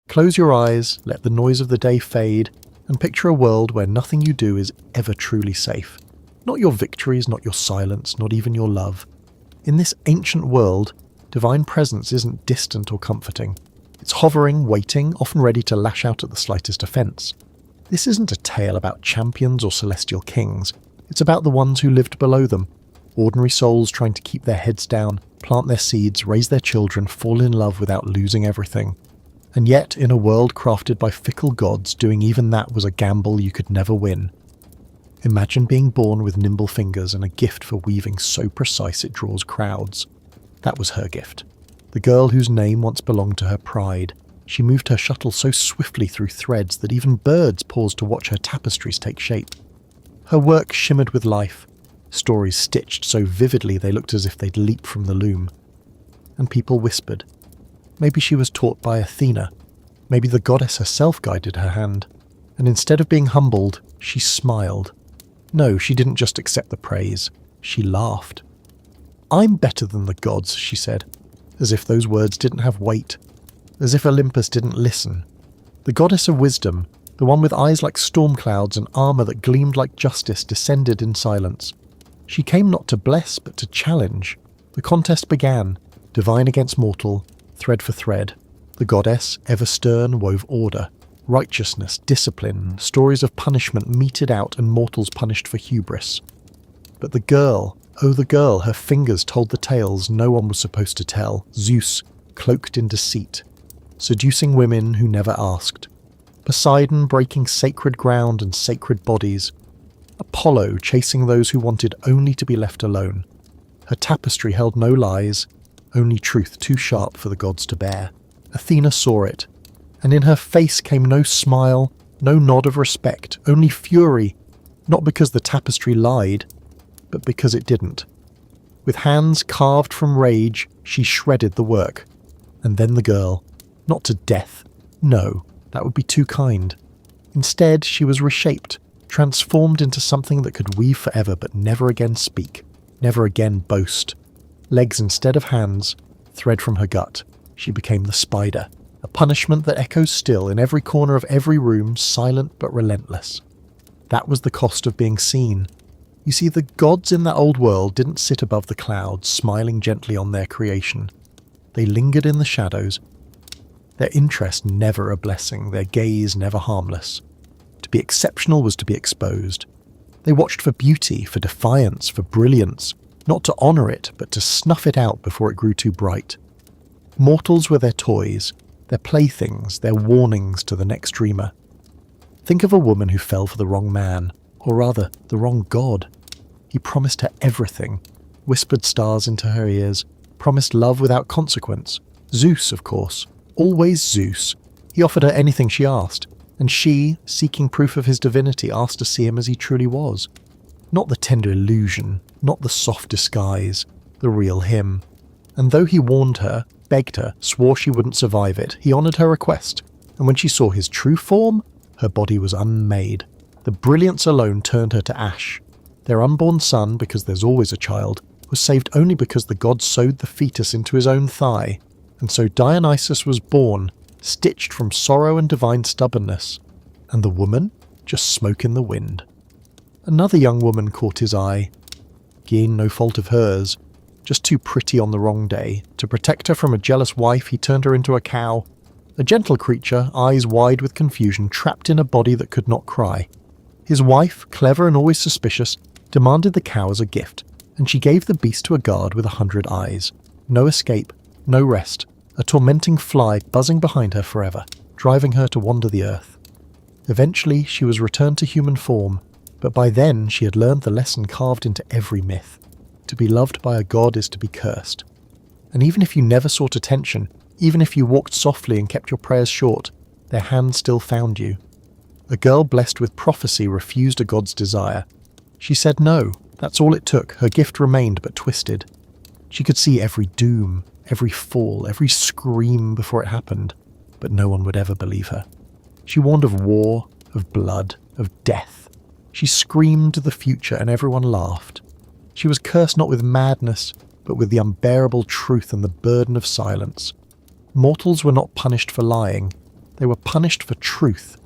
Close your eyes, let the noise of the day fade, and picture a world where nothing you do is ever truly safe. Not your victories, not your silence, not even your love. In this ancient world, divine presence isn't distant or comforting. It's hovering, waiting, often ready to lash out at the slightest offence. This isn't a tale about champions or celestial kings. It's about the ones who lived below them. Ordinary souls trying to keep their heads down, plant their seeds, raise their children, fall in love without losing everything. And yet, in a world crafted by fickle gods, doing even that was a gamble you could never win. Imagine being born with nimble fingers and a gift for weaving so precise it draws crowds. That was her gift. The girl whose name once belonged to her pride. She moved her shuttle so swiftly through threads that even birds paused to watch her tapestries take shape. Her work shimmered with life, stories stitched so vividly they looked as if they'd leap from the loom. And people whispered. Maybe she was taught by Athena. Maybe the goddess herself guided her hand. And instead of being humbled, she smiled. No, she didn't just accept the praise. She laughed. "I'm better than the gods," she said, as if those words didn't have weight, as if Olympus didn't listen. The goddess of wisdom, the one with eyes like storm clouds and armour that gleamed like justice, descended in silence. She came not to bless, but to challenge. The contest began, divine against mortal, thread for thread. The goddess, ever stern, wove order, righteousness, discipline, stories of punishment meted out and mortals punished for hubris. But the girl, oh the girl, her fingers told the tales no one was supposed to tell. Zeus, cloaked in deceit, seducing women who never asked. Poseidon breaking sacred ground and sacred bodies. Apollo chasing those who wanted only to be left alone. Her tapestry held no lies, only truth too sharp for the gods to bear. Athena saw it, and in her face came no smile, no nod of respect, only fury, not because the tapestry lied, but because it didn't. With hands carved from rage, she shredded the work. And then the girl, not to death, no, that would be too kind. Instead, she was reshaped, transformed into something that could weave forever but never again speak, never again boast. Legs instead of hands, thread from her gut. She became the spider, a punishment that echoes still in every corner of every room, silent but relentless. That was the cost of being seen. You see, the gods in that old world didn't sit above the clouds, smiling gently on their creation. They lingered in the shadows, their interest never a blessing, their gaze never harmless. To be exceptional was to be exposed. They watched for beauty, for defiance, for brilliance, not to honour it, but to snuff it out before it grew too bright. Mortals were their toys, their playthings, their warnings to the next dreamer. Think of a woman who fell for the wrong man, or rather, the wrong god. He promised her everything, whispered stars into her ears, promised love without consequence. Zeus, of course. Always Zeus. He offered her anything she asked, and she, seeking proof of his divinity, asked to see him as he truly was. Not the tender illusion, not the soft disguise, the real him. And though he warned her, begged her, swore she wouldn't survive it, he honoured her request, and when she saw his true form, her body was unmade. The brilliance alone turned her to ash. Their unborn son, because there's always a child, was saved only because the god sewed the fetus into his own thigh, and so Dionysus was born, stitched from sorrow and divine stubbornness, and the woman, just smoke in the wind. Another young woman caught his eye. Again, no fault of hers, just too pretty on the wrong day. To protect her from a jealous wife, he turned her into a cow. A gentle creature, eyes wide with confusion, trapped in a body that could not cry. His wife, clever and always suspicious, demanded the cow as a gift, and she gave the beast to a guard with 100 eyes. No escape, no rest, a tormenting fly buzzing behind her forever, driving her to wander the earth. Eventually, she was returned to human form, but by then she had learned the lesson carved into every myth. To be loved by a god is to be cursed. And even if you never sought attention, even if you walked softly and kept your prayers short, their hand still found you. A girl blessed with prophecy refused a god's desire. She said no, that's all it took, her gift remained but twisted. She could see every doom, every fall, every scream before it happened, but no one would ever believe her. She warned of war, of blood, of death. She screamed the future and everyone laughed. She was cursed not with madness, but with the unbearable truth and the burden of silence. Mortals were not punished for lying. They were punished for truth.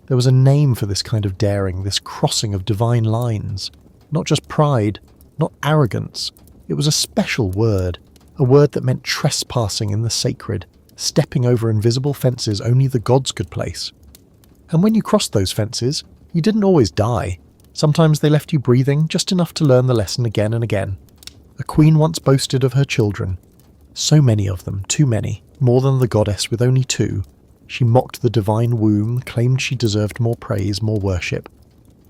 There was a name for this kind of daring, this crossing of divine lines. Not just pride, not arrogance. It was a special word, a word that meant trespassing in the sacred, stepping over invisible fences only the gods could place. And when you crossed those fences, you didn't always die. Sometimes they left you breathing just enough to learn the lesson again and again. A queen once boasted of her children. So many of them, too many, more than the goddess with only 2. She mocked the divine womb, claimed she deserved more praise, more worship.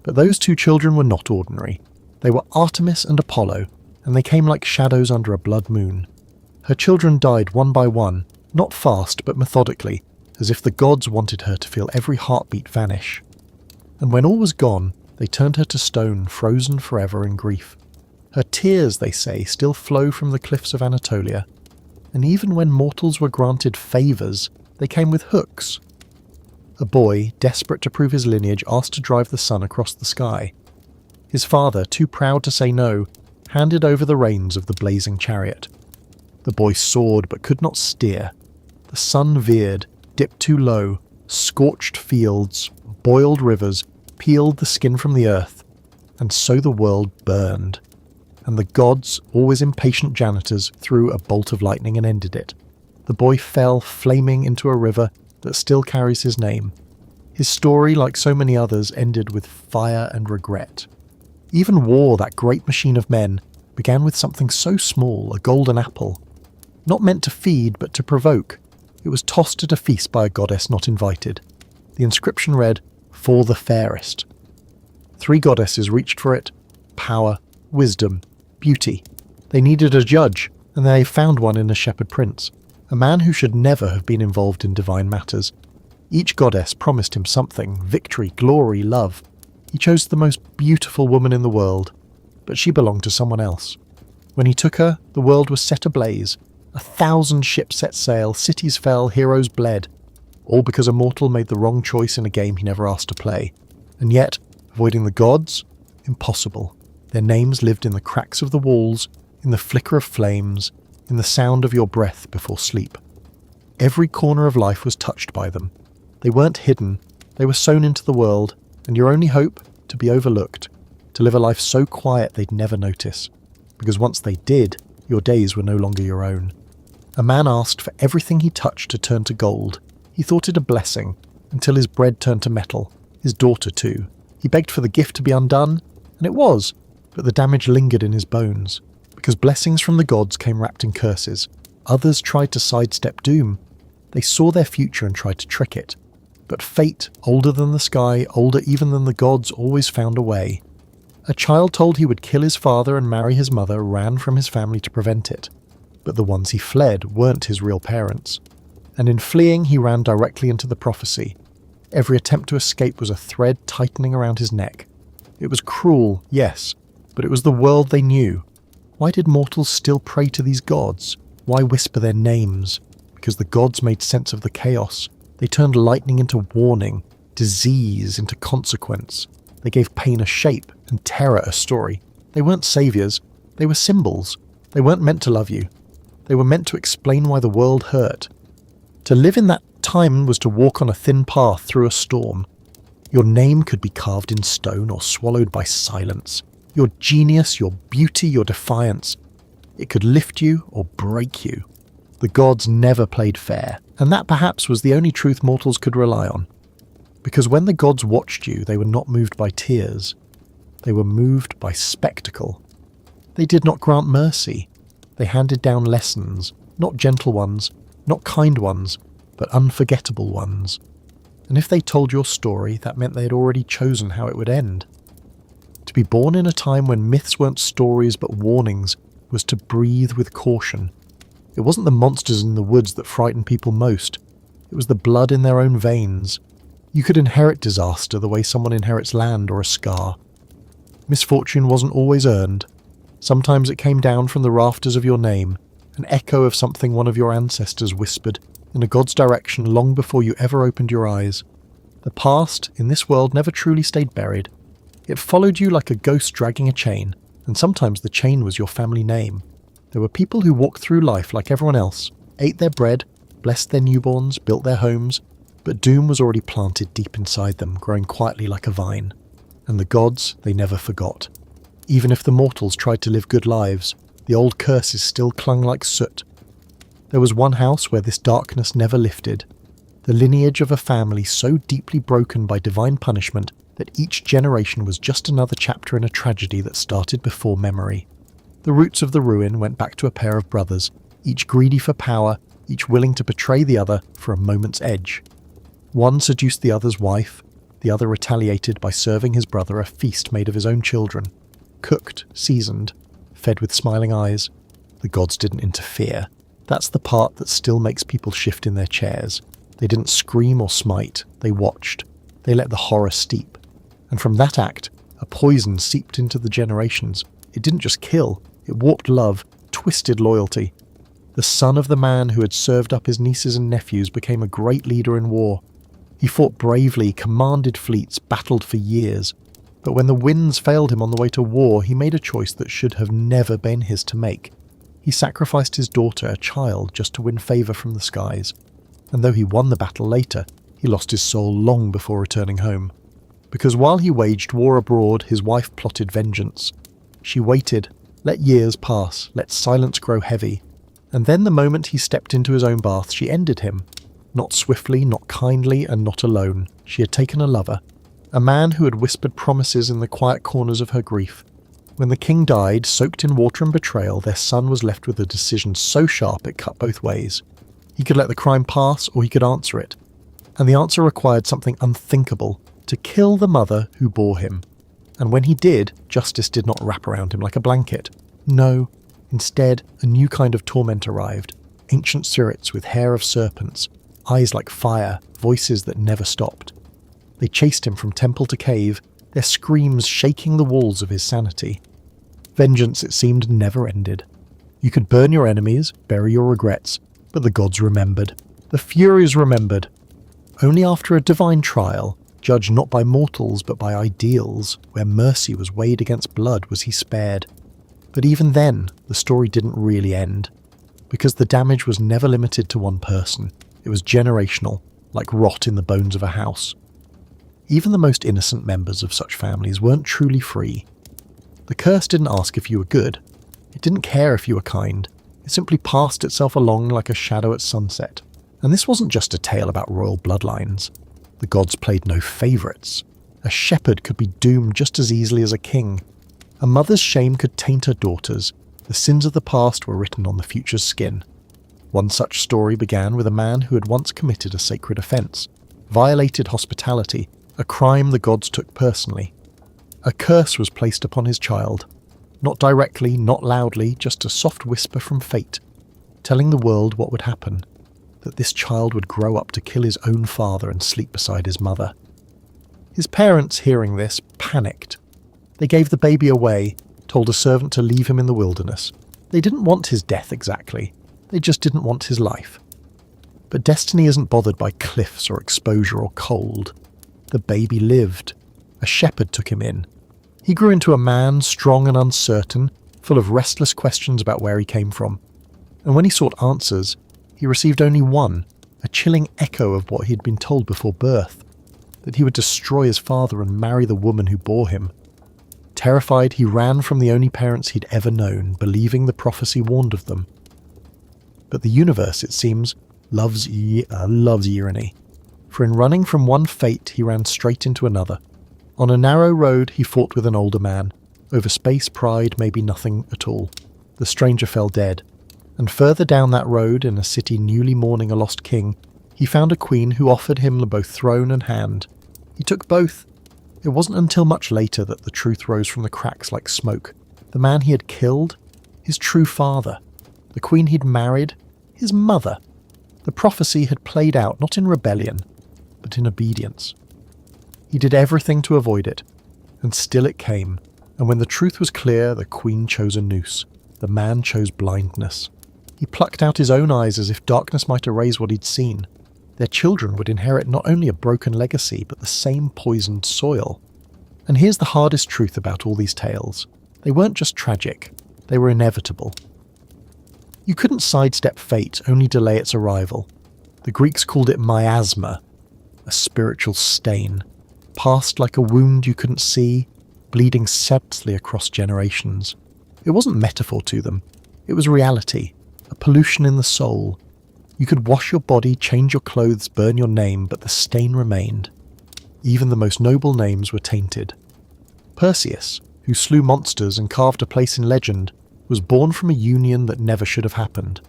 But those 2 children were not ordinary. They were Artemis and Apollo, and they came like shadows under a blood moon. Her children died one by one, not fast but methodically, as if the gods wanted her to feel every heartbeat vanish. And when all was gone, they turned her to stone, frozen forever in grief. Her tears, they say, still flow from the cliffs of Anatolia. And even when mortals were granted favours, they came with hooks. A boy, desperate to prove his lineage, asked to drive the sun across the sky. His father, too proud to say no, handed over the reins of the blazing chariot. The boy soared but could not steer. The sun veered, dipped too low, scorched fields, boiled rivers, peeled the skin from the earth, and so the world burned. And the gods, always impatient janitors, threw a bolt of lightning and ended it. The boy fell flaming into a river that still carries his name. His story, like so many others, ended with fire and regret. Even war, that great machine of men, began with something so small, a golden apple. Not meant to feed, but to provoke. It was tossed at a feast by a goddess not invited. The inscription read, "For the fairest." 3 goddesses reached for it: power, wisdom, beauty. They needed a judge, and they found one in a shepherd prince, a man who should never have been involved in divine matters. Each goddess promised him something: victory, glory, love. He chose the most beautiful woman in the world, but she belonged to someone else. When he took her, the world was set ablaze. 1,000 ships set sail, cities fell, heroes bled. All because a mortal made the wrong choice in a game he never asked to play. And yet, avoiding the gods? Impossible. Their names lived in the cracks of the walls, in the flicker of flames, in the sound of your breath before sleep. Every corner of life was touched by them. They weren't hidden, they were sown into the world, and your only hope, to be overlooked, to live a life so quiet they'd never notice. Because once they did, your days were no longer your own. A man asked for everything he touched to turn to gold. He thought it a blessing, until his bread turned to metal, his daughter too. He begged for the gift to be undone, and it was, but the damage lingered in his bones. Because blessings from the gods came wrapped in curses. Others tried to sidestep doom. They saw their future and tried to trick it. But fate, older than the sky, older even than the gods, always found a way. A child told he would kill his father and marry his mother ran from his family to prevent it. But the ones he fled weren't his real parents. And in fleeing he ran directly into the prophecy. Every attempt to escape was a thread tightening around his neck. It was cruel, yes, but it was the world they knew. Why did mortals still pray to these gods? Why whisper their names? Because the gods made sense of the chaos. They turned lightning into warning, disease into consequence. They gave pain a shape and terror a story. They weren't saviors. They were symbols. They weren't meant to love you. They were meant to explain why the world hurt. To live in that time was to walk on a thin path through a storm. Your name could be carved in stone or swallowed by silence. Your genius, your beauty, your defiance. It could lift you or break you. The gods never played fair, and that perhaps was the only truth mortals could rely on. Because when the gods watched you, they were not moved by tears. They were moved by spectacle. They did not grant mercy. They handed down lessons, not gentle ones, not kind ones, but unforgettable ones. And if they told your story, that meant they had already chosen how it would end. To be born in a time when myths weren't stories but warnings was to breathe with caution. It wasn't the monsters in the woods that frightened people most. It was the blood in their own veins. You could inherit disaster the way someone inherits land or a scar. Misfortune wasn't always earned. Sometimes it came down from the rafters of your name, an echo of something one of your ancestors whispered in a god's direction long before you ever opened your eyes. The past, in this world, never truly stayed buried. It followed you like a ghost dragging a chain, and sometimes the chain was your family name. There were people who walked through life like everyone else, ate their bread, blessed their newborns, built their homes, But doom was already planted deep inside them, growing quietly like a vine. And the gods, they never forgot. Even if the mortals tried to live good lives, the old curses still clung like soot. There was one house where this darkness never lifted, the lineage of a family so deeply broken by divine punishment that each generation was just another chapter in a tragedy that started before memory. The roots of the ruin went back to a pair of brothers, each greedy for power, each willing to betray the other for a moment's edge. One seduced the other's wife, the other retaliated by serving his brother a feast made of his own children, cooked, seasoned, fed with smiling eyes. The gods didn't interfere. That's the part that still makes people shift in their chairs. They didn't scream or smite, they watched. They let the horror steep. And from that act, a poison seeped into the generations. It didn't just kill, it warped love, twisted loyalty. The son of the man who had served up his nieces and nephews became a great leader in war. He fought bravely, commanded fleets, battled for years. But when the winds failed him on the way to war, he made a choice that should have never been his to make. He sacrificed his daughter, a child, just to win favour from the skies. And though he won the battle later, he lost his soul long before returning home. Because while he waged war abroad, his wife plotted vengeance. She waited, let years pass, let silence grow heavy. And then the moment he stepped into his own bath, she ended him. Not swiftly, not kindly, and not alone. She had taken a lover. A man who had whispered promises in the quiet corners of her grief. When the king died, soaked in water and betrayal, their son was left with a decision so sharp it cut both ways. He could let the crime pass, or he could answer it. And the answer required something unthinkable, to kill the mother who bore him. And when he did, justice did not wrap around him like a blanket. No, instead, a new kind of torment arrived. Ancient spirits with hair of serpents, eyes like fire, voices that never stopped. They chased him from temple to cave, their screams shaking the walls of his sanity. Vengeance, it seemed, never ended. You could burn your enemies, bury your regrets, but the gods remembered. The Furies remembered. Only after a divine trial, judged not by mortals but by ideals, where mercy was weighed against blood, was he spared. But even then, the story didn't really end. Because the damage was never limited to one person. It was generational, like rot in the bones of a house. Even the most innocent members of such families weren't truly free. The curse didn't ask if you were good. It didn't care if you were kind. It simply passed itself along like a shadow at sunset. And this wasn't just a tale about royal bloodlines. The gods played no favourites. A shepherd could be doomed just as easily as a king. A mother's shame could taint her daughters. The sins of the past were written on the future's skin. One such story began with a man who had once committed a sacred offence, violated hospitality, a crime the gods took personally. A curse was placed upon his child. Not directly, not loudly, just a soft whisper from fate, telling the world what would happen, that this child would grow up to kill his own father and sleep beside his mother. His parents, hearing this, panicked. They gave the baby away, told a servant to leave him in the wilderness. They didn't want his death exactly. They just didn't want his life. But destiny isn't bothered by cliffs or exposure or cold. The baby lived. A shepherd took him in. He grew into a man, strong and uncertain, full of restless questions about where he came from. And when he sought answers, he received only one, a chilling echo of what he had been told before birth, that he would destroy his father and marry the woman who bore him. Terrified, he ran from the only parents he'd ever known, believing the prophecy warned of them. But the universe, it seems, loves irony. For in running from one fate, he ran straight into another. On a narrow road, he fought with an older man. Over space, pride, maybe nothing at all. The stranger fell dead. And further down that road, in a city newly mourning a lost king, he found a queen who offered him both throne and hand. He took both. It wasn't until much later that the truth rose from the cracks like smoke. The man he had killed, his true father. The queen he'd married, his mother. The prophecy had played out not in rebellion, but in obedience. He did everything to avoid it, and still it came, and when the truth was clear, the queen chose a noose. The man chose blindness. He plucked out his own eyes as if darkness might erase what he'd seen. Their children would inherit not only a broken legacy, but the same poisoned soil. And here's the hardest truth about all these tales. They weren't just tragic, they were inevitable. You couldn't sidestep fate, only delay its arrival. The Greeks called it miasma, a spiritual stain, passed like a wound you couldn't see, bleeding subtly across generations. It wasn't metaphor to them. It was reality, a pollution in the soul. You could wash your body, change your clothes, burn your name, but the stain remained. Even the most noble names were tainted. Perseus, who slew monsters and carved a place in legend, was born from a union that never should have happened.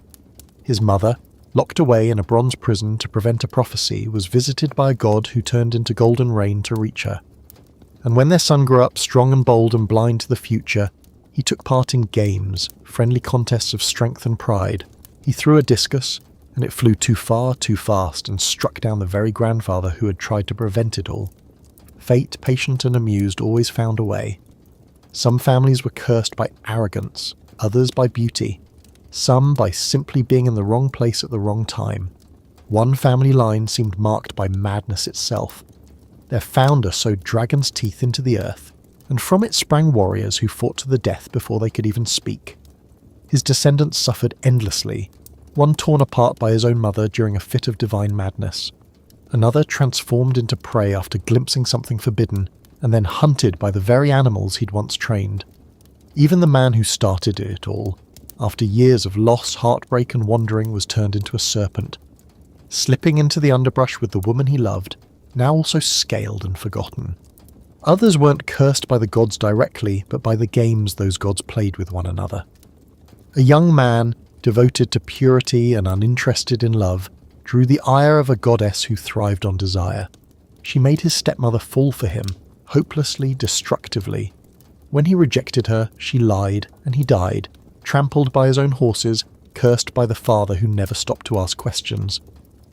His mother, locked away in a bronze prison to prevent a prophecy, was visited by a god who turned into golden rain to reach her. And when their son grew up strong and bold and blind to the future, he took part in games, friendly contests of strength and pride. He threw a discus, and it flew too far, too fast, and struck down the very grandfather who had tried to prevent it all. Fate, patient and amused, always found a way. Some families were cursed by arrogance, others by beauty, some by simply being in the wrong place at the wrong time. One family line seemed marked by madness itself. Their founder sowed dragon's teeth into the earth, and from it sprang warriors who fought to the death before they could even speak. His descendants suffered endlessly, one torn apart by his own mother during a fit of divine madness, another transformed into prey after glimpsing something forbidden, and then hunted by the very animals he'd once trained. Even the man who started it all, after years of loss, heartbreak and wandering, was turned into a serpent, slipping into the underbrush with the woman he loved, now also scaled and forgotten. Others weren't cursed by the gods directly, but by the games those gods played with one another. A young man, devoted to purity and uninterested in love, drew the ire of a goddess who thrived on desire. She made his stepmother fall for him, hopelessly, destructively. When he rejected her, she lied, and he died, trampled by his own horses, cursed by the father who never stopped to ask questions.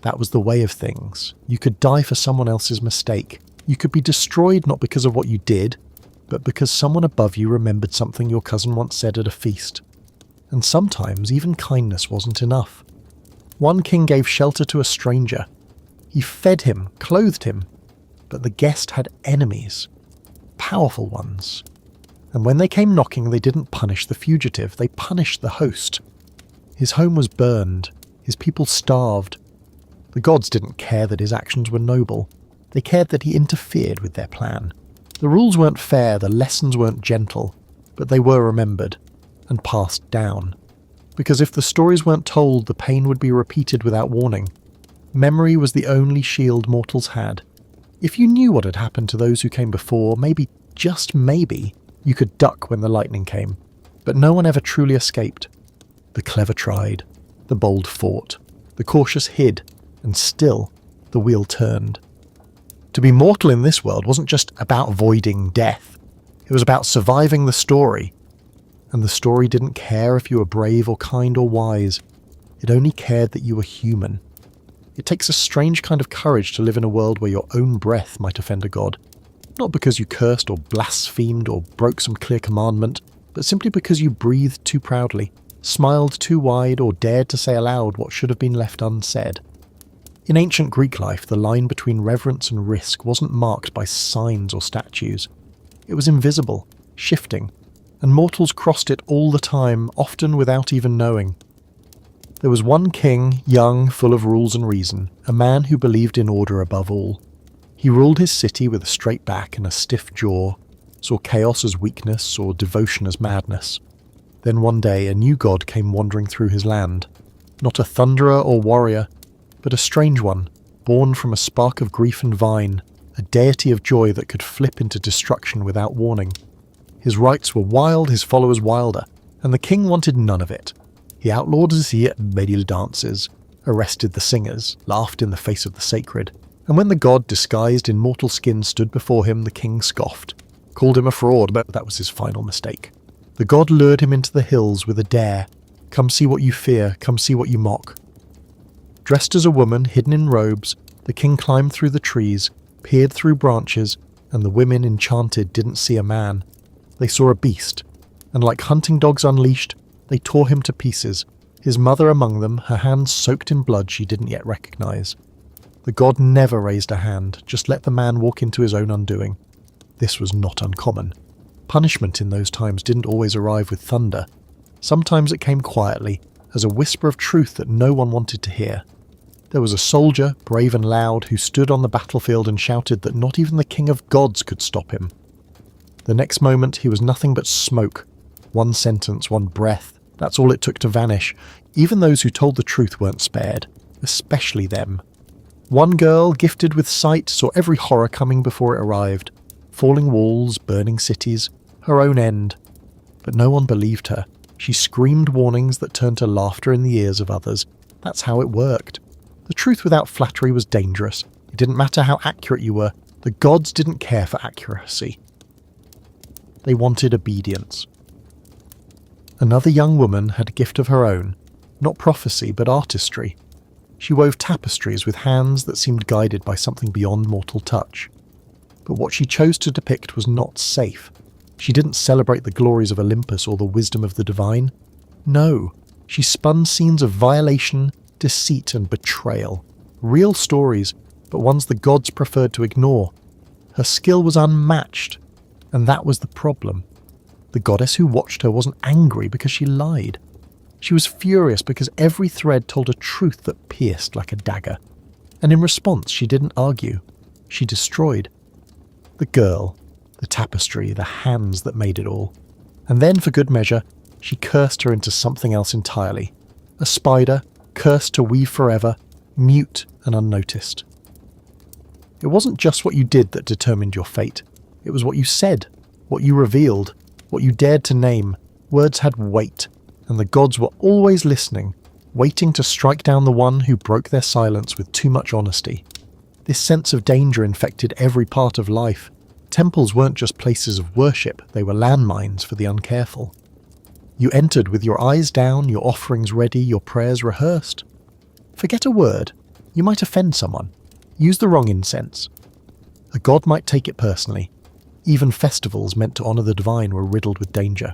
That was the way of things. You could die for someone else's mistake. You could be destroyed not because of what you did, but because someone above you remembered something your cousin once said at a feast. And sometimes even kindness wasn't enough. One king gave shelter to a stranger. He fed him, clothed him, but the guest had enemies, powerful ones. And when they came knocking, they didn't punish the fugitive, they punished the host. His home was burned, his people starved. The gods didn't care that his actions were noble. They cared that he interfered with their plan. The rules weren't fair, the lessons weren't gentle, but they were remembered and passed down. Because if the stories weren't told, the pain would be repeated without warning. Memory was the only shield mortals had. If you knew what had happened to those who came before, maybe, just maybe, you could duck when the lightning came. But no one ever truly escaped. The clever tried, the bold fought, the cautious hid, and still the wheel turned. To be mortal in this world wasn't just about avoiding death. It was about surviving the story. And the story didn't care if you were brave or kind or wise. It only cared that you were human. It takes a strange kind of courage to live in a world where your own breath might offend a god. Not because you cursed or blasphemed or broke some clear commandment, but simply because you breathed too proudly, smiled too wide, or dared to say aloud what should have been left unsaid. In ancient Greek life, the line between reverence and risk wasn't marked by signs or statues. It was invisible, shifting, and mortals crossed it all the time, often without even knowing. There was one king, young, full of rules and reason, a man who believed in order above all. He ruled his city with a straight back and a stiff jaw, saw chaos as weakness or devotion as madness. Then one day a new god came wandering through his land. Not a thunderer or warrior, but a strange one, born from a spark of grief and vine, a deity of joy that could flip into destruction without warning. His rites were wild, his followers wilder, and the king wanted none of it. He outlawed Zia medieval dances, arrested the singers, laughed in the face of the sacred, and when the god disguised in mortal skin stood before him, the king scoffed, called him a fraud, but that was his final mistake. The god lured him into the hills with a dare. Come see what you fear, come see what you mock. Dressed as a woman, hidden in robes, the king climbed through the trees, peered through branches, and the women, enchanted, didn't see a man. They saw a beast, and like hunting dogs unleashed, they tore him to pieces, his mother among them, her hands soaked in blood she didn't yet recognize. The god never raised a hand, just let the man walk into his own undoing. This was not uncommon. Punishment in those times didn't always arrive with thunder. Sometimes it came quietly, as a whisper of truth that no one wanted to hear. There was a soldier, brave and loud, who stood on the battlefield and shouted that not even the king of gods could stop him. The next moment he was nothing but smoke. One sentence, one breath, that's all it took to vanish. Even those who told the truth weren't spared, especially them. One girl, gifted with sight, saw every horror coming before it arrived. Falling walls, burning cities, her own end. But no one believed her. She screamed warnings that turned to laughter in the ears of others. That's how it worked. The truth without flattery was dangerous. It didn't matter how accurate you were. The gods didn't care for accuracy. They wanted obedience. Another young woman had a gift of her own. Not prophecy, but artistry. She wove tapestries with hands that seemed guided by something beyond mortal touch. But what she chose to depict was not safe. She didn't celebrate the glories of Olympus or the wisdom of the divine. No, she spun scenes of violation, deceit and betrayal. Real stories, but ones the gods preferred to ignore. Her skill was unmatched, and that was the problem. The goddess who watched her wasn't angry because she lied. She was furious because every thread told a truth that pierced like a dagger. And in response, she didn't argue. She destroyed. The girl, the tapestry, the hands that made it all. And then, for good measure, she cursed her into something else entirely. A spider, cursed to weave forever, mute and unnoticed. It wasn't just what you did that determined your fate. It was what you said, what you revealed, what you dared to name. Words had weight, and the gods were always listening, waiting to strike down the one who broke their silence with too much honesty. This sense of danger infected every part of life. Temples weren't just places of worship, they were landmines for the uncareful. You entered with your eyes down, your offerings ready, your prayers rehearsed. Forget a word. You might offend someone. Use the wrong incense. A god might take it personally. Even festivals meant to honour the divine were riddled with danger.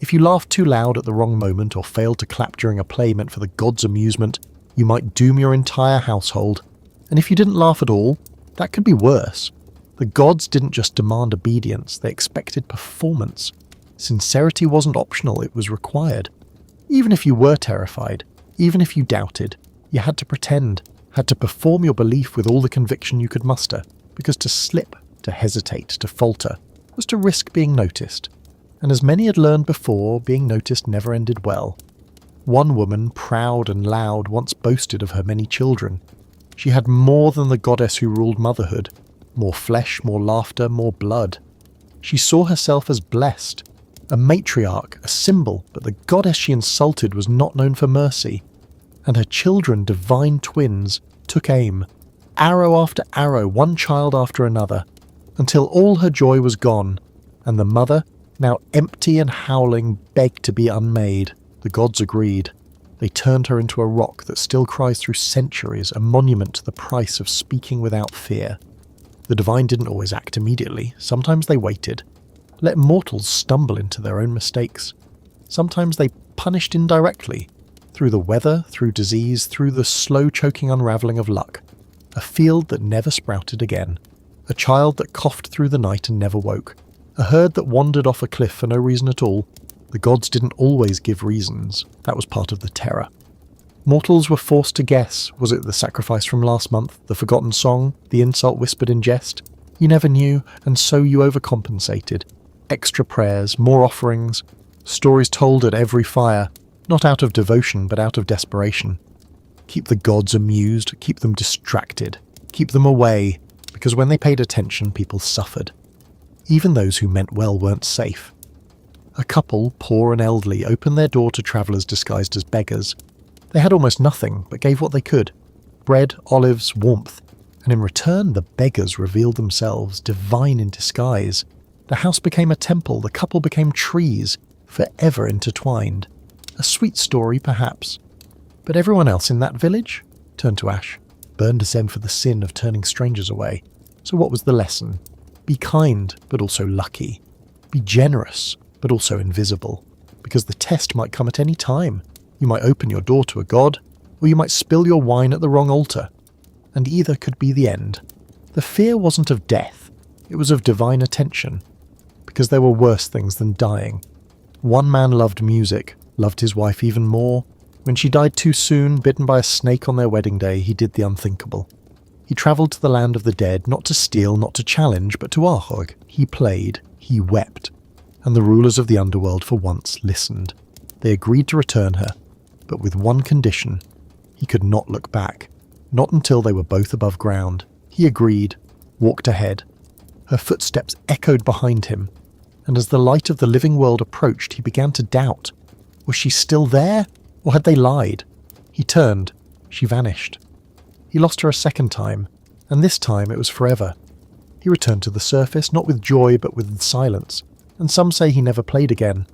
If you laughed too loud at the wrong moment or failed to clap during a play meant for the gods' amusement, you might doom your entire household. And if you didn't laugh at all, that could be worse. The gods didn't just demand obedience, they expected performance. Sincerity wasn't optional, it was required. Even if you were terrified, even if you doubted, you had to pretend, had to perform your belief with all the conviction you could muster, because to slip, to hesitate, to falter, was to risk being noticed. And as many had learned before, being noticed never ended well. One woman, proud and loud, once boasted of her many children. She had more than the goddess who ruled motherhood. More flesh, more laughter, more blood. She saw herself as blessed. A matriarch, a symbol, but the goddess she insulted was not known for mercy. And her children, divine twins, took aim. Arrow after arrow, one child after another, until all her joy was gone, and the mother, now empty and howling, begged to be unmade. The gods agreed. They turned her into a rock that still cries through centuries, a monument to the price of speaking without fear. The divine didn't always act immediately. Sometimes they waited. Let mortals stumble into their own mistakes. Sometimes they punished indirectly, through the weather, through disease, through the slow choking unravelling of luck. A field that never sprouted again. A child that coughed through the night and never woke. A herd that wandered off a cliff for no reason at all. The gods didn't always give reasons. That was part of the terror. Mortals were forced to guess. Was it the sacrifice from last month, the forgotten song, the insult whispered in jest? You never knew, and so you overcompensated. Extra prayers, more offerings, stories told at every fire, not out of devotion but out of desperation. Keep the gods amused, keep them distracted, keep them away, because when they paid attention, people suffered. Even those who meant well weren't safe. A couple, poor and elderly, opened their door to travellers disguised as beggars. They had almost nothing, but gave what they could. Bread, olives, warmth. And in return, the beggars revealed themselves, divine in disguise. The house became a temple, the couple became trees, forever intertwined. A sweet story, perhaps. But everyone else in that village turned to ash, burned as them for the sin of turning strangers away. So what was the lesson? Be kind, but also lucky. Be generous, but also invisible. Because the test might come at any time. You might open your door to a god, or you might spill your wine at the wrong altar. And either could be the end. The fear wasn't of death, it was of divine attention. Because there were worse things than dying. One man loved music, loved his wife even more. When she died too soon, bitten by a snake on their wedding day, he did the unthinkable. He travelled to the land of the dead, not to steal, not to challenge, but to Ahog. He played, he wept, and the rulers of the underworld for once listened. They agreed to return her, but with one condition. He could not look back, not until they were both above ground. He agreed, walked ahead. Her footsteps echoed behind him, and as the light of the living world approached, he began to doubt. Was she still there, or had they lied? He turned. She vanished. He lost her a second time, and this time it was forever. He returned to the surface, not with joy, but with silence, and some say he never played again.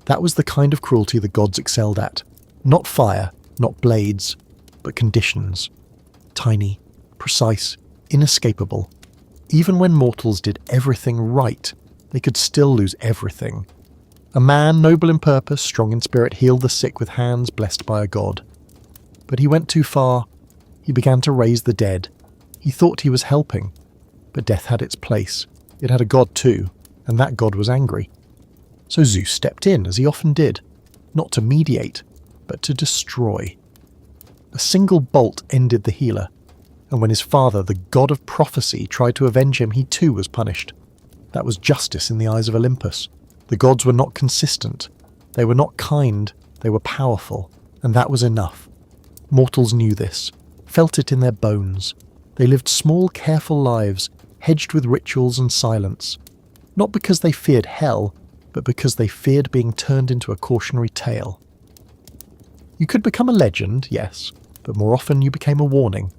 That was the kind of cruelty the gods excelled at. Not fire, not blades, but conditions. Tiny, precise, inescapable. Even when mortals did everything right, they could still lose everything. A man, noble in purpose, strong in spirit, healed the sick with hands blessed by a god. But he went too far. He began to raise the dead. He thought he was helping, but death had its place. It had a god too, and that god was angry. So Zeus stepped in, as he often did, not to mediate, but to destroy. A single bolt ended the healer, and when his father, the god of prophecy, tried to avenge him, he too was punished. That was justice in the eyes of Olympus. The gods were not consistent. They were not kind. They were powerful, and that was enough. Mortals knew this, felt it in their bones. They lived small, careful lives, hedged with rituals and silence. Not because they feared hell, but because they feared being turned into a cautionary tale. You could become a legend, yes, but more often you became a warning.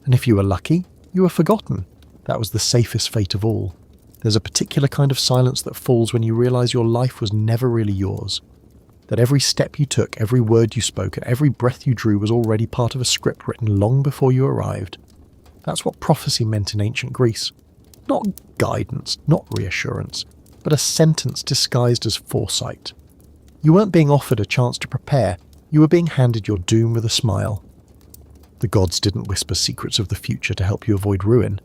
And if you were lucky, you were forgotten. That was the safest fate of all. There's a particular kind of silence that falls when you realise your life was never really yours. That every step you took, every word you spoke, and every breath you drew was already part of a script written long before you arrived. That's what prophecy meant in ancient Greece. Not guidance, not reassurance, but a sentence disguised as foresight. You weren't being offered a chance to prepare, you were being handed your doom with a smile. The gods didn't whisper secrets of the future to help you avoid ruin.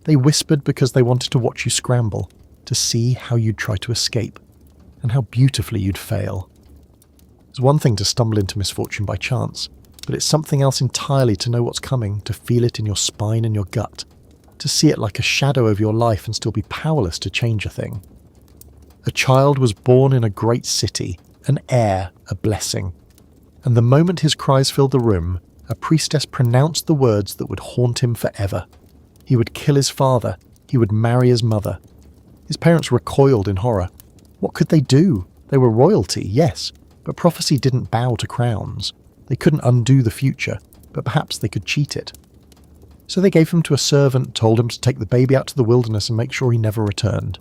They whispered because they wanted to watch you scramble, to see how you'd try to escape, and how beautifully you'd fail. It's one thing to stumble into misfortune by chance, but it's something else entirely to know what's coming, to feel it in your spine and your gut, to see it like a shadow over your life and still be powerless to change a thing. A child was born in a great city, an heir, a blessing. And the moment his cries filled the room, a priestess pronounced the words that would haunt him forever. He would kill his father. He would marry his mother. His parents recoiled in horror. What could they do? They were royalty, yes, but prophecy didn't bow to crowns. They couldn't undo the future, but perhaps they could cheat it. So they gave him to a servant, told him to take the baby out to the wilderness and make sure he never returned.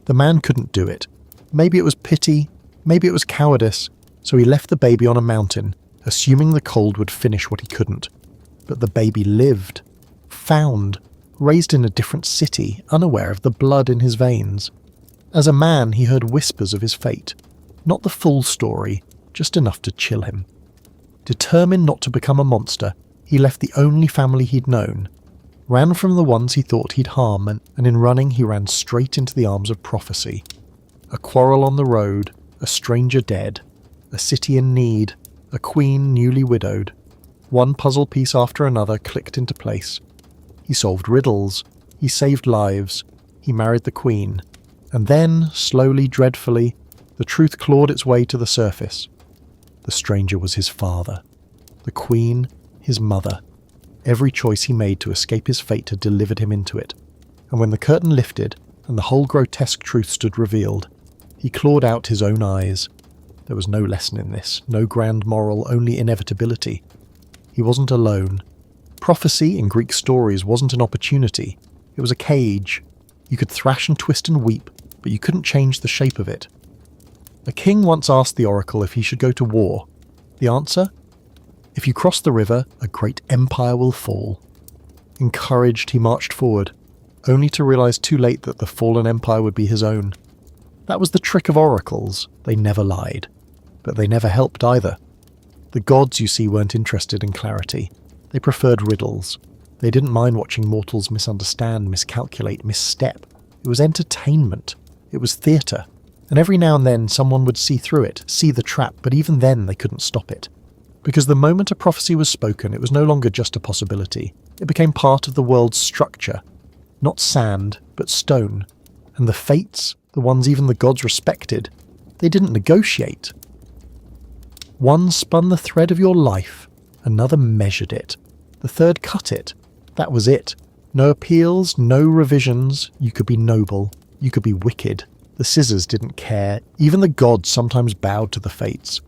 The man couldn't do it. Maybe it was pity, maybe it was cowardice, so he left the baby on a mountain, assuming the cold would finish what he couldn't. But the baby lived, found, raised in a different city, unaware of the blood in his veins. As a man, he heard whispers of his fate. Not the full story, just enough to chill him. Determined not to become a monster, he left the only family he'd known, ran from the ones he thought he'd harm, and in running he ran straight into the arms of prophecy. A quarrel on the road, a stranger dead, a city in need, a queen newly widowed. One puzzle piece after another clicked into place. He solved riddles, he saved lives, he married the queen, and then, slowly, dreadfully, the truth clawed its way to the surface. The stranger was his father. The queen, his mother. Every choice he made to escape his fate had delivered him into it. And when the curtain lifted, and the whole grotesque truth stood revealed, he clawed out his own eyes. There was no lesson in this, no grand moral, only inevitability. He wasn't alone. Prophecy in Greek stories wasn't an opportunity. It was a cage. You could thrash and twist and weep, but you couldn't change the shape of it. A king once asked the oracle if he should go to war. The answer? If you cross the river, a great empire will fall. Encouraged, he marched forward, only to realize too late that the fallen empire would be his own. That was the trick of oracles. They never lied. But they never helped either. The gods, you see, weren't interested in clarity. They preferred riddles. They didn't mind watching mortals misunderstand, miscalculate, misstep. It was entertainment. It was theatre. And every now and then someone would see through it, see the trap, but even then they couldn't stop it. Because the moment a prophecy was spoken, it was no longer just a possibility. It became part of the world's structure. Not sand, but stone. And the fates, the ones even the gods respected, they didn't negotiate. One spun the thread of your life, another measured it, the third cut it. That was it. No appeals, no revisions. You could be noble, you could be wicked. The scissors didn't care. Even the gods sometimes bowed to the fates.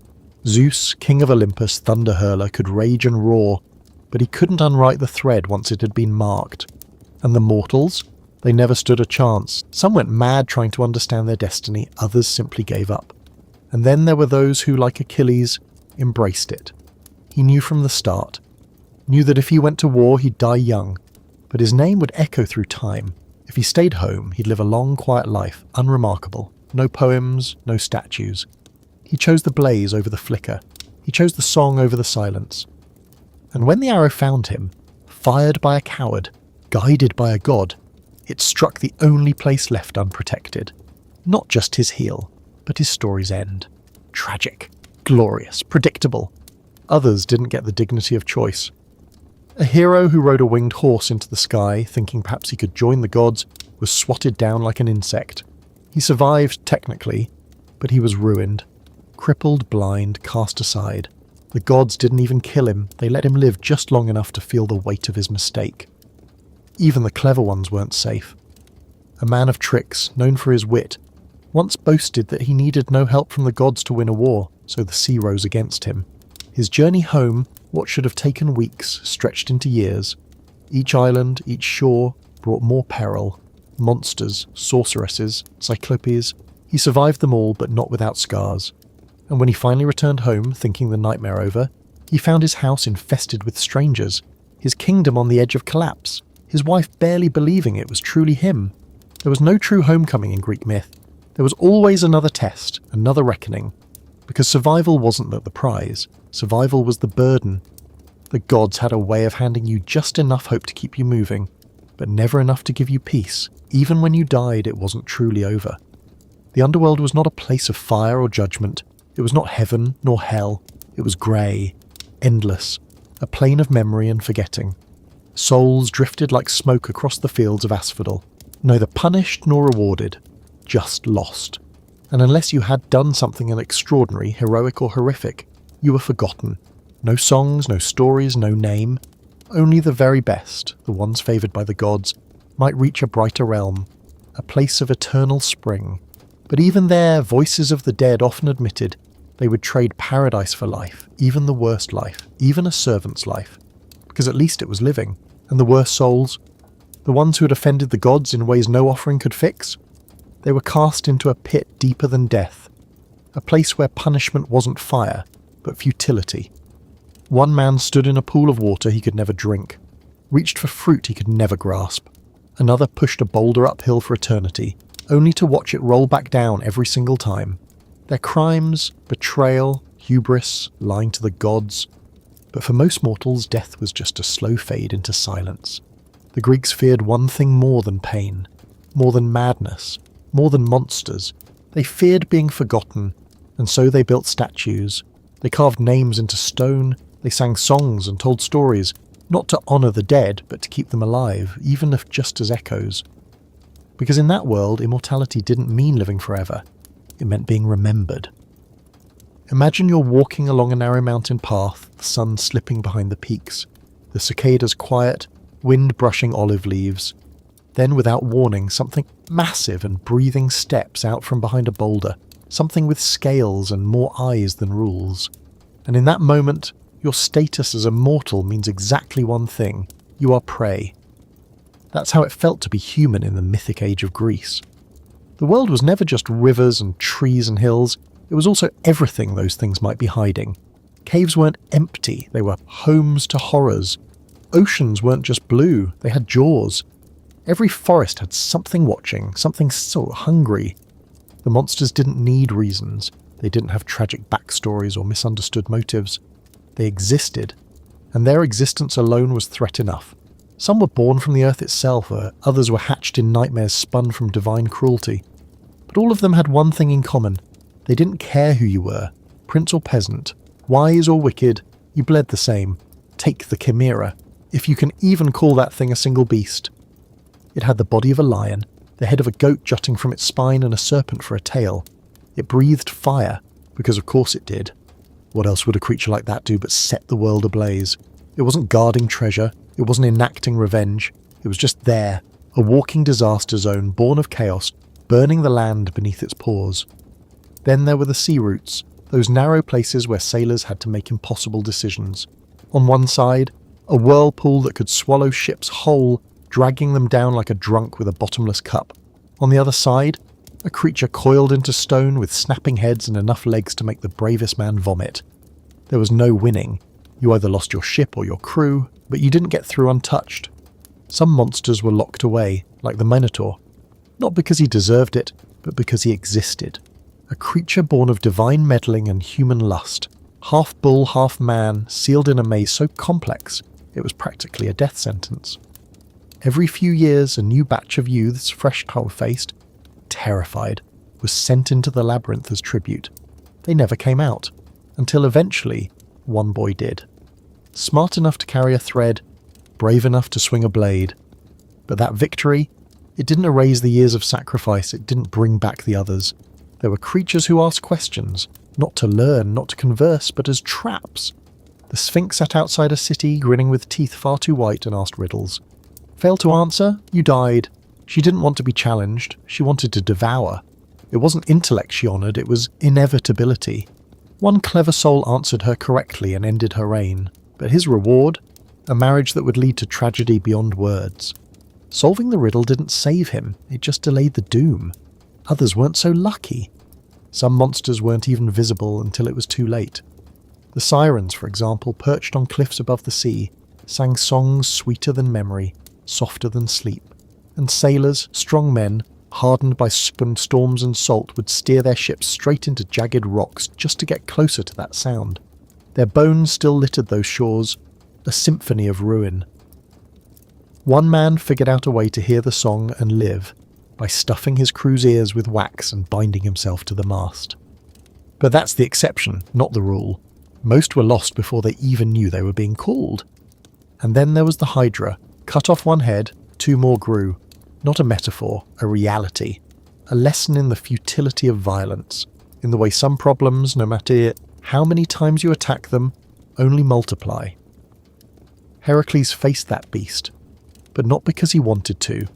Zeus, king of Olympus, thunder hurler, could rage and roar, but he couldn't unwrite the thread once it had been marked. And the mortals? They never stood a chance. Some went mad trying to understand their destiny, others simply gave up. And then there were those who, like Achilles, embraced it. He knew from the start. Knew that if he went to war, he'd die young, but his name would echo through time. If he stayed home, he'd live a long, quiet life, unremarkable. No poems, no statues. He chose the blaze over the flicker. He chose the song over the silence. And when the arrow found him, fired by a coward, guided by a god, it struck the only place left unprotected. Not just his heel, but his story's end. Tragic, glorious, predictable. Others didn't get the dignity of choice. A hero who rode a winged horse into the sky, thinking perhaps he could join the gods, was swatted down like an insect. He survived, technically, but he was ruined. Crippled, blind, cast aside. The gods didn't even kill him, they let him live just long enough to feel the weight of his mistake. Even the clever ones weren't safe. A man of tricks, known for his wit, once boasted that he needed no help from the gods to win a war, so the sea rose against him. His journey home, what should have taken weeks, stretched into years. Each island, each shore, brought more peril. Monsters, sorceresses, cyclopes. He survived them all, but not without scars. And when he finally returned home, thinking the nightmare over, he found his house infested with strangers, his kingdom on the edge of collapse, his wife barely believing it was truly him. There was no true homecoming in Greek myth. There was always another test, another reckoning. Because survival wasn't the prize, survival was the burden. The gods had a way of handing you just enough hope to keep you moving, but never enough to give you peace. Even when you died, it wasn't truly over. The underworld was not a place of fire or judgment. It was not heaven nor hell. It was grey, endless, a plain of memory and forgetting. Souls drifted like smoke across the fields of asphodel, neither punished nor rewarded, just lost. And unless you had done something extraordinary, heroic or horrific, you were forgotten. No songs, no stories, no name. Only the very best, the ones favoured by the gods, might reach a brighter realm, a place of eternal spring. But even there, voices of the dead often admitted they would trade paradise for life, even the worst life, even a servant's life, because at least it was living. And the worst souls, the ones who had offended the gods in ways no offering could fix, they were cast into a pit deeper than death, a place where punishment wasn't fire, but futility. One man stood in a pool of water he could never drink, reached for fruit he could never grasp. Another pushed a boulder uphill for eternity, only to watch it roll back down every single time. Their crimes, betrayal, hubris, lying to the gods. But for most mortals, death was just a slow fade into silence. The Greeks feared one thing more than pain, more than madness, more than monsters. They feared being forgotten, and so they built statues. They carved names into stone, they sang songs and told stories, not to honour the dead, but to keep them alive, even if just as echoes. Because in that world, immortality didn't mean living forever. It meant being remembered. Imagine you're walking along a narrow mountain path, the sun slipping behind the peaks, the cicadas quiet, wind brushing olive leaves. Then, without warning, something massive and breathing steps out from behind a boulder, something with scales and more eyes than rules. And in that moment, your status as a mortal means exactly one thing: you are prey. That's how it felt to be human in the mythic age of Greece. The world was never just rivers and trees and hills, it was also everything those things might be hiding. Caves weren't empty, they were homes to horrors. Oceans weren't just blue, they had jaws. Every forest had something watching, something so hungry. The monsters didn't need reasons, they didn't have tragic backstories or misunderstood motives. They existed, and their existence alone was threat enough. Some were born from the earth itself, or others were hatched in nightmares spun from divine cruelty. But all of them had one thing in common. They didn't care who you were, prince or peasant, wise or wicked, You bled the same. Take the Chimera, if you can even call that thing a single beast. It had the body of a lion, the head of a goat jutting from its spine, and a serpent for a tail. It breathed fire, because of course it did. What else would a creature like that do but set the world ablaze? It wasn't guarding treasure, it wasn't enacting revenge, it was just there, a walking disaster zone born of chaos, burning the land beneath its paws. Then there were the sea routes, those narrow places where sailors had to make impossible decisions. On one side, a whirlpool that could swallow ships whole, dragging them down like a drunk with a bottomless cup. On the other side, a creature coiled into stone with snapping heads and enough legs to make the bravest man vomit. There was no winning. You either lost your ship or your crew, but you didn't get through untouched. Some monsters were locked away, like the Minotaur. Not because he deserved it, but because he existed. A creature born of divine meddling and human lust. Half bull, half man, sealed in a maze so complex, it was practically a death sentence. Every few years, a new batch of youths, fresh-faced, terrified, was sent into the labyrinth as tribute. They never came out, until eventually, one boy did. Smart enough to carry a thread, brave enough to swing a blade. But that victory, it didn't erase the years of sacrifice, it didn't bring back the others. There were creatures who asked questions, not to learn, not to converse, but as traps. The Sphinx sat outside a city, grinning with teeth far too white, and asked riddles. Failed to answer? You died. She didn't want to be challenged, she wanted to devour. It wasn't intellect she honoured, it was inevitability. One clever soul answered her correctly and ended her reign, but his reward? A marriage that would lead to tragedy beyond words. Solving the riddle didn't save him, it just delayed the doom. Others weren't so lucky. Some monsters weren't even visible until it was too late. The sirens, for example, perched on cliffs above the sea, sang songs sweeter than memory, softer than sleep. And sailors, strong men, hardened by storms and salt, would steer their ships straight into jagged rocks just to get closer to that sound. Their bones still littered those shores, a symphony of ruin. One man figured out a way to hear the song and live, by stuffing his crew's ears with wax and binding himself to the mast. But that's the exception, not the rule. Most were lost before they even knew they were being called. And then there was the Hydra. Cut off one head, two more grew. Not a metaphor, a reality. A lesson in the futility of violence, in the way some problems, no matter how many times you attack them, only multiply. Heracles faced that beast, but not because he wanted to,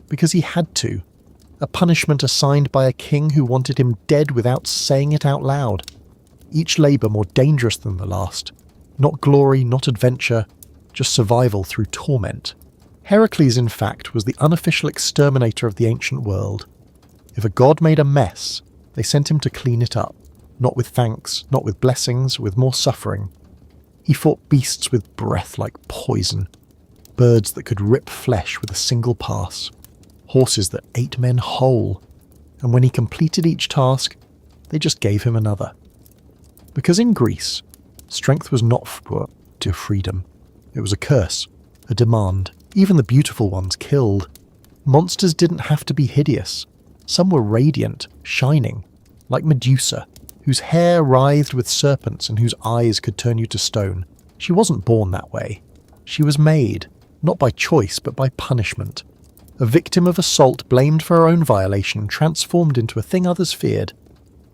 because he had to. A punishment assigned by a king who wanted him dead without saying it out loud. Each labour more dangerous than the last. Not glory, not adventure, just survival through torment. Heracles, in fact, was the unofficial exterminator of the ancient world. If a god made a mess, they sent him to clean it up. Not with thanks, not with blessings, with more suffering. He fought beasts with breath like poison. Birds that could rip flesh with a single pass. Horses that ate men whole, and when he completed each task, they just gave him another. Because in Greece, strength was not to freedom. It was a curse, a demand. Even the beautiful ones killed. Monsters didn't have to be hideous. Some were radiant, shining, like Medusa, whose hair writhed with serpents and whose eyes could turn you to stone. She wasn't born that way. She was made, not by choice but by punishment. A victim of assault blamed for her own violation, transformed into a thing others feared.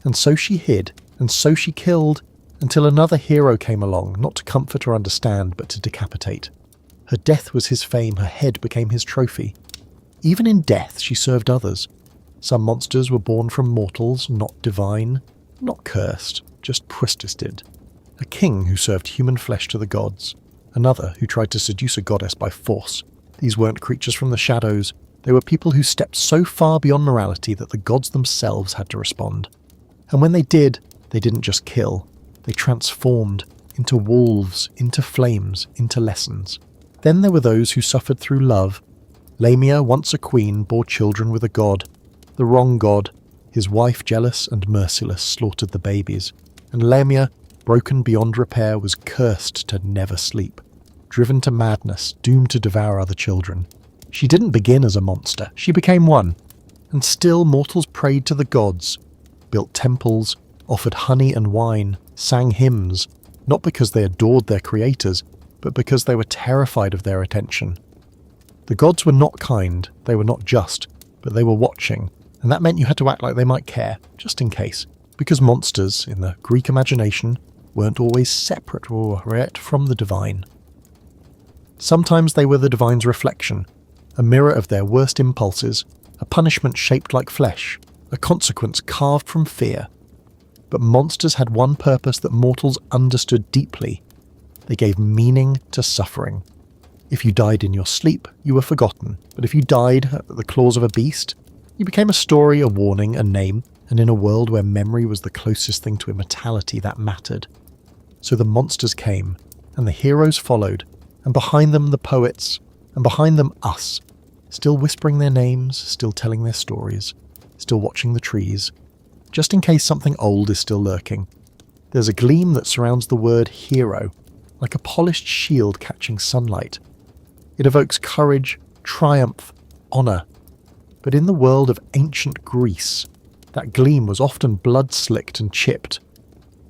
And so she hid, and so she killed, until another hero came along, not to comfort or understand, but to decapitate. Her death was his fame, her head became his trophy. Even in death she served others. Some monsters were born from mortals, not divine, not cursed, just twisted. A king who served human flesh to the gods. Another who tried to seduce a goddess by force. These weren't creatures from the shadows, they were people who stepped so far beyond morality that the gods themselves had to respond. And when they did, they didn't just kill, they transformed into wolves, into flames, into lessons. Then there were those who suffered through love. Lamia, once a queen, bore children with a god. The wrong god, his wife jealous and merciless, slaughtered the babies. And Lamia, broken beyond repair, was cursed to never sleep. Driven to madness, doomed to devour other children. She didn't begin as a monster, she became one. And still mortals prayed to the gods, built temples, offered honey and wine, sang hymns, not because they adored their creators, but because they were terrified of their attention. The gods were not kind, they were not just, but they were watching, and that meant you had to act like they might care, just in case, because monsters, in the Greek imagination, weren't always separate or right from the divine. Sometimes they were the divine's reflection, a mirror of their worst impulses, a punishment shaped like flesh, a consequence carved from fear. But monsters had one purpose that mortals understood deeply. They gave meaning to suffering. If you died in your sleep, you were forgotten, but if you died at the claws of a beast, you became a story, a warning, a name, and in a world where memory was the closest thing to immortality, that mattered. So the monsters came, and the heroes followed, and behind them the poets, and behind them us, still whispering their names, still telling their stories, still watching the trees, just in case something old is still lurking. There's a gleam that surrounds the word hero, like a polished shield catching sunlight. It evokes courage, triumph, honour. But in the world of ancient Greece, that gleam was often blood-slicked and chipped.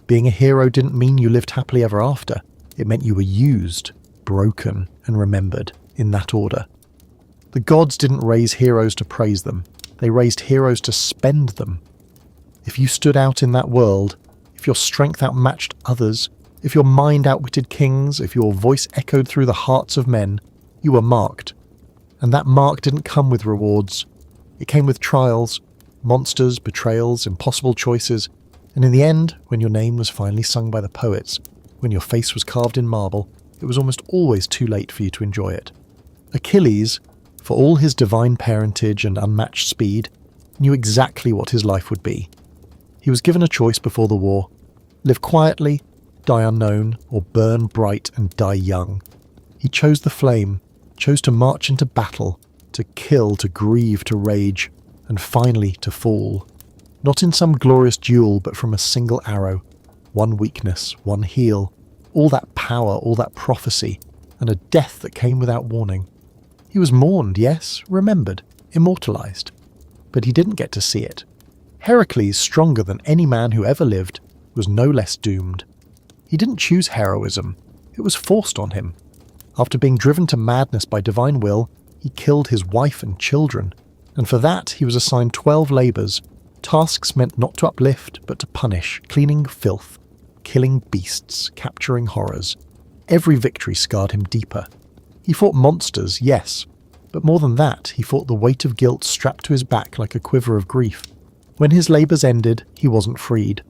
Being a hero didn't mean you lived happily ever after. It meant you were used, broken, and remembered, in that order. The gods didn't raise heroes to praise them. They raised heroes to spend them. If you stood out in that world, if your strength outmatched others, if your mind outwitted kings, if your voice echoed through the hearts of men, you were marked. And that mark didn't come with rewards. It came with trials, monsters, betrayals, impossible choices, and in the end, when your name was finally sung by the poets, when your face was carved in marble, it was almost always too late for you to enjoy it. Achilles, for all his divine parentage and unmatched speed, knew exactly what his life would be. He was given a choice before the war: live quietly, die unknown, or burn bright and die young. He chose the flame, chose to march into battle, to kill, to grieve, to rage, and finally to fall. Not in some glorious duel, but from a single arrow. One weakness, one heel, all that power, all that prophecy, and a death that came without warning. He was mourned, yes, remembered, immortalized. But he didn't get to see it. Heracles, stronger than any man who ever lived, was no less doomed. He didn't choose heroism. It was forced on him. After being driven to madness by divine will, he killed his wife and children, and for that he was assigned 12 labours, tasks meant not to uplift but to punish, cleaning filth, killing beasts, capturing horrors. Every victory scarred him deeper. He fought monsters, yes, but more than that, he fought the weight of guilt strapped to his back like a quiver of grief. When his labours ended, he wasn't freed.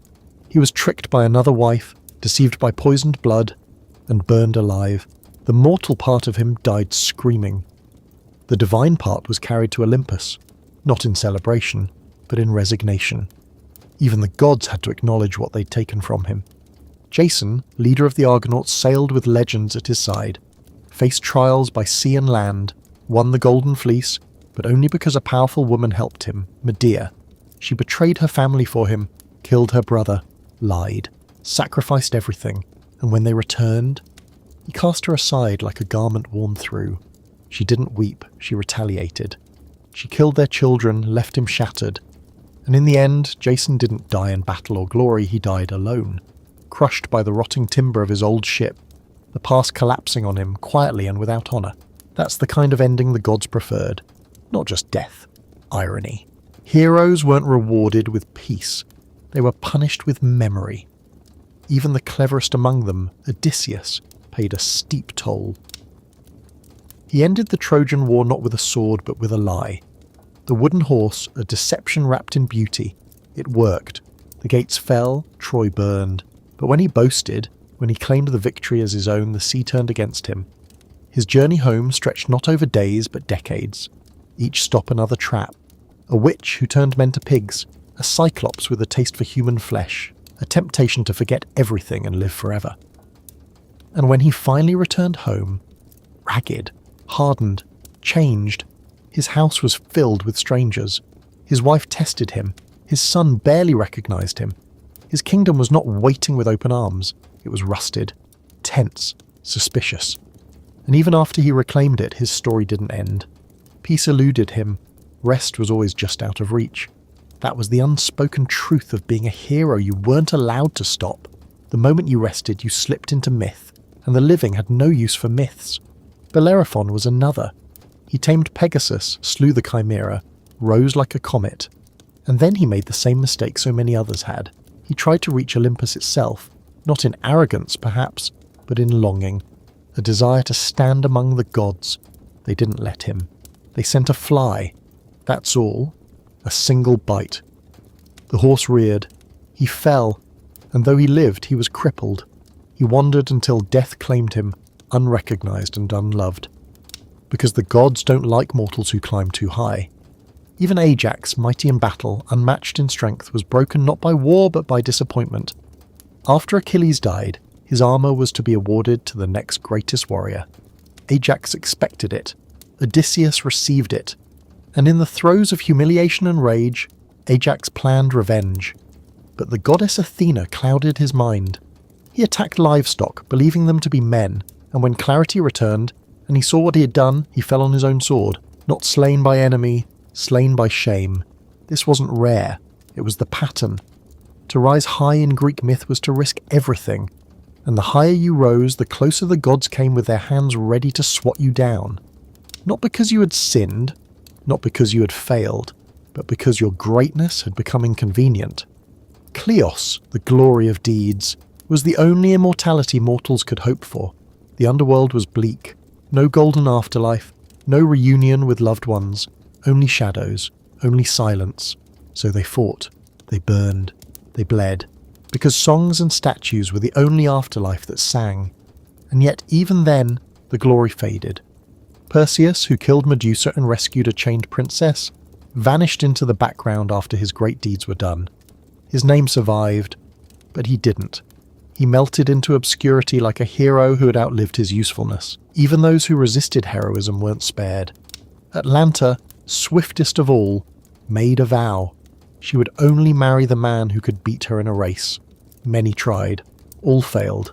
He was tricked by another wife, deceived by poisoned blood, and burned alive. The mortal part of him died screaming. The divine part was carried to Olympus, not in celebration, but in resignation. Even the gods had to acknowledge what they'd taken from him. Jason, leader of the Argonauts, sailed with legends at his side, faced trials by sea and land, won the Golden Fleece, but only because a powerful woman helped him, Medea. She betrayed her family for him, killed her brother, lied, sacrificed everything, and when they returned, he cast her aside like a garment worn through. She didn't weep, she retaliated. She killed their children, left him shattered. And in the end, Jason didn't die in battle or glory, he died alone, crushed by the rotting timber of his old ship, the past collapsing on him quietly and without honour. That's the kind of ending the gods preferred. Not just death, irony. Heroes weren't rewarded with peace. They were punished with memory. Even the cleverest among them, Odysseus, paid a steep toll. He ended the Trojan War not with a sword but with a lie. The wooden horse, a deception wrapped in beauty. It worked. The gates fell, Troy burned. But when he boasted, when he claimed the victory as his own, the sea turned against him. His journey home stretched not over days but decades. Each stop another trap. A witch who turned men to pigs. A cyclops with a taste for human flesh. A temptation to forget everything and live forever. And when he finally returned home, ragged, hardened, changed, his house was filled with strangers. His wife tested him. His son barely recognized him. His kingdom was not waiting with open arms. It was rusted, tense, suspicious. And even after he reclaimed it, his story didn't end. Peace eluded him. Rest was always just out of reach. That was the unspoken truth of being a hero. You weren't allowed to stop. The moment you rested, you slipped into myth, and the living had no use for myths. Bellerophon was another. He tamed Pegasus, slew the Chimera, rose like a comet, and then he made the same mistake so many others had. He tried to reach Olympus itself, not in arrogance perhaps, but in longing, a desire to stand among the gods. They didn't let him. They sent a fly. That's all. A single bite. The horse reared. He fell, and though he lived, he was crippled. He wandered until death claimed him, unrecognized and unloved. Because the gods don't like mortals who climb too high. Even Ajax, mighty in battle, unmatched in strength, was broken not by war but by disappointment. After Achilles died, his armour was to be awarded to the next greatest warrior. Ajax expected it. Odysseus received it. And in the throes of humiliation and rage, Ajax planned revenge. But the goddess Athena clouded his mind. He attacked livestock, believing them to be men, and when clarity returned, and he saw what he had done, he fell on his own sword, not slain by enemy, slain by shame. This wasn't rare, it was the pattern. To rise high in Greek myth was to risk everything, and the higher you rose, the closer the gods came with their hands ready to swat you down. Not because you had sinned, not because you had failed, but because your greatness had become inconvenient. Kleos, the glory of deeds, was the only immortality mortals could hope for. The underworld was bleak. No golden afterlife, no reunion with loved ones, only shadows, only silence. So they fought, they burned, they bled, because songs and statues were the only afterlife that sang. And yet even then, the glory faded. Perseus, who killed Medusa and rescued a chained princess, vanished into the background after his great deeds were done. His name survived, but he didn't. He melted into obscurity like a hero who had outlived his usefulness. Even those who resisted heroism weren't spared. Atlanta, swiftest of all, made a vow. She would only marry the man who could beat her in a race. Many tried. All failed.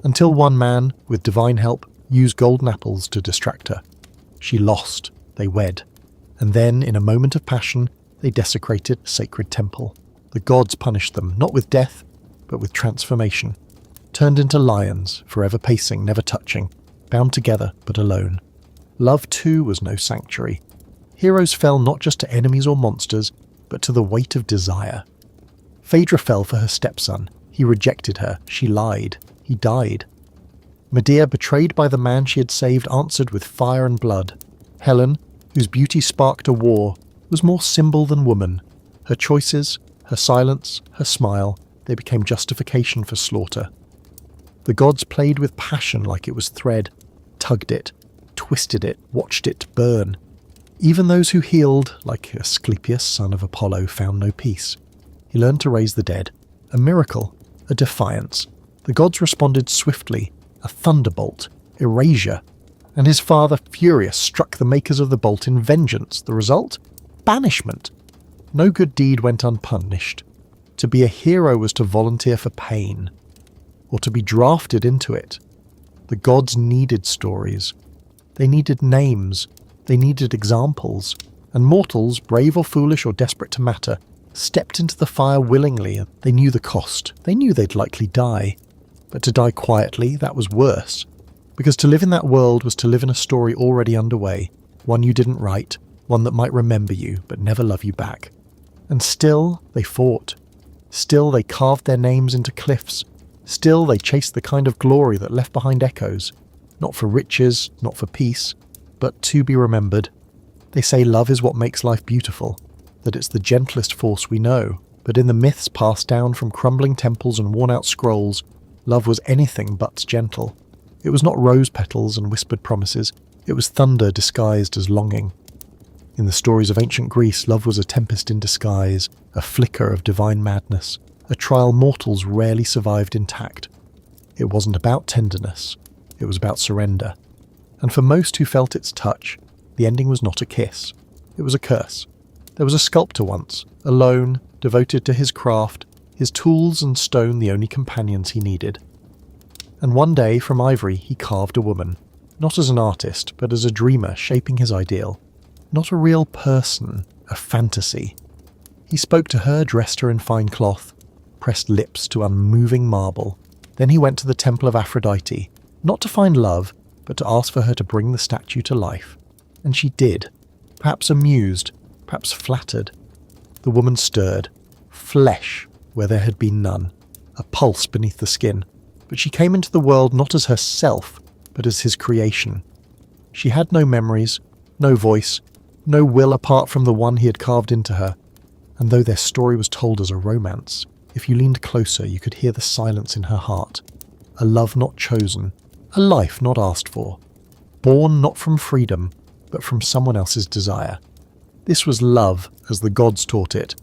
Until one man, with divine help, used golden apples to distract her. She lost. They wed. And then, in a moment of passion, they desecrated a sacred temple. The gods punished them, not with death, but with transformation. Turned into lions, forever pacing, never touching, bound together but alone. Love too was no sanctuary. Heroes fell not just to enemies or monsters, but to the weight of desire. Phaedra fell for her stepson. He rejected her. She lied. He died. Medea, betrayed by the man she had saved, answered with fire and blood. Helen, whose beauty sparked a war, was more symbol than woman. Her choices, her silence, her smile, they became justification for slaughter. The gods played with passion like it was thread, tugged it, twisted it, watched it burn. Even those who healed, like Asclepius, son of Apollo, found no peace. He learned to raise the dead. A miracle, a defiance. The gods responded swiftly, a thunderbolt, erasure. And his father, furious, struck the makers of the bolt in vengeance. The result? Banishment. No good deed went unpunished. To be a hero was to volunteer for pain, or to be drafted into it. The gods needed stories. They needed names. They needed examples. And mortals, brave or foolish or desperate to matter, stepped into the fire willingly. They knew the cost. They knew they'd likely die. But to die quietly, that was worse. Because to live in that world was to live in a story already underway, one you didn't write, one that might remember you but never love you back. And still, they fought. Still, they carved their names into cliffs. Still, they chased the kind of glory that left behind echoes. Not for riches, not for peace, but to be remembered. They say love is what makes life beautiful, that it's the gentlest force we know. But in the myths passed down from crumbling temples and worn-out scrolls, love was anything but gentle. It was not rose petals and whispered promises. It was thunder disguised as longing. In the stories of ancient Greece, love was a tempest in disguise, a flicker of divine madness, a trial mortals rarely survived intact. It wasn't about tenderness, it was about surrender. And for most who felt its touch, the ending was not a kiss, it was a curse. There was a sculptor once, alone, devoted to his craft, his tools and stone the only companions he needed. And one day, from ivory, he carved a woman, not as an artist, but as a dreamer shaping his ideal. Not a real person, a fantasy. He spoke to her, dressed her in fine cloth, pressed lips to unmoving marble, Then he went to the temple of Aphrodite, not to find love, but to ask for her to bring the statue to life. And she did, perhaps amused, perhaps flattered. The woman stirred, flesh where there had been none, a pulse beneath the skin, but she came into the world not as herself, but as his creation. She had no memories, no voice, no will apart from the one he had carved into her, and though their story was told as a romance, if you leaned closer you could hear the silence in her heart, a love not chosen, a life not asked for, born not from freedom, but from someone else's desire. This was love as the gods taught it.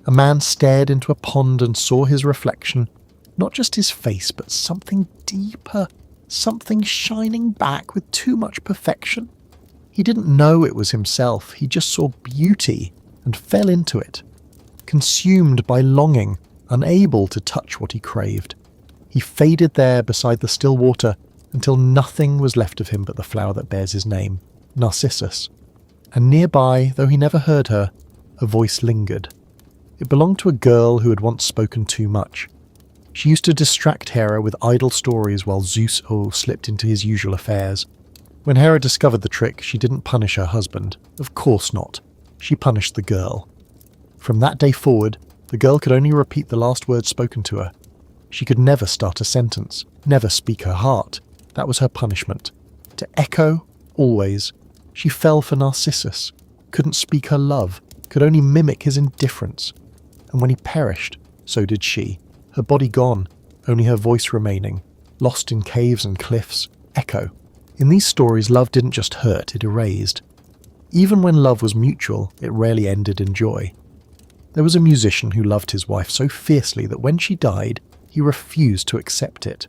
A man stared into a pond and saw his reflection, not just his face, but something deeper, something shining back with too much perfection. He didn't know it was himself, he just saw beauty and fell into it, consumed by longing, unable to touch what he craved. He faded there beside the still water until nothing was left of him but the flower that bears his name, Narcissus. And nearby, though he never heard her, a voice lingered. It belonged to a girl who had once spoken too much. She used to distract Hera with idle stories while Zeus slipped into his usual affairs. When Hera discovered the trick, she didn't punish her husband. Of course not. She punished the girl. From that day forward, the girl could only repeat the last words spoken to her. She could never start a sentence, never speak her heart. That was her punishment. To echo, always. She fell for Narcissus, couldn't speak her love, could only mimic his indifference. And when he perished, so did she. Her body gone, only her voice remaining, lost in caves and cliffs, echo. In these stories, love didn't just hurt, it erased. Even when love was mutual, it rarely ended in joy. There was a musician who loved his wife so fiercely that when she died, he refused to accept it.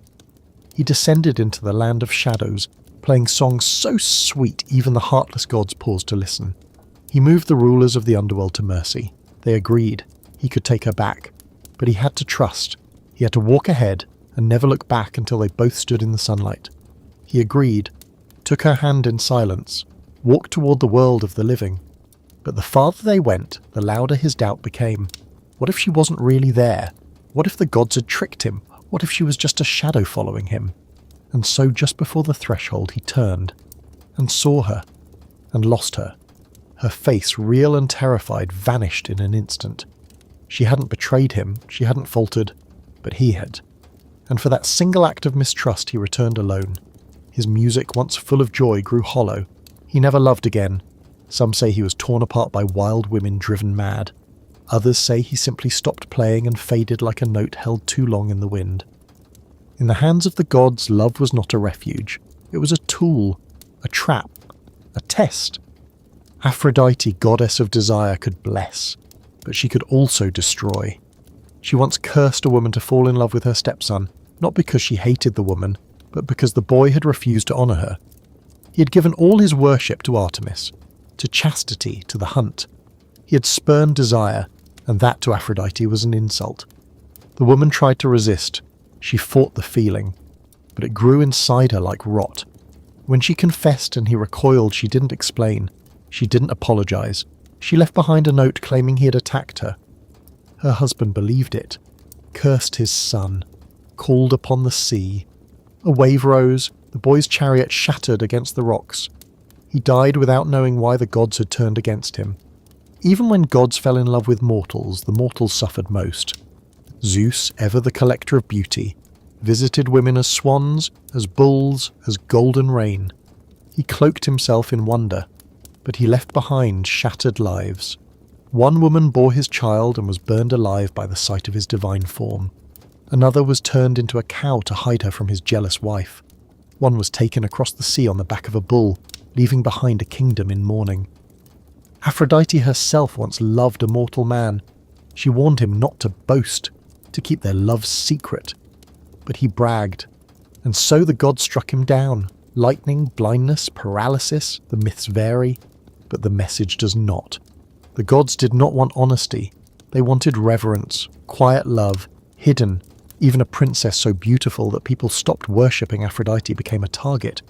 He descended into the land of shadows, playing songs so sweet even the heartless gods paused to listen. He moved the rulers of the underworld to mercy. They agreed. He could take her back. But he had to trust. He had to walk ahead and never look back until they both stood in the sunlight. He agreed, took her hand in silence, walked toward the world of the living. But the farther they went, the louder his doubt became. What if she wasn't really there? What if the gods had tricked him? What if she was just a shadow following him? And so just before the threshold he turned, and saw her, and lost her. Her face, real and terrified, vanished in an instant. She hadn't betrayed him, she hadn't faltered, but he had. And for that single act of mistrust he returned alone. His music, once full of joy, grew hollow. He never loved again. Some say he was torn apart by wild women driven mad. Others say he simply stopped playing and faded like a note held too long in the wind. In the hands of the gods, love was not a refuge. It was a tool, a trap, a test. Aphrodite, goddess of desire, could bless, but she could also destroy. She once cursed a woman to fall in love with her stepson, not because she hated the woman, but because the boy had refused to honour her. He had given all his worship to Artemis, to chastity, to the hunt. He had spurned desire, and that to Aphrodite was an insult. The woman tried to resist. She fought the feeling, but it grew inside her like rot. When she confessed and he recoiled, she didn't explain. She didn't apologize. She left behind a note claiming he had attacked her. Her husband believed it, cursed his son, called upon the sea. A wave rose, the boy's chariot shattered against the rocks. He died without knowing why the gods had turned against him. Even when gods fell in love with mortals, the mortals suffered most. Zeus, ever the collector of beauty, visited women as swans, as bulls, as golden rain. He cloaked himself in wonder, but he left behind shattered lives. One woman bore his child and was burned alive by the sight of his divine form. Another was turned into a cow to hide her from his jealous wife. One was taken across the sea on the back of a bull, leaving behind a kingdom in mourning. Aphrodite herself once loved a mortal man. She warned him not to boast, to keep their love secret. But he bragged, and so the gods struck him down. Lightning, blindness, paralysis, the myths vary, but the message does not. The gods did not want honesty. They wanted reverence, quiet love, hidden. Even a princess so beautiful that people stopped worshipping Aphrodite became a target.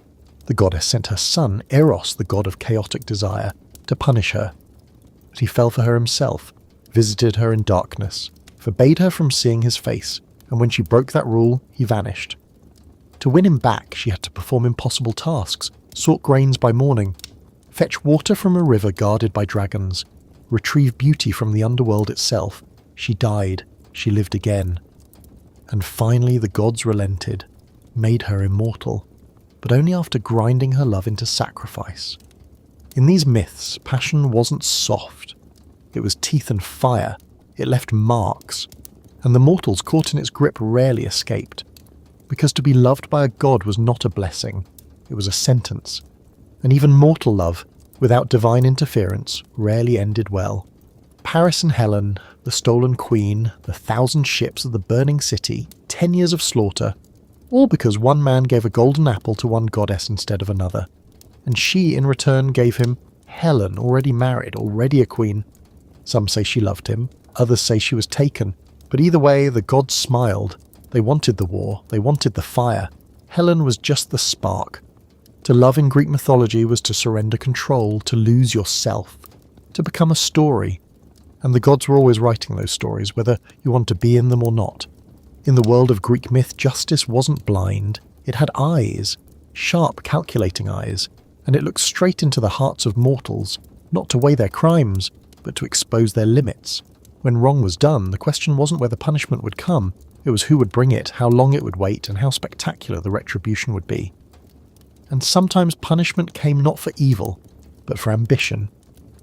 The goddess sent her son, Eros, the god of chaotic desire, to punish her. But he fell for her himself, visited her in darkness, forbade her from seeing his face, and when she broke that rule, he vanished. To win him back, she had to perform impossible tasks, sort grains by morning, fetch water from a river guarded by dragons, retrieve beauty from the underworld itself. She died, she lived again. And finally the gods relented, made her immortal, but only after grinding her love into sacrifice. In these myths, passion wasn't soft. It was teeth and fire. It left marks, and the mortals caught in its grip rarely escaped. Because to be loved by a god was not a blessing, it was a sentence. And even mortal love, without divine interference, rarely ended well. Paris and Helen, the stolen queen, the 1,000 ships of the burning city, 10 years of slaughter, all because one man gave a golden apple to one goddess instead of another. And she, in return, gave him Helen, already married, already a queen. Some say she loved him, others say she was taken, but either way, the gods smiled. They wanted the war, they wanted the fire. Helen was just the spark. To love in Greek mythology was to surrender control, to lose yourself, to become a story. And the gods were always writing those stories, whether you want to be in them or not. In the world of Greek myth, justice wasn't blind. It had eyes, sharp, calculating eyes, and it looked straight into the hearts of mortals, not to weigh their crimes, but to expose their limits. When wrong was done, the question wasn't whether punishment would come, it was who would bring it, how long it would wait, and how spectacular the retribution would be. And sometimes punishment came not for evil, but for ambition.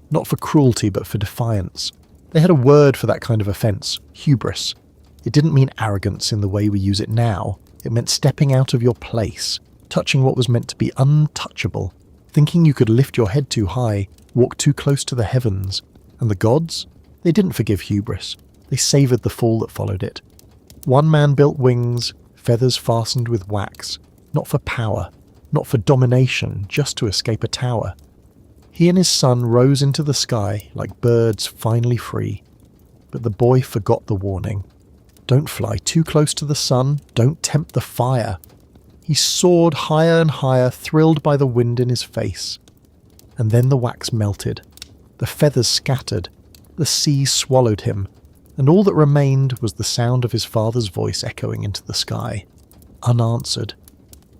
Not for cruelty, but for defiance. They had a word for that kind of offence, hubris. It didn't mean arrogance in the way we use it now. It meant stepping out of your place, touching what was meant to be untouchable, thinking you could lift your head too high, walk too close to the heavens. And the gods? They didn't forgive hubris. They savoured the fall that followed it. One man built wings, feathers fastened with wax, not for power, not for domination, just to escape a tower. He and his son rose into the sky like birds finally free. But the boy forgot the warning. Don't fly too close to the sun, don't tempt the fire. He soared higher and higher, thrilled by the wind in his face. And then the wax melted. The feathers scattered. The sea swallowed him. And all that remained was the sound of his father's voice echoing into the sky, unanswered.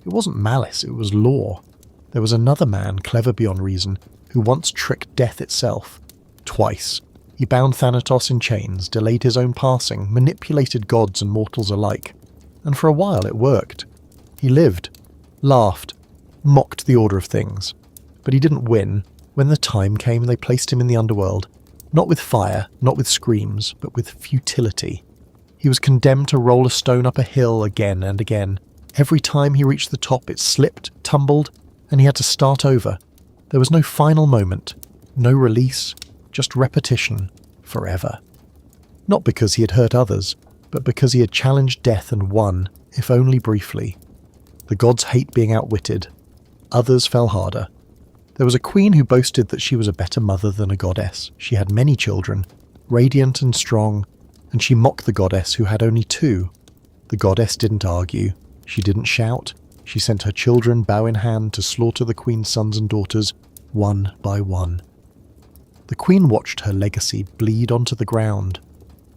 It wasn't malice, it was law. There was another man, clever beyond reason, who once tricked death itself. Twice. He bound Thanatos in chains, delayed his own passing, manipulated gods and mortals alike. And for a while it worked. He lived, laughed, mocked the order of things. But he didn't win. When the time came, they placed him in the underworld. Not with fire, not with screams, but with futility. He was condemned to roll a stone up a hill again and again. Every time he reached the top, it slipped, tumbled, and he had to start over. There was no final moment, no release, just repetition, forever. Not because he had hurt others, but because he had challenged death and won, if only briefly. The gods hate being outwitted. Others fell harder. There was a queen who boasted that she was a better mother than a goddess. She had many children, radiant and strong, and she mocked the goddess who had only 2. The goddess didn't argue. She didn't shout. She sent her children bow in hand to slaughter the queen's sons and daughters, one by one. The queen watched her legacy bleed onto the ground.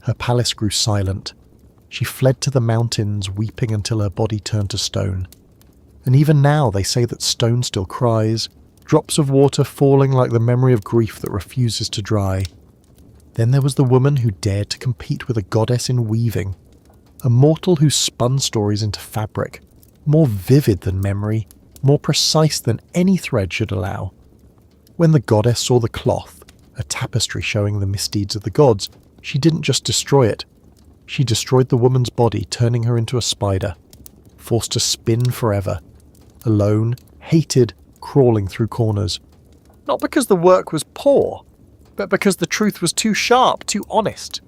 Her palace grew silent. She fled to the mountains, weeping until her body turned to stone. And even now they say that stone still cries, drops of water falling like the memory of grief that refuses to dry. Then there was the woman who dared to compete with a goddess in weaving, a mortal who spun stories into fabric, more vivid than memory, more precise than any thread should allow. When the goddess saw the cloth, a tapestry showing the misdeeds of the gods, she didn't just destroy it. She destroyed the woman's body, turning her into a spider, forced to spin forever, alone, hated, crawling through corners. Not because the work was poor, but because the truth was too sharp, too honest.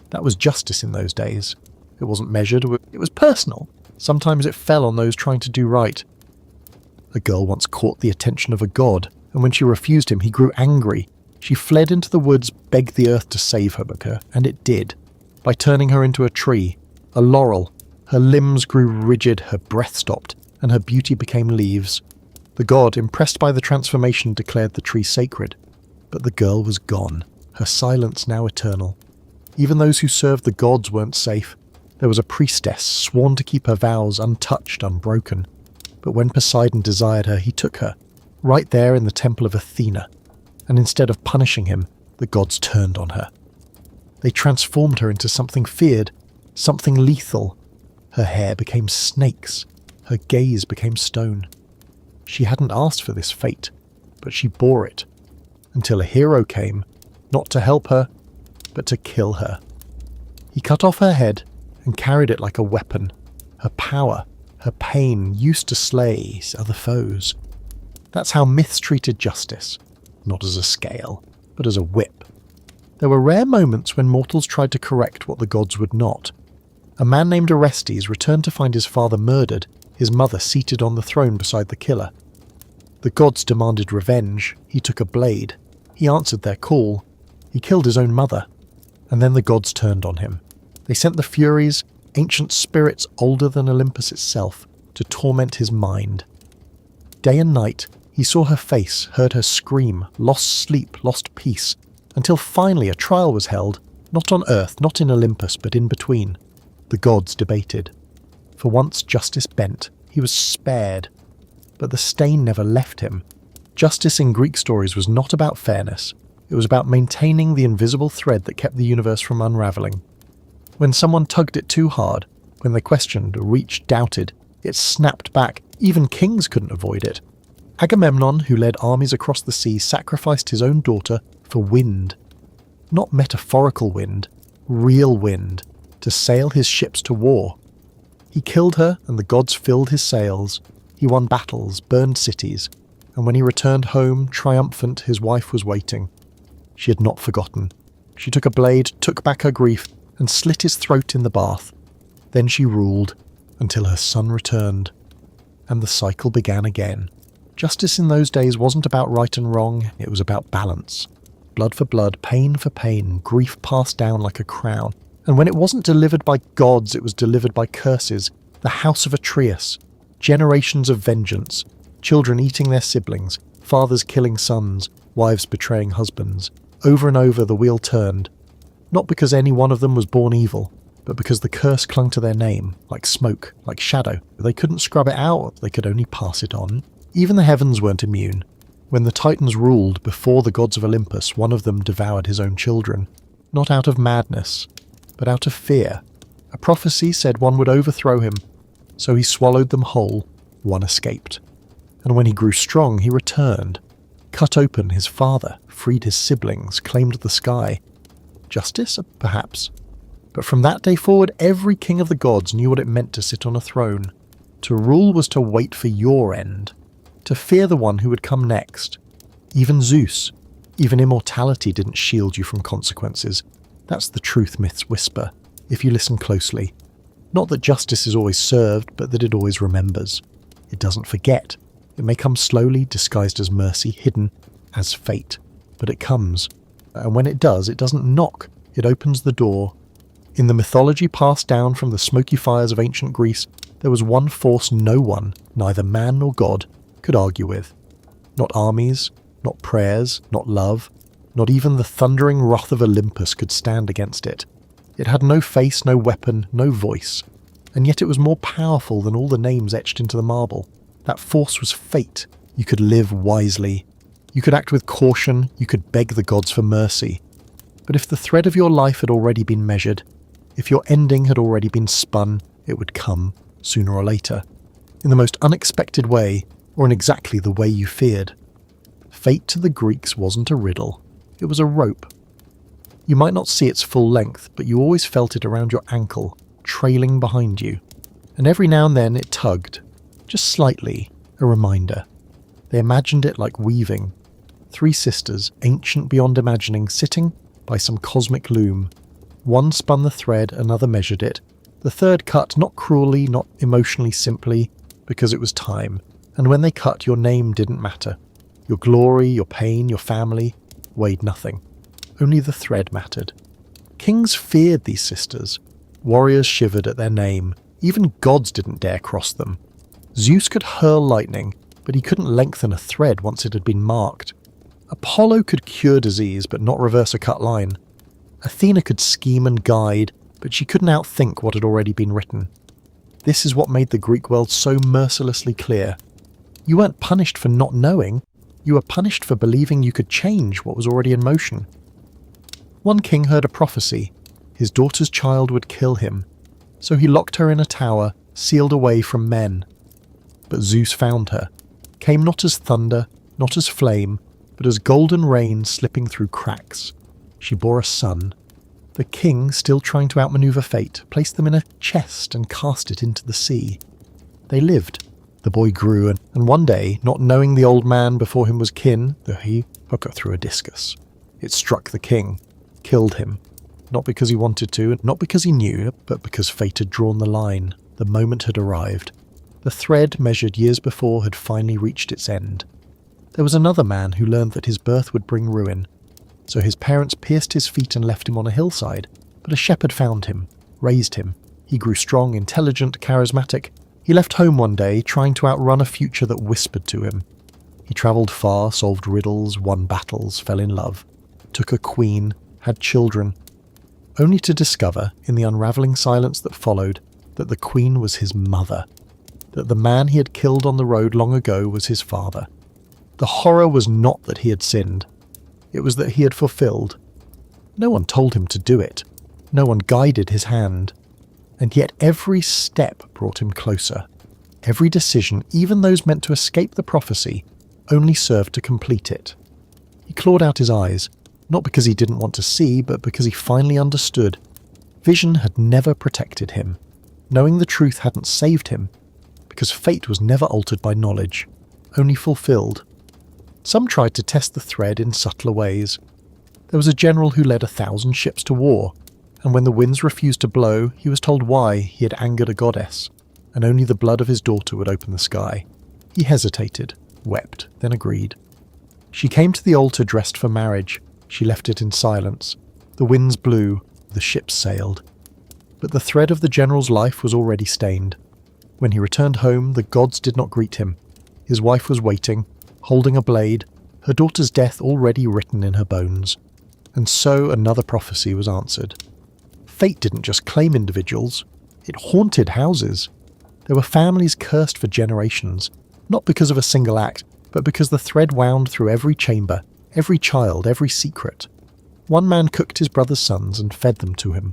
That was justice in those days. It wasn't measured, it was personal. Sometimes it fell on those trying to do right. A girl once caught the attention of a god, and when she refused him, he grew angry. She fled into the woods, begged the earth to save her, and it did, by turning her into a tree, a laurel. Her limbs grew rigid, her breath stopped, and her beauty became leaves. The god, impressed by the transformation, declared the tree sacred. But the girl was gone, her silence now eternal. Even those who served the gods weren't safe. There was a priestess sworn to keep her vows untouched, unbroken. But when Poseidon desired her, he took her, right there in the temple of Athena, and instead of punishing him, the gods turned on her. They transformed her into something feared, something lethal. Her hair became snakes, her gaze became stone. She hadn't asked for this fate, but she bore it, until a hero came, not to help her, but to kill her. He cut off her head and carried it like a weapon. Her power, her pain used to slay other foes. That's how myths treated justice, not as a scale, but as a whip. There were rare moments when mortals tried to correct what the gods would not. A man named Orestes returned to find his father murdered, his mother seated on the throne beside the killer. The gods demanded revenge. He took a blade. He answered their call. He killed his own mother. And then the gods turned on him. They sent the Furies, ancient spirits older than Olympus itself, to torment his mind. Day and night, he saw her face, heard her scream, lost sleep, lost peace, until finally a trial was held, not on Earth, not in Olympus, but in between. The gods debated. For once justice bent, he was spared. But the stain never left him. Justice in Greek stories was not about fairness. It was about maintaining the invisible thread that kept the universe from unraveling. When someone tugged it too hard, when they questioned, reached, doubted, it snapped back. Even kings couldn't avoid it. Agamemnon, who led armies across the sea, sacrificed his own daughter for wind. Not metaphorical wind, real wind, to sail his ships to war. He killed her, and the gods filled his sails. He won battles, burned cities, and when he returned home, triumphant, his wife was waiting. She had not forgotten. She took a blade, took back her grief, and slit his throat in the bath. Then she ruled, until her son returned. And the cycle began again. Justice in those days wasn't about right and wrong, it was about balance. Blood for blood, pain for pain, grief passed down like a crown. And when it wasn't delivered by gods, it was delivered by curses. The house of Atreus. Generations of vengeance. Children eating their siblings. Fathers killing sons. Wives betraying husbands. Over and over the wheel turned. Not because any one of them was born evil, but because the curse clung to their name, like smoke, like shadow. They couldn't scrub it out, they could only pass it on. Even the heavens weren't immune. When the Titans ruled before the gods of Olympus, one of them devoured his own children. Not out of madness, but out of fear. A prophecy said one would overthrow him, so he swallowed them whole. One escaped. And when he grew strong, he returned. Cut open his father, freed his siblings, claimed the sky. Justice? Perhaps. But from that day forward, every king of the gods knew what it meant to sit on a throne. To rule was to wait for your end. To fear the one who would come next. Even Zeus, even immortality didn't shield you from consequences. That's the truth myths whisper, if you listen closely. Not that justice is always served, but that it always remembers. It doesn't forget. It may come slowly, disguised as mercy, hidden as fate. But it comes. And when it does, it doesn't knock. It opens the door. In the mythology passed down from the smoky fires of ancient Greece, there was one force no one, neither man nor god, could argue with. Not armies, not prayers, not love, not even the thundering wrath of Olympus could stand against it. It had no face, no weapon, no voice, and yet it was more powerful than all the names etched into the marble. That force was fate. You could live wisely. You could act with caution, you could beg the gods for mercy. But if the thread of your life had already been measured, if your ending had already been spun, it would come, sooner or later, in the most unexpected way, or in exactly the way you feared. Fate to the Greeks wasn't a riddle, it was a rope. You might not see its full length, but you always felt it around your ankle, trailing behind you. And every now and then it tugged, just slightly, a reminder. They imagined it like weaving. 3 sisters, ancient beyond imagining, sitting by some cosmic loom. One spun the thread, another measured it. The third cut, not cruelly, not emotionally simply, because it was time. And when they cut, your name didn't matter. Your glory, your pain, your family weighed nothing. Only the thread mattered. Kings feared these sisters. Warriors shivered at their name. Even gods didn't dare cross them. Zeus could hurl lightning, but he couldn't lengthen a thread once it had been marked. Apollo could cure disease, but not reverse a cut line. Athena could scheme and guide, but she couldn't outthink what had already been written. This is what made the Greek world so mercilessly clear. You weren't punished for not knowing, you were punished for believing you could change what was already in motion. One king heard a prophecy. His daughter's child would kill him, so he locked her in a tower, sealed away from men. But Zeus found her, came not as thunder, not as flame, but as golden rain slipping through cracks. She bore a son. The king, still trying to outmaneuver fate, placed them in a chest and cast it into the sea. They lived. The boy grew, and one day, not knowing the old man before him was kin, though he hooked it through a discus, it struck the king, killed him. Not because he wanted to, not because he knew, but because fate had drawn the line. The moment had arrived. The thread, measured years before, had finally reached its end. There was another man who learned that his birth would bring ruin. So his parents pierced his feet and left him on a hillside. But a shepherd found him, raised him. He grew strong, intelligent, charismatic. He left home one day, trying to outrun a future that whispered to him. He travelled far, solved riddles, won battles, fell in love, took a queen, had children, only to discover, in the unravelling silence that followed, that the queen was his mother, that the man he had killed on the road long ago was his father. The horror was not that he had sinned. It was that he had fulfilled. No one told him to do it. No one guided his hand. And yet every step brought him closer. Every decision, even those meant to escape the prophecy, only served to complete it. He clawed out his eyes, not because he didn't want to see, but because he finally understood. Vision had never protected him. Knowing the truth hadn't saved him, because fate was never altered by knowledge, only fulfilled. Some tried to test the thread in subtler ways. There was a general who led 1,000 ships to war, and when the winds refused to blow, he was told why he had angered a goddess, and only the blood of his daughter would open the sky. He hesitated, wept, then agreed. She came to the altar dressed for marriage. She left it in silence. The winds blew, the ships sailed. But the thread of the general's life was already stained. When he returned home, the gods did not greet him. His wife was waiting, holding a blade, her daughter's death already written in her bones. And so another prophecy was answered. Fate didn't just claim individuals, it haunted houses. There were families cursed for generations, not because of a single act, but because the thread wound through every chamber, every child, every secret. One man cooked his brother's sons and fed them to him.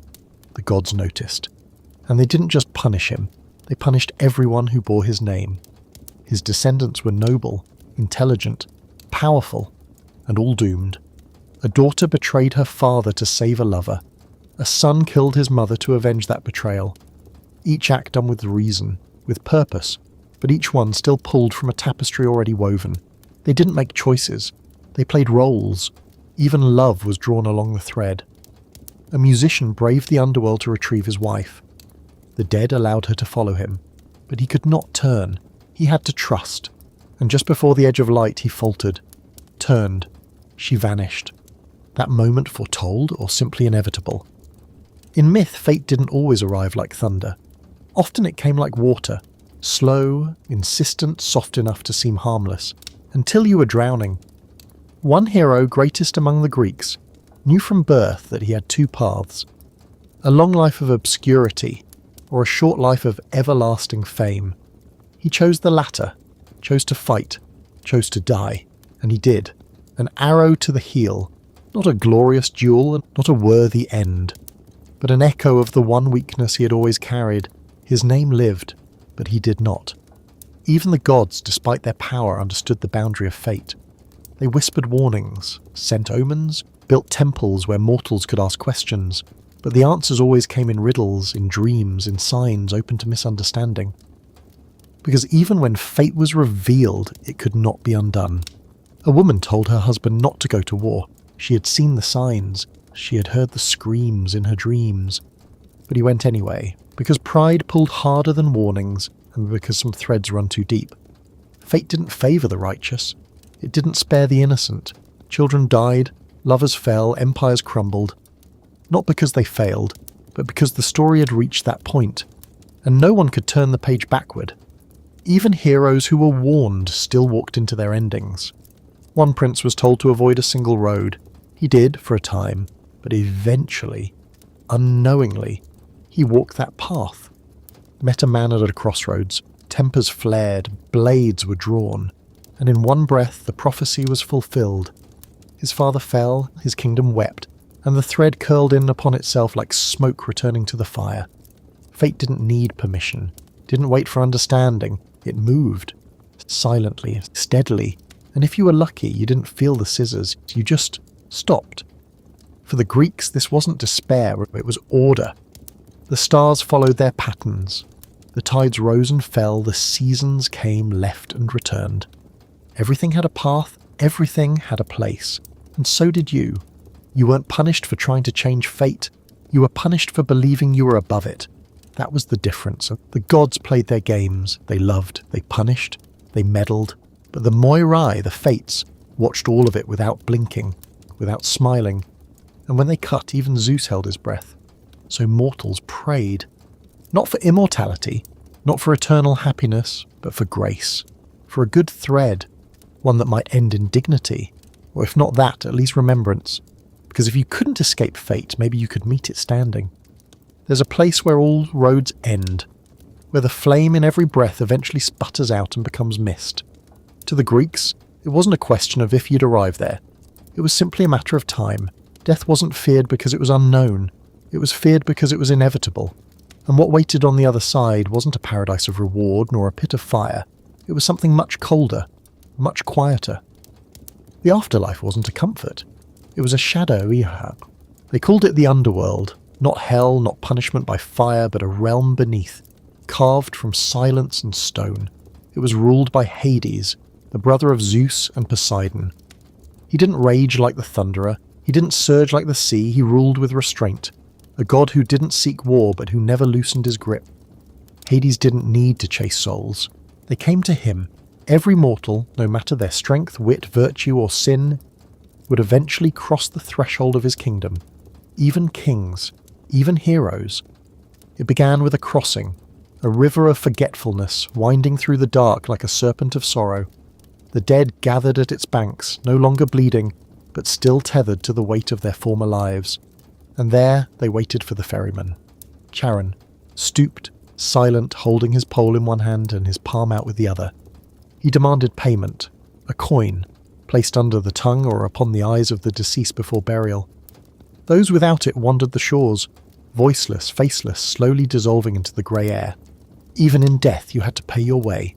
The gods noticed. And they didn't just punish him, they punished everyone who bore his name. His descendants were noble, intelligent, powerful, and all doomed. A daughter betrayed her father to save a lover. A son killed his mother to avenge that betrayal. Each act done with reason, with purpose, but each one still pulled from a tapestry already woven. They didn't make choices. They played roles. Even love was drawn along the thread. A musician braved the underworld to retrieve his wife. The dead allowed her to follow him, but he could not turn. He had to trust. And just before the edge of light, he faltered, turned. She vanished. That moment foretold or simply inevitable? In myth, fate didn't always arrive like thunder. Often it came like water, slow, insistent, soft enough to seem harmless, until you were drowning. One hero, greatest among the Greeks, knew from birth that he had two paths: a long life of obscurity, or a short life of everlasting fame. He chose the latter, chose to fight, chose to die, and he did. An arrow to the heel, not a glorious duel, not a worthy end, but an echo of the one weakness he had always carried. His name lived, but he did not. Even the gods, despite their power, understood the boundary of fate. They whispered warnings, sent omens, built temples where mortals could ask questions, but the answers always came in riddles, in dreams, in signs open to misunderstanding. Because even when fate was revealed, it could not be undone. A woman told her husband not to go to war. She had seen the signs. She had heard the screams in her dreams. But he went anyway, because pride pulled harder than warnings, and because some threads run too deep. Fate didn't favour the righteous. It didn't spare the innocent. Children died, lovers fell, empires crumbled. Not because they failed, but because the story had reached that point, and no one could turn the page backward. Even heroes who were warned still walked into their endings. One prince was told to avoid a single road. He did, for a time, but eventually, unknowingly, He walked that path, met a man at a crossroads, tempers flared, blades were drawn, and in one breath the prophecy was fulfilled. His father fell, his kingdom wept, and the thread curled in upon itself like smoke returning to the fire. Fate didn't need permission, didn't wait for understanding, it moved. Silently, steadily, and if you were lucky you didn't feel the scissors, you just stopped. For the Greeks this wasn't despair, it was order. The stars followed their patterns. The tides rose and fell, the seasons came, left and returned. Everything had a path, everything had a place. And so did you. You weren't punished for trying to change fate. You were punished for believing you were above it. That was the difference. The gods played their games. They loved, they punished, they meddled. But the Moirai, the fates, watched all of it without blinking, without smiling. And when they cut, even Zeus held his breath. So mortals prayed. Not for immortality, not for eternal happiness, but for grace. For a good thread, one that might end in dignity. Or if not that, at least remembrance. Because if you couldn't escape fate, maybe you could meet it standing. There's a place where all roads end, where the flame in every breath eventually sputters out and becomes mist. To the Greeks, it wasn't a question of if you'd arrive there. It was simply a matter of time. Death wasn't feared because it was unknown. It was feared because it was inevitable. And what waited on the other side wasn't a paradise of reward nor a pit of fire. It was something much colder, much quieter. The afterlife wasn't a comfort. It was a shadow. They called it the underworld. Not hell, not punishment by fire, but a realm beneath, carved from silence and stone. It was ruled by Hades, the brother of Zeus and Poseidon. He didn't rage like the thunderer. He didn't surge like the sea. He ruled with restraint. A god who didn't seek war, but who never loosened his grip. Hades didn't need to chase souls. They came to him. Every mortal, no matter their strength, wit, virtue, or sin, would eventually cross the threshold of his kingdom. Even kings, even heroes. It began with a crossing, a river of forgetfulness winding through the dark like a serpent of sorrow. The dead gathered at its banks, no longer bleeding, but still tethered to the weight of their former lives. And there they waited for the ferryman. Charon, stooped, silent, holding his pole in one hand and his palm out with the other. He demanded payment, a coin, placed under the tongue or upon the eyes of the deceased before burial. Those without it wandered the shores, voiceless, faceless, slowly dissolving into the grey air. Even in death you had to pay your way.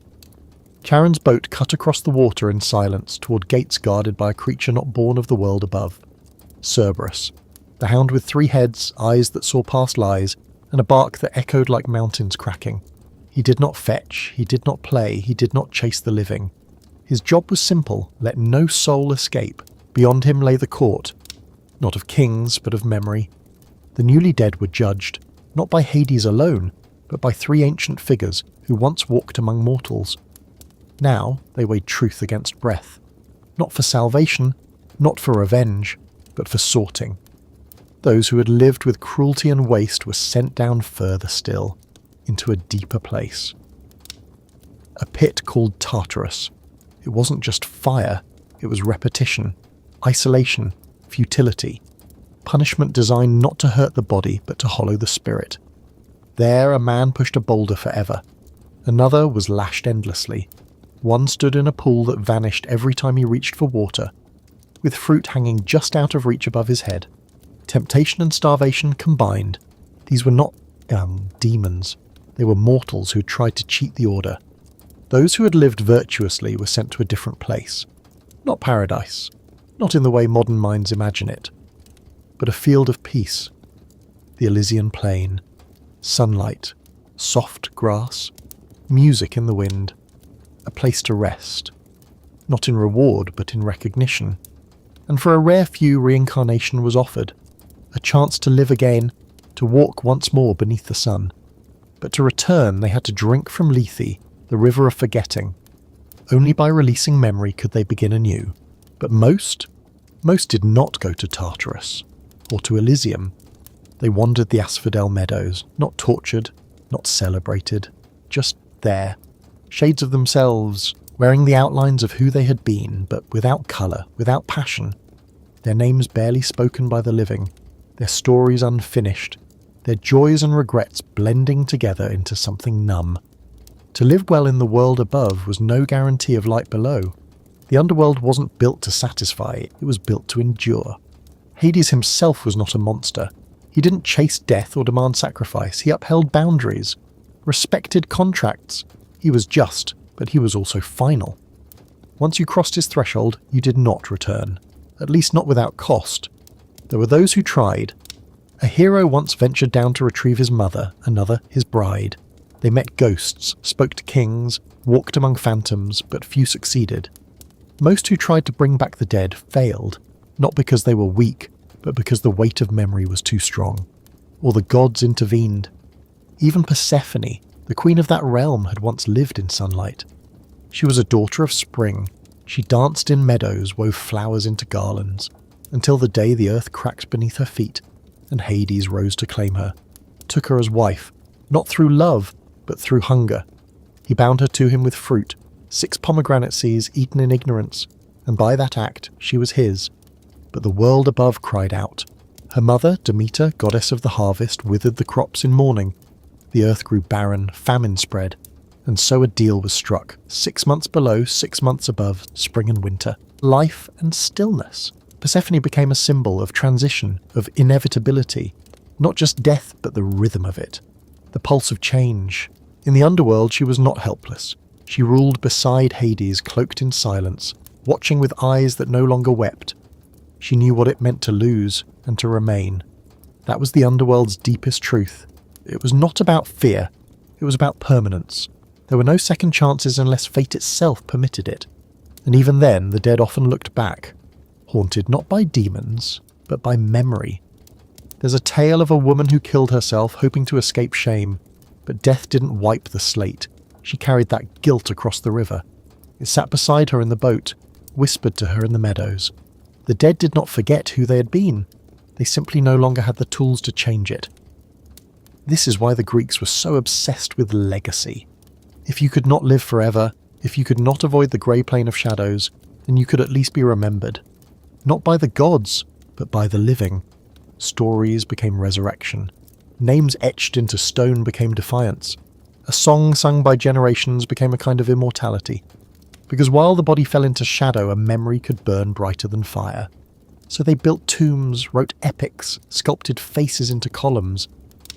Charon's boat cut across the water in silence toward gates guarded by a creature not born of the world above. Cerberus, the hound with 3 heads, eyes that saw past lies, and a bark that echoed like mountains cracking. He did not fetch, he did not play, he did not chase the living. His job was simple, let no soul escape. Beyond him lay the court, not of kings, but of memory. The newly dead were judged, not by Hades alone, but by 3 ancient figures who once walked among mortals. Now they weighed truth against breath, not for salvation, not for revenge, but for sorting. Those who had lived with cruelty and waste were sent down further still, into a deeper place. A pit called Tartarus. It wasn't just fire, it was repetition, isolation, futility, punishment designed not to hurt the body but to hollow the spirit. There a man pushed a boulder forever. Another was lashed endlessly. One stood in a pool that vanished every time he reached for water, with fruit hanging just out of reach above his head. Temptation and starvation combined. These were not demons. They were mortals who tried to cheat the order. Those who had lived virtuously were sent to a different place. Not paradise, not in the way modern minds imagine it, but a field of peace. The Elysian plain. Sunlight, soft grass, music in the wind. A place to rest. Not in reward, but in recognition. And for a rare few, reincarnation was offered. A chance to live again, to walk once more beneath the sun. But to return, they had to drink from Lethe, the river of forgetting. Only by releasing memory could they begin anew. But most did not go to Tartarus, or to Elysium. They wandered the asphodel meadows, not tortured, not celebrated, just there. Shades of themselves, wearing the outlines of who they had been, but without colour, without passion. Their names barely spoken by the living, their stories unfinished, their joys and regrets blending together into something numb. To live well in the world above was no guarantee of light below. The underworld wasn't built to satisfy, it was built to endure. Hades himself was not a monster. He didn't chase death or demand sacrifice, he upheld boundaries, respected contracts. He was just, but he was also final. Once you crossed his threshold, you did not return, at least not without cost. There were those who tried. A hero once ventured down to retrieve his mother, another his bride. They met ghosts, spoke to kings, walked among phantoms, but few succeeded. Most who tried to bring back the dead failed, not because they were weak, but because the weight of memory was too strong. Or the gods intervened. Even Persephone, the queen of that realm, had once lived in sunlight. She was a daughter of spring. She danced in meadows, wove flowers into garlands, until the day the earth cracked beneath her feet, and Hades rose to claim her, took her as wife, not through love, but through hunger. He bound her to him with fruit, 6 pomegranate seeds eaten in ignorance, and by that act she was his. But the world above cried out. Her mother, Demeter, goddess of the harvest, withered the crops in mourning. The earth grew barren, famine spread, and so a deal was struck, 6 months below, 6 months above, spring and winter, life and stillness. Persephone became a symbol of transition, of inevitability, not just death but the rhythm of it, the pulse of change. In the underworld she was not helpless. She ruled beside Hades, cloaked in silence, watching with eyes that no longer wept. She knew what it meant to lose and to remain. That was the underworld's deepest truth. It was not about fear, it was about permanence. There were no second chances unless fate itself permitted it. And even then, the dead often looked back, haunted not by demons, but by memory. There's a tale of a woman who killed herself, hoping to escape shame, but death didn't wipe the slate. She carried that guilt across the river. It sat beside her in the boat, whispered to her in the meadows. The dead did not forget who they had been. They simply no longer had the tools to change it. This is why the Greeks were so obsessed with legacy. If you could not live forever, if you could not avoid the grey plane of shadows, then you could at least be remembered. Not by the gods, but by the living. Stories became resurrection. Names etched into stone became defiance. A song sung by generations became a kind of immortality. Because while the body fell into shadow, a memory could burn brighter than fire. So they built tombs, wrote epics, sculpted faces into columns,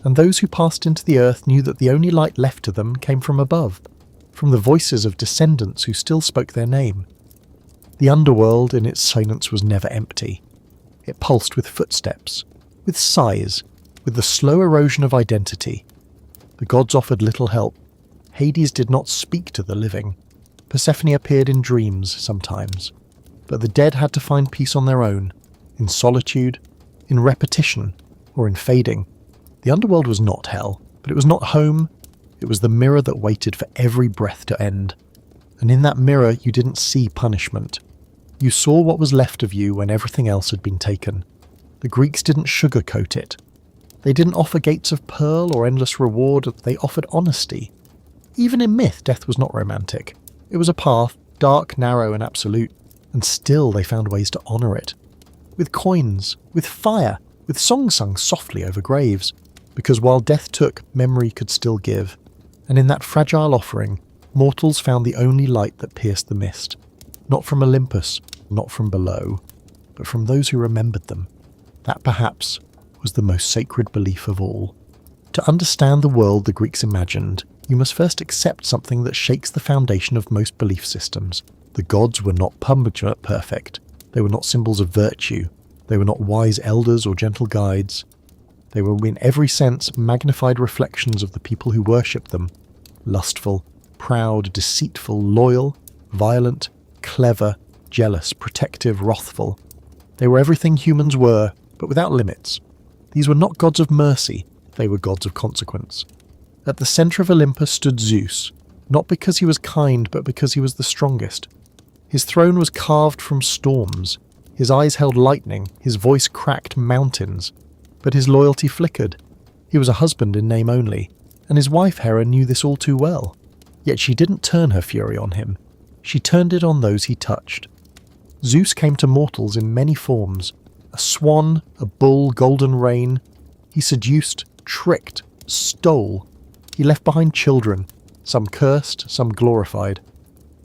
and those who passed into the earth knew that the only light left to them came from above, from the voices of descendants who still spoke their name. The underworld in its silence was never empty. It pulsed with footsteps, with sighs, with the slow erosion of identity. The gods offered little help. Hades did not speak to the living. Persephone appeared in dreams sometimes, but the dead had to find peace on their own, in solitude, in repetition, or in fading. The underworld was not hell, but it was not home. It was the mirror that waited for every breath to end. And in that mirror you didn't see punishment. You saw what was left of you when everything else had been taken. The Greeks didn't sugarcoat it. They didn't offer gates of pearl or endless reward, they offered honesty. Even in myth, death was not romantic. It was a path, dark, narrow and absolute, and still they found ways to honour it. With coins, with fire, with songs sung softly over graves. Because while death took, memory could still give. And in that fragile offering, mortals found the only light that pierced the mist. Not from Olympus, not from below, but from those who remembered them. That perhaps was the most sacred belief of all. To understand the world the Greeks imagined, you must first accept something that shakes the foundation of most belief systems. The gods were not perfect. They were not symbols of virtue. They were not wise elders or gentle guides. They were in every sense magnified reflections of the people who worshipped them. Lustful, proud, deceitful, loyal, violent, clever, jealous, protective, wrathful. They were everything humans were, but without limits. These were not gods of mercy, they were gods of consequence. At the centre of Olympus stood Zeus, not because he was kind, but because he was the strongest. His throne was carved from storms. His eyes held lightning, his voice cracked mountains. But his loyalty flickered. He was a husband in name only, and his wife Hera knew this all too well. Yet she didn't turn her fury on him. She turned it on those he touched. Zeus came to mortals in many forms. A swan, a bull, golden rain. He seduced, tricked, stole. He left behind children, some cursed, some glorified.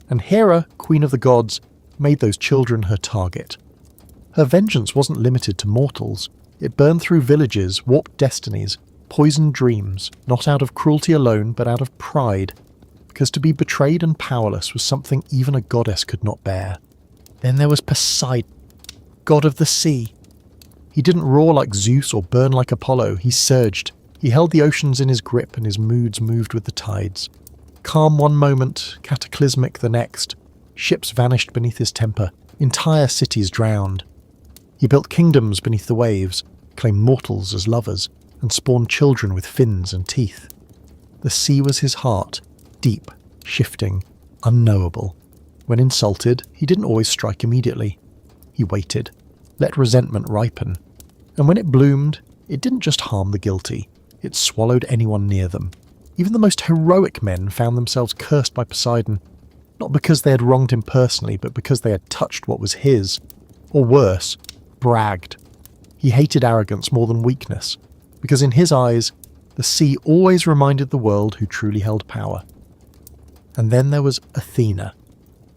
And Hera, queen of the gods, made those children her target. Her vengeance wasn't limited to mortals. It burned through villages, warped destinies, poisoned dreams, not out of cruelty alone, but out of pride, because to be betrayed and powerless was something even a goddess could not bear. Then there was Poseidon, god of the sea. He didn't roar like Zeus or burn like Apollo, he surged. He held the oceans in his grip and his moods moved with the tides. Calm one moment, cataclysmic the next. Ships vanished beneath his temper, entire cities drowned. He built kingdoms beneath the waves, claimed mortals as lovers, and spawned children with fins and teeth. The sea was his heart, deep, shifting, unknowable. When insulted, he didn't always strike immediately. He waited, let resentment ripen. And when it bloomed, it didn't just harm the guilty, it swallowed anyone near them. Even the most heroic men found themselves cursed by Poseidon, not because they had wronged him personally, but because they had touched what was his. Or worse, bragged. He hated arrogance more than weakness, because in his eyes, the sea always reminded the world who truly held power. And then there was Athena,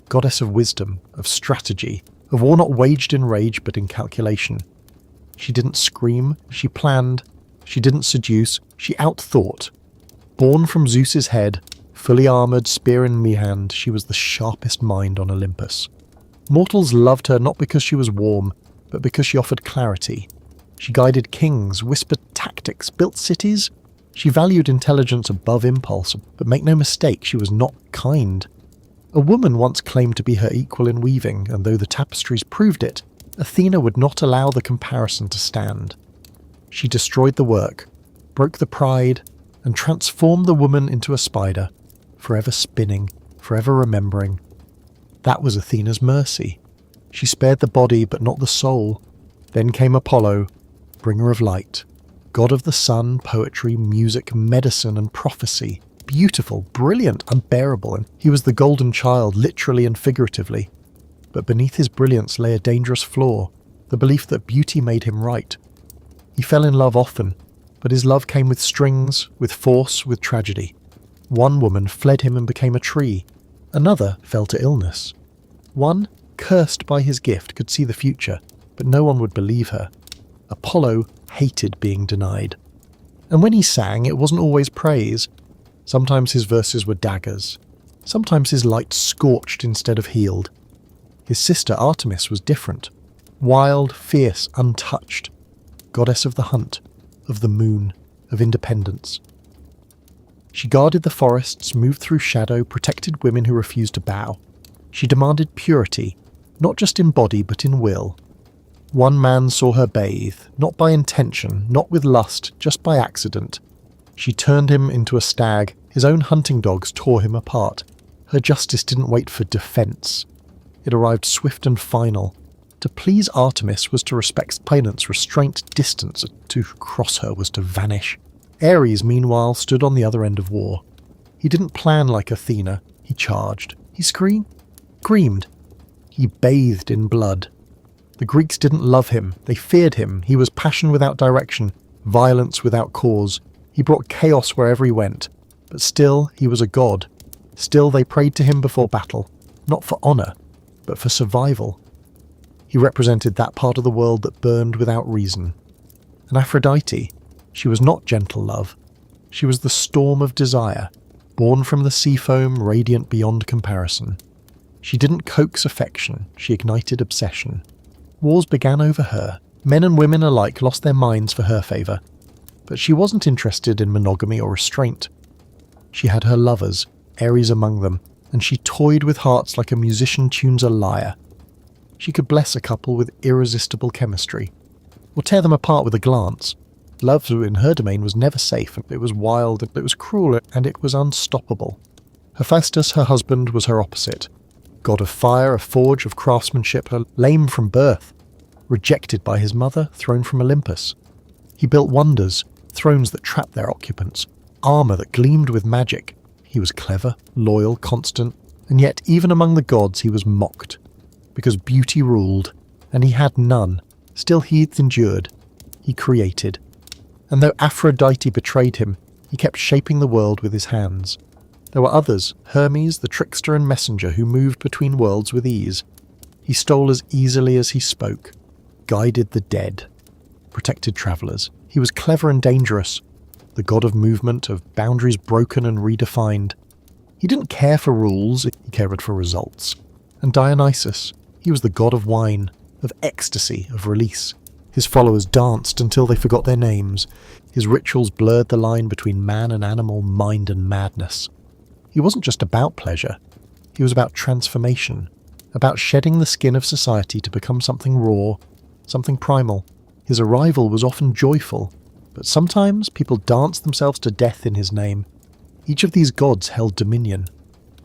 goddess of wisdom, of strategy, of war not waged in rage but in calculation. She didn't scream, she planned. She didn't seduce, she outthought. Born from Zeus's head, fully armoured, spear in hand, she was the sharpest mind on Olympus. Mortals loved her not because she was warm, but because she offered clarity. She guided kings, whispered tactics, built cities. She valued intelligence above impulse, but make no mistake, she was not kind. A woman once claimed to be her equal in weaving, and though the tapestries proved it, Athena would not allow the comparison to stand. She destroyed the work, broke the pride, and transformed the woman into a spider, forever spinning, forever remembering. That was Athena's mercy. She spared the body but not the soul. Then came Apollo, bringer of light, god of the sun, poetry, music, medicine, and prophecy. Beautiful, brilliant, unbearable, and he was the golden child, literally and figuratively. But beneath his brilliance lay a dangerous flaw, the belief that beauty made him right. He fell in love often, but his love came with strings, with force, with tragedy. One woman fled him and became a tree. Another fell to illness. One, cursed by his gift, could see the future, but no one would believe her. Apollo hated being denied. And when he sang, it wasn't always praise. Sometimes his verses were daggers. Sometimes his light scorched instead of healed. His sister Artemis was different. Wild, fierce, untouched. Goddess of the hunt, of the moon, of independence. She guarded the forests, moved through shadow, protected women who refused to bow. She demanded purity, not just in body but in will. One man saw her bathe, not by intention, not with lust, just by accident. She turned him into a stag. His own hunting dogs tore him apart. Her justice didn't wait for defence. It arrived swift and final. To please Artemis was to respect silence, restraint, distance. To cross her was to vanish. Ares, meanwhile, stood on the other end of war. He didn't plan like Athena. He charged. He screamed. He bathed in blood. The Greeks didn't love him. They feared him. He was passion without direction, violence without cause. He brought chaos wherever he went. But still, he was a god. Still, they prayed to him before battle. Not for honour, but for survival. He represented that part of the world that burned without reason. And Aphrodite, she was not gentle love. She was the storm of desire, born from the sea foam, radiant beyond comparison. She didn't coax affection, she ignited obsession. Wars began over her. Men and women alike lost their minds for her favour. But she wasn't interested in monogamy or restraint. She had her lovers, Ares among them, and she toyed with hearts like a musician tunes a lyre. She could bless a couple with irresistible chemistry, or tear them apart with a glance. Love in her domain was never safe, it was wild, it was cruel, and it was unstoppable. Hephaestus, her husband, was her opposite. God of fire, a forge of craftsmanship, lame from birth, rejected by his mother, thrown from Olympus. He built wonders, thrones that trapped their occupants, armour that gleamed with magic. He was clever, loyal, constant, and yet even among the gods he was mocked. Because beauty ruled, and he had none. Still he endured. He created. And though Aphrodite betrayed him, he kept shaping the world with his hands. There were others, Hermes, the trickster and messenger, who moved between worlds with ease. He stole as easily as he spoke, guided the dead, protected travellers. He was clever and dangerous, the god of movement, of boundaries broken and redefined. He didn't care for rules, he cared for results. And Dionysus, he was the god of wine, of ecstasy, of release. His followers danced until they forgot their names. His rituals blurred the line between man and animal, mind and madness. He wasn't just about pleasure. He was about transformation, about shedding the skin of society to become something raw, something primal. His arrival was often joyful, but sometimes people danced themselves to death in his name. Each of these gods held dominion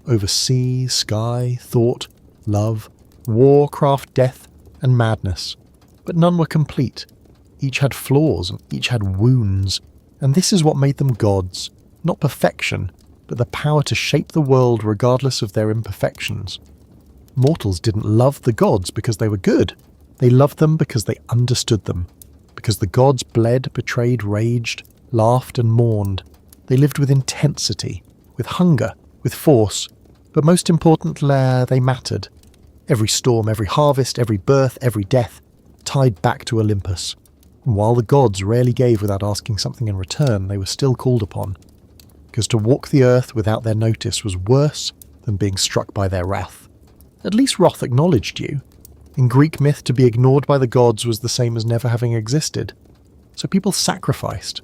over sea, sky, thought, love, war, craft, death, and madness. But none were complete. Each had flaws, and each had wounds, and this is what made them gods, not perfection, but the power to shape the world regardless of their imperfections. Mortals didn't love the gods because they were good. They loved them because they understood them, because the gods bled, betrayed, raged, laughed and mourned. They lived with intensity, with hunger, with force, but most importantly, they mattered. Every storm, every harvest, every birth, every death tied back to Olympus. And while the gods rarely gave without asking something in return, they were still called upon. Because to walk the earth without their notice was worse than being struck by their wrath. At least Wrath acknowledged you. In Greek myth, to be ignored by the gods was the same as never having existed. So people sacrificed,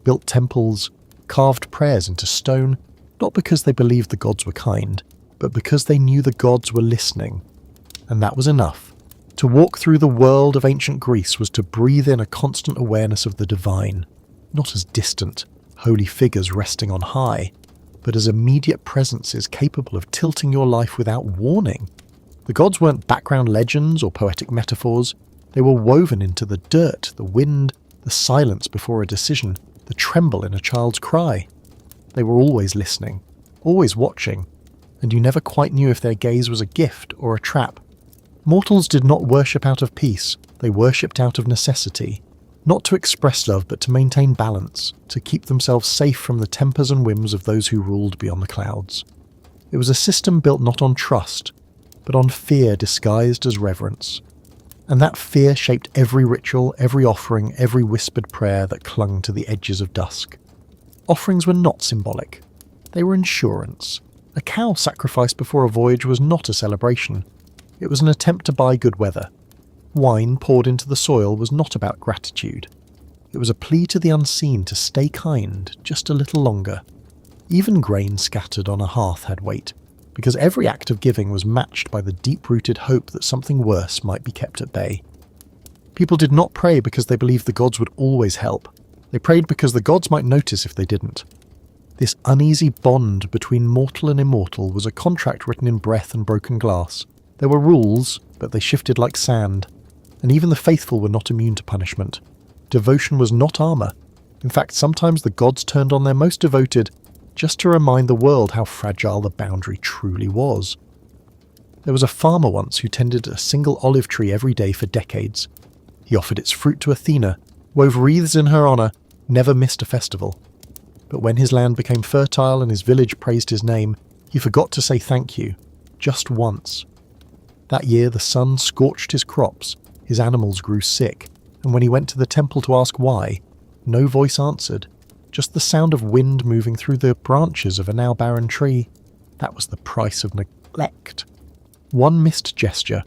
built temples, carved prayers into stone, not because they believed the gods were kind, but because they knew the gods were listening. And that was enough. To walk through the world of ancient Greece was to breathe in a constant awareness of the divine, not as distant, holy figures resting on high, but as immediate presences capable of tilting your life without warning. The gods weren't background legends or poetic metaphors. They were woven into the dirt, the wind, the silence before a decision, the tremble in a child's cry. They were always listening, always watching, and you never quite knew if their gaze was a gift or a trap. Mortals did not worship out of peace, they worshipped out of necessity. Not to express love, but to maintain balance, to keep themselves safe from the tempers and whims of those who ruled beyond the clouds. It was a system built not on trust, but on fear disguised as reverence. And that fear shaped every ritual, every offering, every whispered prayer that clung to the edges of dusk. Offerings were not symbolic. They were insurance. A cow sacrificed before a voyage was not a celebration. It was an attempt to buy good weather. Wine poured into the soil was not about gratitude. It was a plea to the unseen to stay kind just a little longer. Even grain scattered on a hearth had weight, because every act of giving was matched by the deep-rooted hope that something worse might be kept at bay. People did not pray because they believed the gods would always help. They prayed because the gods might notice if they didn't. This uneasy bond between mortal and immortal was a contract written in breath and broken glass. There were rules, but they shifted like sand, and even the faithful were not immune to punishment. Devotion was not armour. In fact, sometimes the gods turned on their most devoted just to remind the world how fragile the boundary truly was. There was a farmer once who tended a single olive tree every day for decades. He offered its fruit to Athena, wove wreaths in her honour, never missed a festival. But when his land became fertile and his village praised his name, he forgot to say thank you, just once. That year the sun scorched his crops, his animals grew sick, and when he went to the temple to ask why, no voice answered, just the sound of wind moving through the branches of a now barren tree. That was the price of neglect. One missed gesture,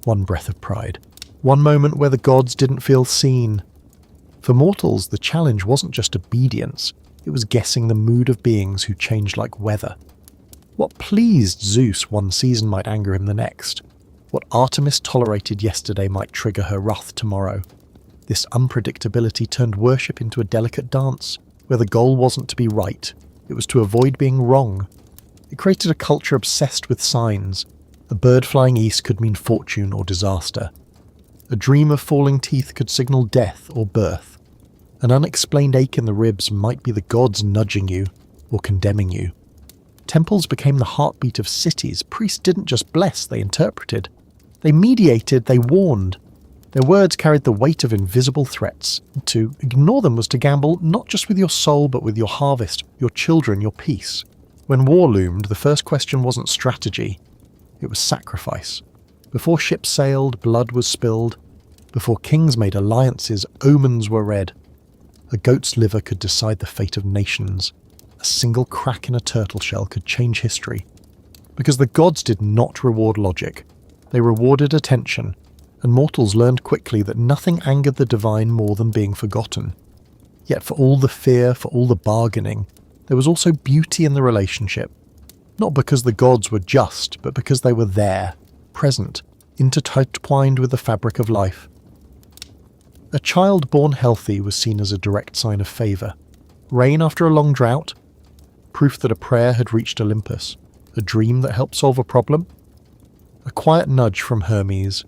one breath of pride, one moment where the gods didn't feel seen. For mortals, the challenge wasn't just obedience, it was guessing the mood of beings who changed like weather. What pleased Zeus one season might anger him the next. What Artemis tolerated yesterday might trigger her wrath tomorrow. This unpredictability turned worship into a delicate dance, where the goal wasn't to be right, it was to avoid being wrong. It created a culture obsessed with signs. A bird flying east could mean fortune or disaster. A dream of falling teeth could signal death or birth. An unexplained ache in the ribs might be the gods nudging you or condemning you. Temples became the heartbeat of cities. Priests didn't just bless, they interpreted. They mediated, they warned. Their words carried the weight of invisible threats. To ignore them was to gamble not just with your soul but with your harvest, your children, your peace. When war loomed, the first question wasn't strategy, it was sacrifice. Before ships sailed, blood was spilled. Before kings made alliances, omens were read. A goat's liver could decide the fate of nations. A single crack in a turtle shell could change history. Because the gods did not reward logic. They rewarded attention, and mortals learned quickly that nothing angered the divine more than being forgotten. Yet for all the fear, for all the bargaining, there was also beauty in the relationship. Not because the gods were just, but because they were there, present, intertwined with the fabric of life. A child born healthy was seen as a direct sign of favour. Rain after a long drought? Proof that a prayer had reached Olympus. A dream that helped solve a problem? A quiet nudge from Hermes.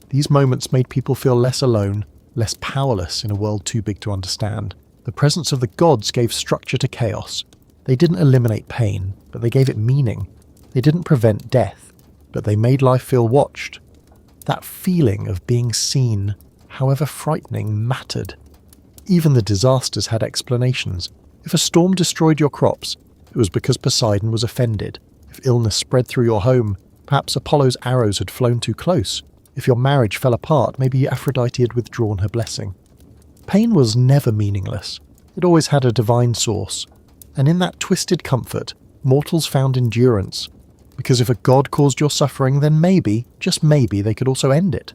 These moments made people feel less alone, less powerless in a world too big to understand. The presence of the gods gave structure to chaos. They didn't eliminate pain, but they gave it meaning. They didn't prevent death, but they made life feel watched. That feeling of being seen, however frightening, mattered. Even the disasters had explanations. If a storm destroyed your crops, it was because Poseidon was offended. If illness spread through your home, perhaps Apollo's arrows had flown too close. If your marriage fell apart, maybe Aphrodite had withdrawn her blessing. Pain was never meaningless. It always had a divine source. And in that twisted comfort, mortals found endurance. Because if a god caused your suffering, then maybe, just maybe, they could also end it.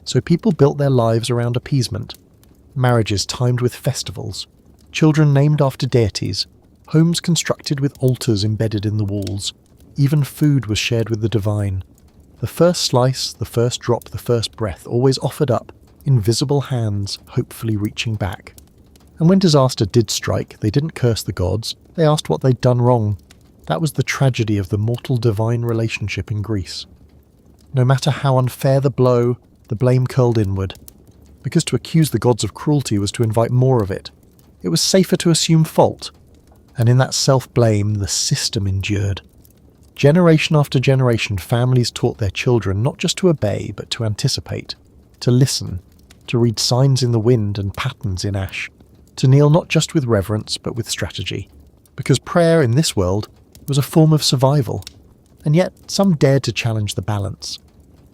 So people built their lives around appeasement. Marriages timed with festivals. Children named after deities. Homes constructed with altars embedded in the walls. Even food was shared with the divine. The first slice, the first drop, the first breath, always offered up, invisible hands hopefully reaching back. And when disaster did strike, they didn't curse the gods, they asked what they'd done wrong. That was the tragedy of the mortal-divine relationship in Greece. No matter how unfair the blow, the blame curled inward. Because to accuse the gods of cruelty was to invite more of it. It was safer to assume fault. And in that self-blame, the system endured. Generation after generation, families taught their children not just to obey, but to anticipate, to listen, to read signs in the wind and patterns in ash, to kneel not just with reverence, but with strategy. Because prayer in this world was a form of survival. And yet, some dared to challenge the balance.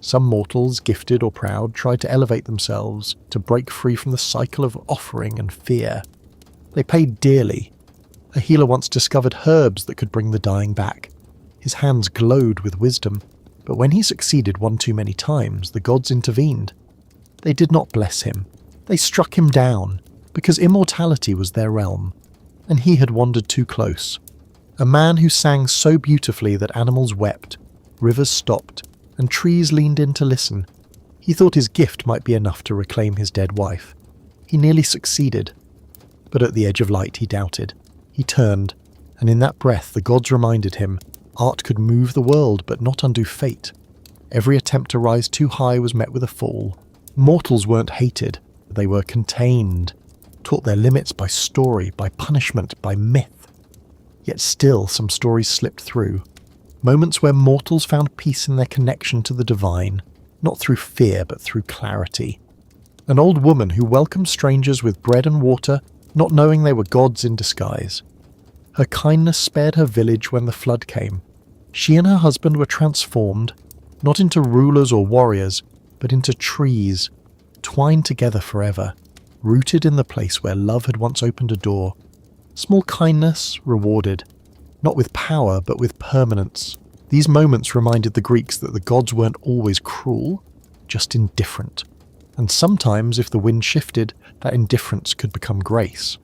Some mortals, gifted or proud, tried to elevate themselves, to break free from the cycle of offering and fear. They paid dearly. A healer once discovered herbs that could bring the dying back. His hands glowed with wisdom, but when he succeeded one too many times, the gods intervened. They did not bless him. They struck him down, because immortality was their realm, and he had wandered too close. A man who sang so beautifully that animals wept, rivers stopped, and trees leaned in to listen. He thought his gift might be enough to reclaim his dead wife. He nearly succeeded, but at the edge of light he doubted. He turned, and in that breath the gods reminded him art could move the world but not undo fate. Every attempt to rise too high was met with a fall. Mortals weren't hated, they were contained, taught their limits by story, by punishment, by myth. Yet still some stories slipped through. Moments where mortals found peace in their connection to the divine, not through fear but through clarity. An old woman who welcomed strangers with bread and water, not knowing they were gods in disguise. Her kindness spared her village when the flood came. She and her husband were transformed, not into rulers or warriors, but into trees, twined together forever, rooted in the place where love had once opened a door. Small kindness rewarded, not with power but with permanence. These moments reminded the Greeks that the gods weren't always cruel, just indifferent. And sometimes, if the wind shifted, that indifference could become grace.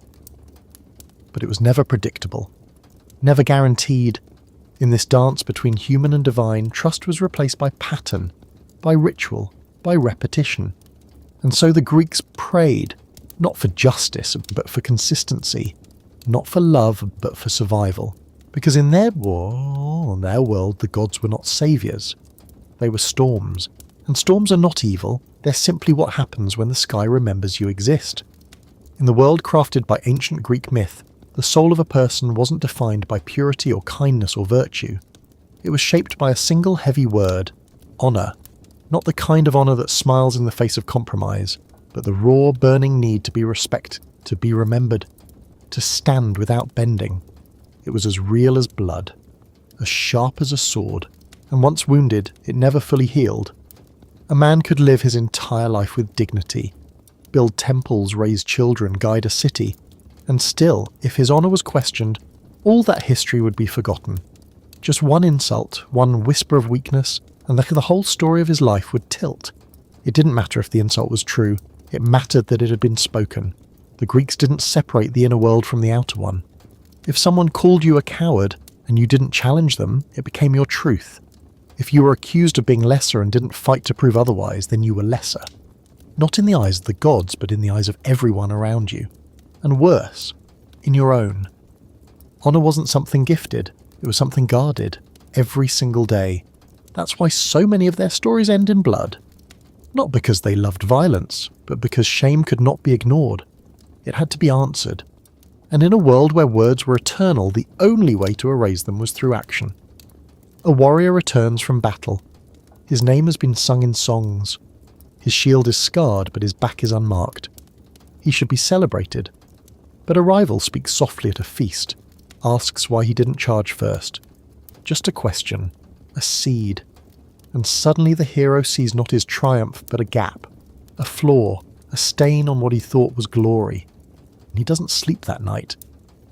But it was never predictable, never guaranteed. In this dance between human and divine, trust was replaced by pattern, by ritual, by repetition. And so the Greeks prayed, not for justice, but for consistency, not for love, but for survival. Because in their world, the gods were not saviours. They were storms. And storms are not evil, they're simply what happens when the sky remembers you exist. In the world crafted by ancient Greek myth, the soul of a person wasn't defined by purity or kindness or virtue. It was shaped by a single heavy word, honour. Not the kind of honour that smiles in the face of compromise, but the raw, burning need to be respected, to be remembered, to stand without bending. It was as real as blood, as sharp as a sword, and once wounded, it never fully healed. A man could live his entire life with dignity, build temples, raise children, guide a city, and still, if his honour was questioned, all that history would be forgotten. Just one insult, one whisper of weakness, and the whole story of his life would tilt. It didn't matter if the insult was true, it mattered that it had been spoken. The Greeks didn't separate the inner world from the outer one. If someone called you a coward and you didn't challenge them, it became your truth. If you were accused of being lesser and didn't fight to prove otherwise, then you were lesser. Not in the eyes of the gods, but in the eyes of everyone around you. And worse, in your own. Honour wasn't something gifted, it was something guarded, every single day. That's why so many of their stories end in blood. Not because they loved violence, but because shame could not be ignored. It had to be answered. And in a world where words were eternal, the only way to erase them was through action. A warrior returns from battle. His name has been sung in songs. His shield is scarred, but his back is unmarked. He should be celebrated. But a rival speaks softly at a feast, asks why he didn't charge first. Just a question, a seed. And suddenly the hero sees not his triumph, but a gap, a flaw, a stain on what he thought was glory. And he doesn't sleep that night.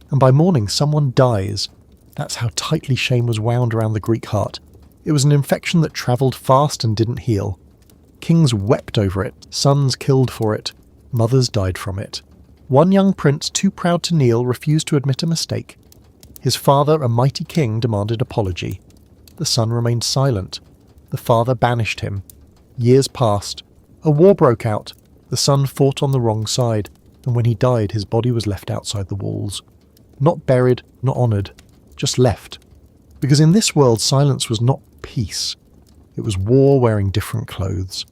And by morning someone dies. That's how tightly shame was wound around the Greek heart. It was an infection that travelled fast and didn't heal. Kings wept over it, sons killed for it, mothers died from it. One young prince, too proud to kneel, refused to admit a mistake. His father, a mighty king, demanded apology. The son remained silent. The father banished him. Years passed. A war broke out. The son fought on the wrong side, and when he died, his body was left outside the walls. Not buried, not honoured, just left. Because in this world, silence was not peace. It was war wearing different clothes.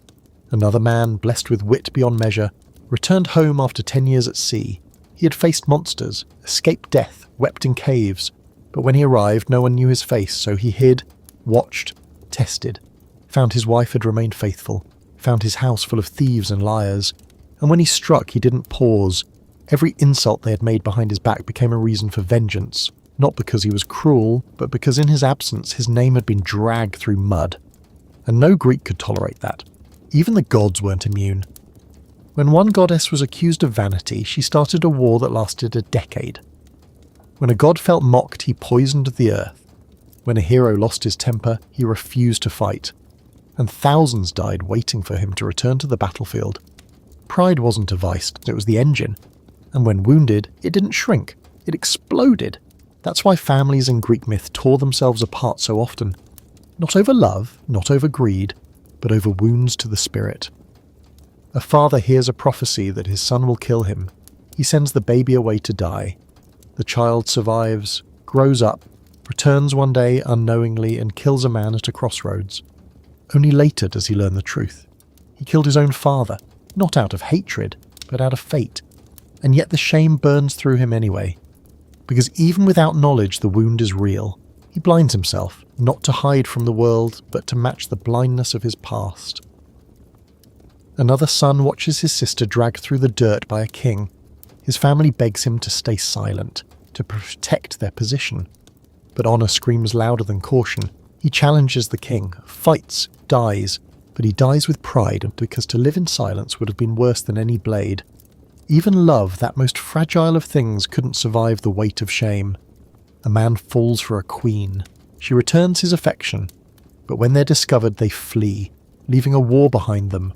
Another man, blessed with wit beyond measure, returned home after 10 years at sea. He had faced monsters, escaped death, wept in caves. But when he arrived, no one knew his face, so he hid, watched, tested. Found his wife had remained faithful. Found his house full of thieves and liars. And when he struck, he didn't pause. Every insult they had made behind his back became a reason for vengeance. Not because he was cruel, but because in his absence his name had been dragged through mud. And no Greek could tolerate that. Even the gods weren't immune. When one goddess was accused of vanity, she started a war that lasted a decade. When a god felt mocked, he poisoned the earth. When a hero lost his temper, he refused to fight. And thousands died waiting for him to return to the battlefield. Pride wasn't a vice, it was the engine. And when wounded, it didn't shrink, it exploded. That's why families in Greek myth tore themselves apart so often. Not over love, not over greed, but over wounds to the spirit. A father hears a prophecy that his son will kill him. He sends the baby away to die. The child survives, grows up, returns one day unknowingly and kills a man at a crossroads. Only later does he learn the truth. He killed his own father, not out of hatred, but out of fate. And yet the shame burns through him anyway. Because even without knowledge, the wound is real. He blinds himself, not to hide from the world, but to match the blindness of his past. Another son watches his sister dragged through the dirt by a king. His family begs him to stay silent, to protect their position. But honour screams louder than caution. He challenges the king, fights, dies, but he dies with pride because to live in silence would have been worse than any blade. Even love, that most fragile of things, couldn't survive the weight of shame. A man falls for a queen. She returns his affection, but when they're discovered they flee, leaving a war behind them.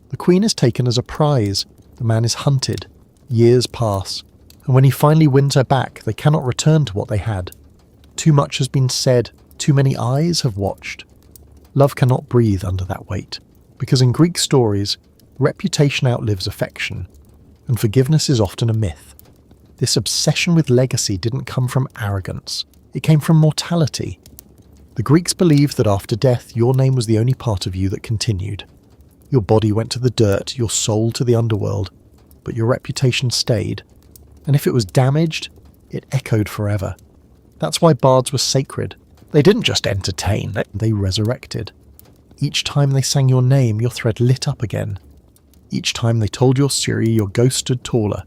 The queen is taken as a prize, the man is hunted. Years pass, and when he finally wins her back, they cannot return to what they had. Too much has been said, too many eyes have watched. Love cannot breathe under that weight, because in Greek stories, reputation outlives affection, and forgiveness is often a myth. This obsession with legacy didn't come from arrogance, it came from mortality. The Greeks believed that after death, your name was the only part of you that continued. Your body went to the dirt, your soul to the underworld, but your reputation stayed. And if it was damaged, it echoed forever. That's why bards were sacred. They didn't just entertain, they resurrected. Each time they sang your name, your thread lit up again. Each time they told your story, your ghost stood taller.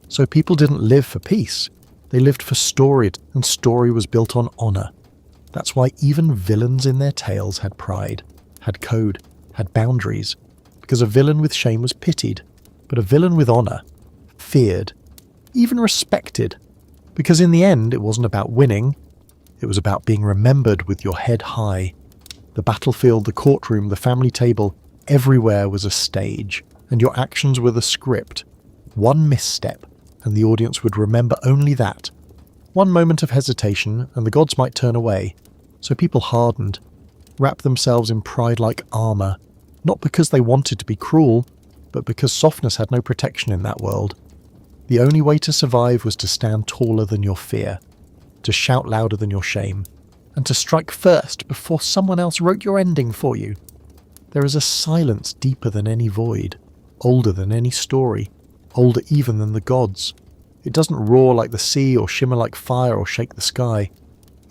So people didn't live for peace. They lived for story, and story was built on honour. That's why even villains in their tales had pride, had code, had boundaries, because a villain with shame was pitied, but a villain with honour, feared, even respected, because in the end it wasn't about winning, it was about being remembered with your head high. The battlefield, the courtroom, the family table, everywhere was a stage, and your actions were the script. One misstep, and the audience would remember only that. One moment of hesitation, and the gods might turn away. So people hardened, wrapped themselves in pride-like armour, not because they wanted to be cruel, but because softness had no protection in that world. The only way to survive was to stand taller than your fear, to shout louder than your shame, and to strike first before someone else wrote your ending for you. There is a silence deeper than any void, older than any story, older even than the gods. It doesn't roar like the sea or shimmer like fire or shake the sky.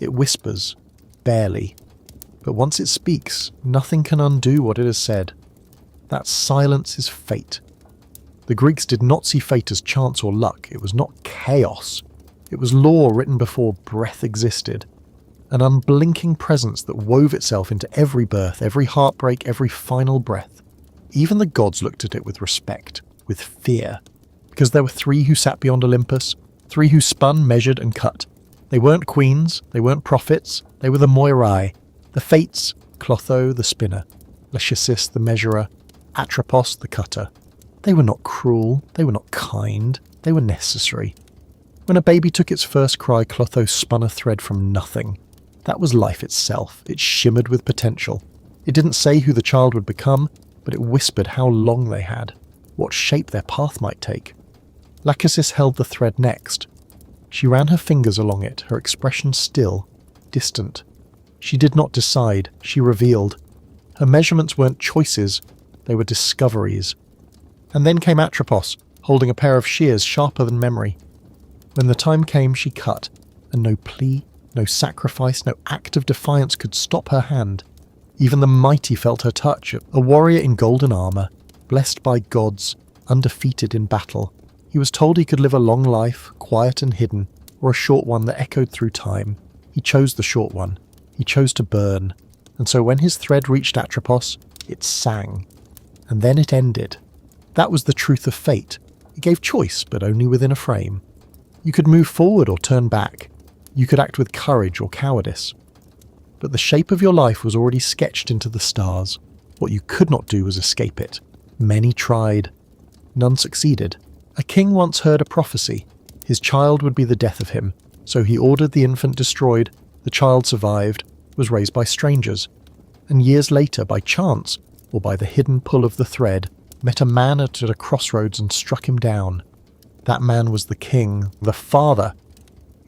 It whispers, barely. But once it speaks, nothing can undo what it has said. That silence is fate. The Greeks did not see fate as chance or luck. It was not chaos. It was law written before breath existed. An unblinking presence that wove itself into every birth, every heartbreak, every final breath. Even the gods looked at it with respect, with fear. Because there were three who sat beyond Olympus, three who spun, measured, and cut. They weren't queens, they weren't prophets, they were the Moirai, the Fates, Clotho, the spinner, Lachesis, the measurer, Atropos, the cutter. They were not cruel, they were not kind, they were necessary. When a baby took its first cry, Clotho spun a thread from nothing. That was life itself. It shimmered with potential. It didn't say who the child would become, but it whispered how long they had, what shape their path might take. Lachesis held the thread next. She ran her fingers along it, her expression still, distant. She did not decide, she revealed. Her measurements weren't choices, they were discoveries. And then came Atropos, holding a pair of shears sharper than memory. When the time came, she cut, and no plea, no sacrifice, no act of defiance could stop her hand. Even the mighty felt her touch, a warrior in golden armour, blessed by gods, undefeated in battle. He was told he could live a long life, quiet and hidden, or a short one that echoed through time. He chose the short one. He chose to burn. And so when his thread reached Atropos, it sang. And then it ended. That was the truth of fate. It gave choice, but only within a frame. You could move forward or turn back. You could act with courage or cowardice. But the shape of your life was already sketched into the stars. What you could not do was escape it. Many tried. None succeeded. A king once heard a prophecy. His child would be the death of him, so he ordered the infant destroyed. The child survived, was raised by strangers, and years later, by chance, or by the hidden pull of the thread, met a man at a crossroads and struck him down. That man was the king, the father.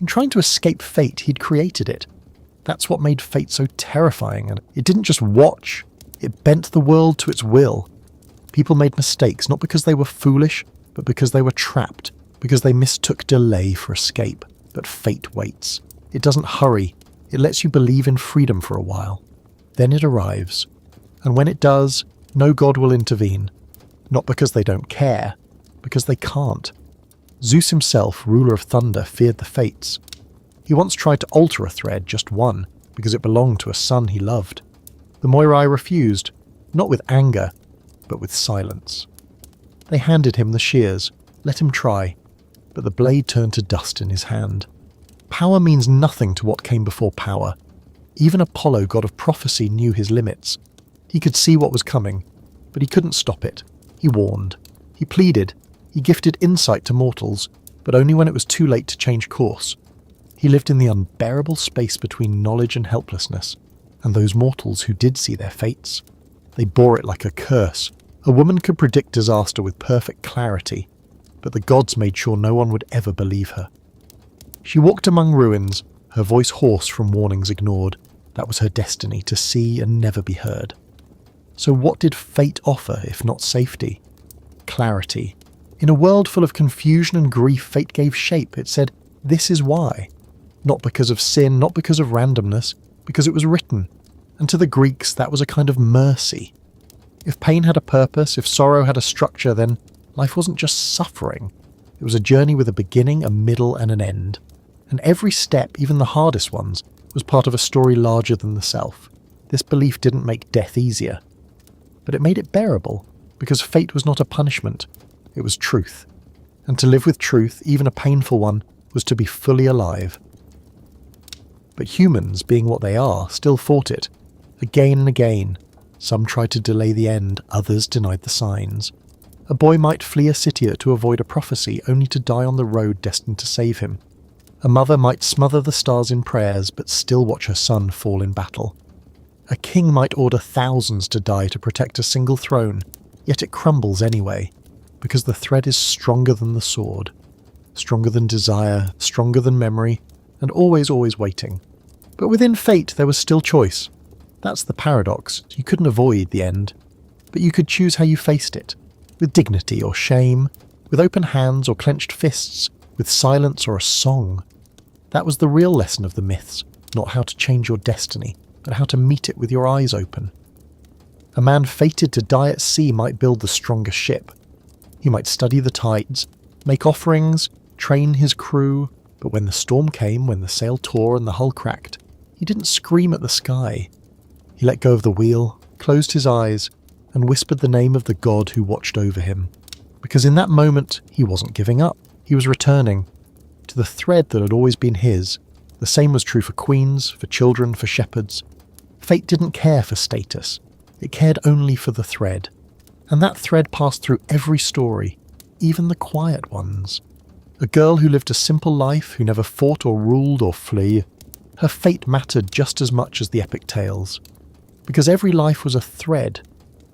In trying to escape fate, he'd created it. That's what made fate so terrifying, and it didn't just watch, it bent the world to its will. People made mistakes, not because they were foolish, but because they were trapped, because they mistook delay for escape. But fate waits. It doesn't hurry. It lets you believe in freedom for a while. Then it arrives. And when it does, no god will intervene. Not because they don't care, because they can't. Zeus himself, ruler of thunder, feared the fates. He once tried to alter a thread, just one, because it belonged to a son he loved. The Moirai refused, not with anger, but with silence. They handed him the shears, let him try, but the blade turned to dust in his hand. Power means nothing to what came before power. Even Apollo, god of prophecy, knew his limits. He could see what was coming, but he couldn't stop it. He warned. He pleaded. He gifted insight to mortals, but only when it was too late to change course. He lived in the unbearable space between knowledge and helplessness, and those mortals who did see their fates, they bore it like a curse. A woman could predict disaster with perfect clarity, but the gods made sure no one would ever believe her. She walked among ruins, her voice hoarse from warnings ignored. That was her destiny, to see and never be heard. So what did fate offer, if not safety? Clarity. In a world full of confusion and grief, fate gave shape. It said, this is why. Not because of sin, not because of randomness, because it was written. And to the Greeks, that was a kind of mercy. If pain had a purpose, if sorrow had a structure, then life wasn't just suffering. It was a journey with a beginning, a middle, and an end. And every step, even the hardest ones, was part of a story larger than the self. This belief didn't make death easier. But it made it bearable, because fate was not a punishment. It was truth. And to live with truth, even a painful one, was to be fully alive. But humans, being what they are, still fought it. Again and again. Some tried to delay the end, others denied the signs. A boy might flee a city to avoid a prophecy, only to die on the road destined to save him. A mother might smother the stars in prayers, but still watch her son fall in battle. A king might order thousands to die to protect a single throne, yet it crumbles anyway, because the thread is stronger than the sword, stronger than desire, stronger than memory, and always waiting. But within fate there was still choice. That's the paradox. You couldn't avoid the end, but you could choose how you faced it, with dignity or shame, with open hands or clenched fists, with silence or a song. That was the real lesson of the myths, not how to change your destiny, but how to meet it with your eyes open. A man fated to die at sea might build the strongest ship. He might study the tides, make offerings, train his crew, but when the storm came, when the sail tore and the hull cracked, he didn't scream at the sky. He let go of the wheel, closed his eyes, and whispered the name of the god who watched over him. Because in that moment, he wasn't giving up. He was returning to the thread that had always been his. The same was true for queens, for children, for shepherds. Fate didn't care for status. It cared only for the thread. And that thread passed through every story, even the quiet ones. A girl who lived a simple life, who never fought or ruled or flee. Her fate mattered just as much as the epic tales. Because every life was a thread,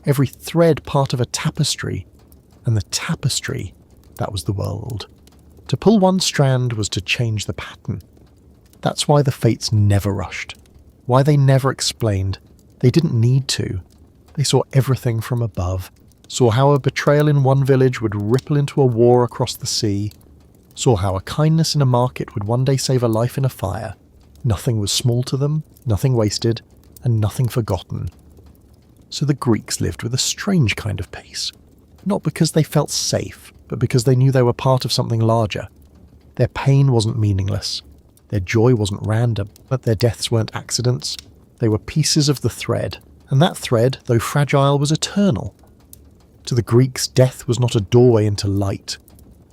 every thread part of a tapestry, and the tapestry, that was the world. To pull one strand was to change the pattern. That's why the fates never rushed, why they never explained. They didn't need to. They saw everything from above, saw how a betrayal in one village would ripple into a war across the sea, saw how a kindness in a market would one day save a life in a fire. Nothing was small to them, nothing wasted, and nothing forgotten. So the Greeks lived with a strange kind of peace, not because they felt safe, but because they knew they were part of something larger. Their pain wasn't meaningless, their joy wasn't random, but their deaths weren't accidents. They were pieces of the thread, and that thread, though fragile, was eternal. To the Greeks, death was not a doorway into light.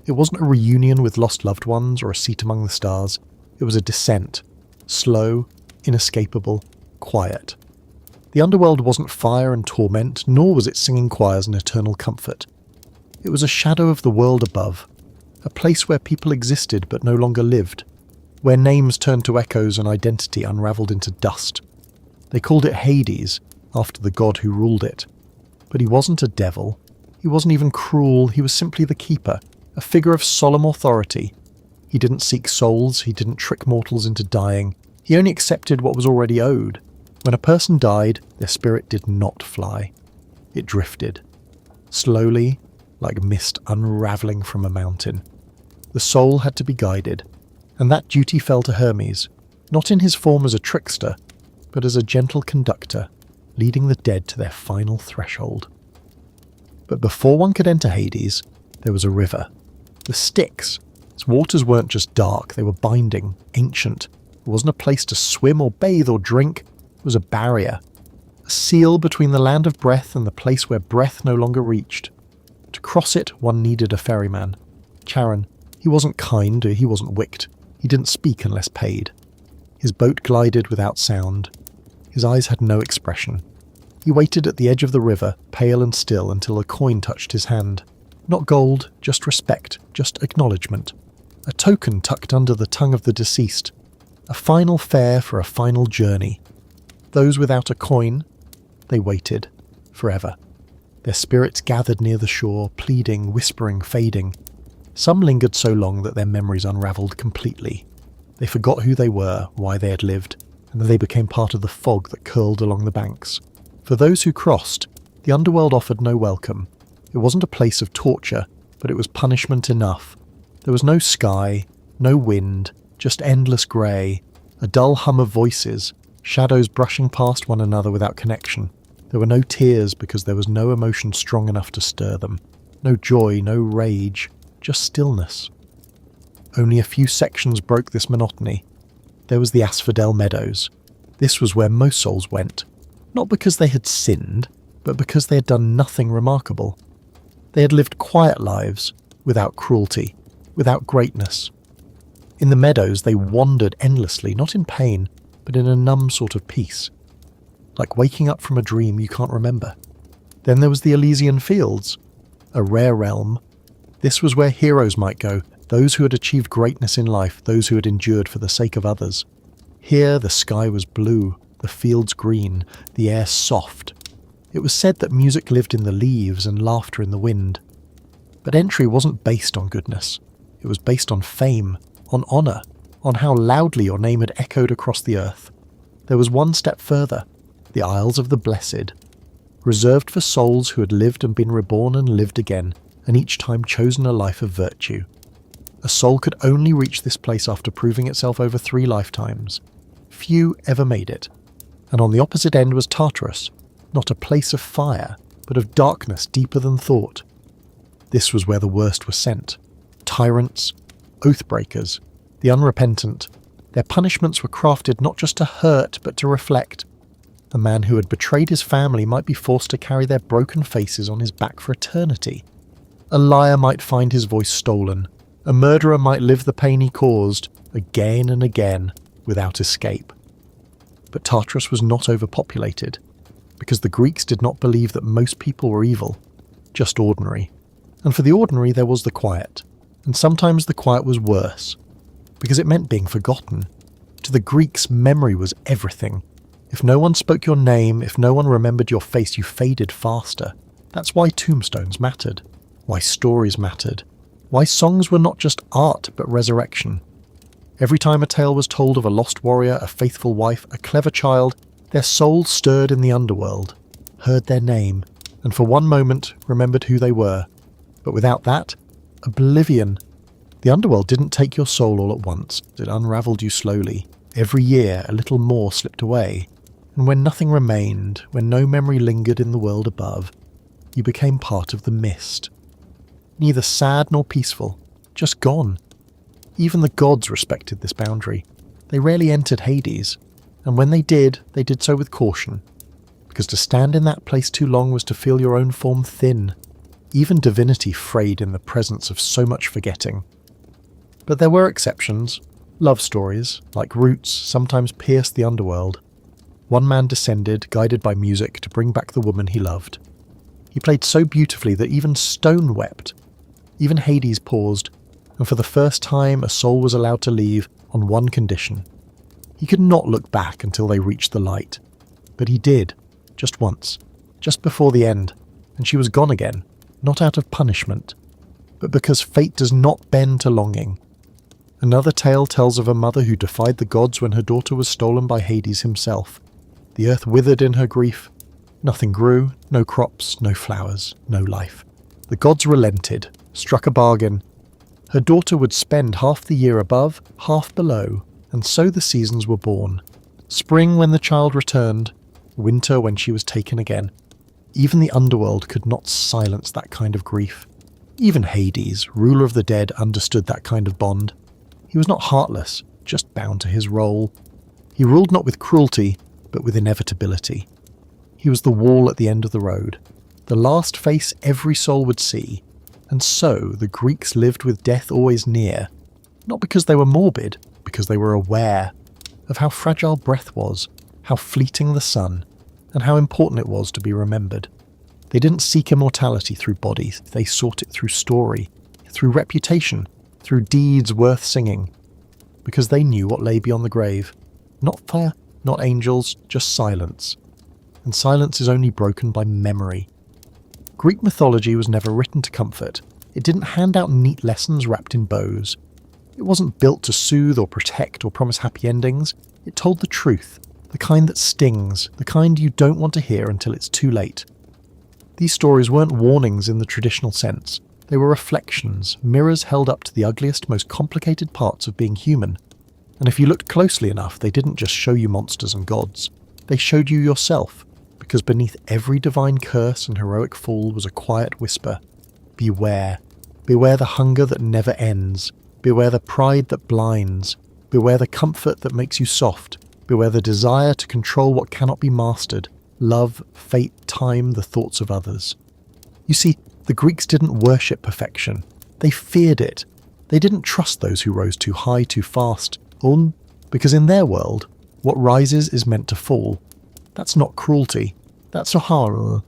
It wasn't a reunion with lost loved ones or a seat among the stars. It was a descent, slow, inescapable, quiet. The underworld wasn't fire and torment, nor was it singing choirs and eternal comfort. It was a shadow of the world above, a place where people existed but no longer lived, where names turned to echoes and identity unravelled into dust. They called it Hades, after the god who ruled it. But he wasn't a devil. He wasn't even cruel. He was simply the keeper, a figure of solemn authority. He didn't seek souls. He didn't trick mortals into dying. He only accepted what was already owed. When a person died, their spirit did not fly. It drifted. Slowly, like mist unravelling from a mountain. The soul had to be guided, and that duty fell to Hermes, not in his form as a trickster, but as a gentle conductor, leading the dead to their final threshold. But before one could enter Hades, there was a river. The Styx. Its waters weren't just dark, they were binding, ancient. It wasn't a place to swim or bathe or drink. It was a barrier, a seal between the land of breath and the place where breath no longer reached. To cross it, one needed a ferryman. Charon. He wasn't kind, he wasn't wicked. He didn't speak unless paid. His boat glided without sound. His eyes had no expression. He waited at the edge of the river, pale and still, until a coin touched his hand. Not gold, just respect, just acknowledgement. A token tucked under the tongue of the deceased. A final fare for a final journey. Those without a coin, they waited, forever. Their spirits gathered near the shore, pleading, whispering, fading. Some lingered so long that their memories unravelled completely. They forgot who they were, why they had lived, and they became part of the fog that curled along the banks. For those who crossed, the underworld offered no welcome. It wasn't a place of torture, but it was punishment enough. There was no sky, no wind, just endless grey, a dull hum of voices, shadows brushing past one another without connection. There were no tears because there was no emotion strong enough to stir them. No joy, no rage, just stillness. Only a few sections broke this monotony. There was the Asphodel Meadows. This was where most souls went, not because they had sinned, but because they had done nothing remarkable. They had lived quiet lives, without cruelty, without greatness. In the meadows they wandered endlessly, not in pain, but in a numb sort of peace. Like waking up from a dream you can't remember. Then there was the Elysian Fields, a rare realm. This was where heroes might go, those who had achieved greatness in life, those who had endured for the sake of others. Here the sky was blue, the fields green, the air soft. It was said that music lived in the leaves and laughter in the wind. But entry wasn't based on goodness. It was based on fame, on honour, on how loudly your name had echoed across the earth. There was one step further, the Isles of the Blessed, reserved for souls who had lived and been reborn and lived again, and each time chosen a life of virtue. A soul could only reach this place after proving itself over 3 lifetimes. Few ever made it. And on the opposite end was Tartarus, not a place of fire, but of darkness deeper than thought. This was where the worst were sent. Tyrants, oath-breakers, the unrepentant. Their punishments were crafted not just to hurt, but to reflect. A man who had betrayed his family might be forced to carry their broken faces on his back for eternity. A liar might find his voice stolen. A murderer might live the pain he caused, again and again, without escape. But Tartarus was not overpopulated, because the Greeks did not believe that most people were evil, just ordinary. And for the ordinary there was the quiet, and sometimes the quiet was worse, because it meant being forgotten. To the Greeks, memory was everything. If no one spoke your name, if no one remembered your face, you faded faster. That's why tombstones mattered, why stories mattered, why songs were not just art but resurrection. Every time a tale was told of a lost warrior, a faithful wife, a clever child, their souls stirred in the underworld, heard their name, and for one moment remembered who they were. But without that, oblivion. The underworld didn't take your soul all at once. It unravelled you slowly. Every year a little more slipped away. And when nothing remained, when no memory lingered in the world above, you became part of the mist. Neither sad nor peaceful, just gone. Even the gods respected this boundary. They rarely entered Hades, and when they did so with caution, because to stand in that place too long was to feel your own form thin. Even divinity frayed in the presence of so much forgetting. But there were exceptions. Love stories, like roots, sometimes pierced the underworld. One man descended, guided by music, to bring back the woman he loved. He played so beautifully that even stone wept. Even Hades paused, and for the first time a soul was allowed to leave on one condition. He could not look back until they reached the light. But he did, just once, just before the end, and she was gone again, not out of punishment, but because fate does not bend to longing. Another tale tells of a mother who defied the gods when her daughter was stolen by Hades himself. The earth withered in her grief. Nothing grew, no crops, no flowers, no life. The gods relented, struck a bargain. Her daughter would spend half the year above, half below, and so the seasons were born. Spring when the child returned, winter when she was taken again. Even the underworld could not silence that kind of grief. Even Hades, ruler of the dead, understood that kind of bond. He was not heartless, just bound to his role. He ruled not with cruelty, but with inevitability. He was the wall at the end of the road, the last face every soul would see, and so the Greeks lived with death always near, not because they were morbid, because they were aware of how fragile breath was, how fleeting the sun, and how important it was to be remembered. They didn't seek immortality through bodies, they sought it through story, through reputation, through deeds worth singing, because they knew what lay beyond the grave. Not fire, not angels, just silence. And silence is only broken by memory. Greek mythology was never written to comfort. It didn't hand out neat lessons wrapped in bows. It wasn't built to soothe or protect or promise happy endings. It told the truth, the kind that stings, the kind you don't want to hear until it's too late. These stories weren't warnings in the traditional sense. They were reflections, mirrors held up to the ugliest, most complicated parts of being human. And if you looked closely enough, they didn't just show you monsters and gods. They showed you yourself, because beneath every divine curse and heroic fall was a quiet whisper. Beware. Beware the hunger that never ends. Beware the pride that blinds. Beware the comfort that makes you soft. Beware the desire to control what cannot be mastered. Love, fate, time, the thoughts of others. You see, the Greeks didn't worship perfection. They feared it. They didn't trust those who rose too high too fast. Because in their world, what rises is meant to fall. That's not cruelty. That's a horror.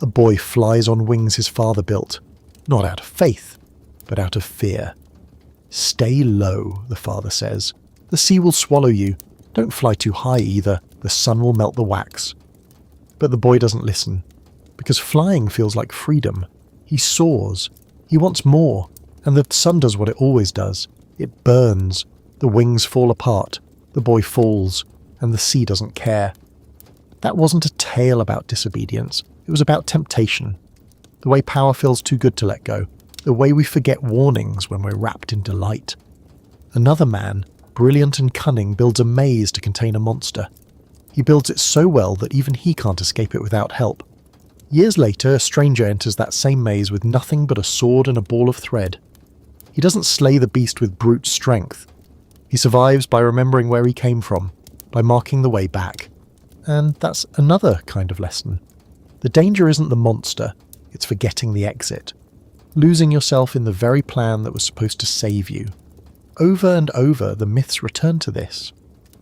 A boy flies on wings his father built, not out of faith, but out of fear. Stay low, the father says. The sea will swallow you. Don't fly too high either. The sun will melt the wax. But the boy doesn't listen, because flying feels like freedom. He soars. He wants more, and the sun does what it always does. It burns. The wings fall apart. The boy falls, and the sea doesn't care. That wasn't a tale about disobedience. It was about temptation. The way power feels too good to let go. The way we forget warnings when we're wrapped in delight. Another man, brilliant and cunning, builds a maze to contain a monster. He builds it so well that even he can't escape it without help. Years later, a stranger enters that same maze with nothing but a sword and a ball of thread. He doesn't slay the beast with brute strength. He survives by remembering where he came from, by marking the way back. And that's another kind of lesson. The danger isn't the monster, it's forgetting the exit. Losing yourself in the very plan that was supposed to save you. Over and over, the myths return to this.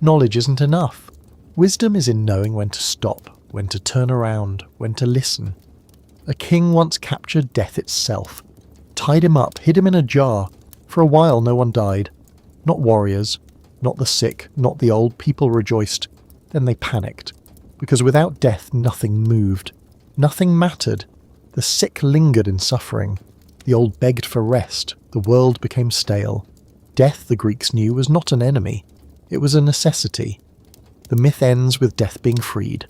Knowledge isn't enough. Wisdom is in knowing when to stop, when to turn around, when to listen. A king once captured death itself, tied him up, hid him in a jar. For a while no one died. Not warriors, not the sick, not the old. People rejoiced. Then they panicked, because without death nothing moved. Nothing mattered. The sick lingered in suffering. The old begged for rest. The world became stale. Death, the Greeks knew, was not an enemy. It was a necessity. The myth ends with death being freed.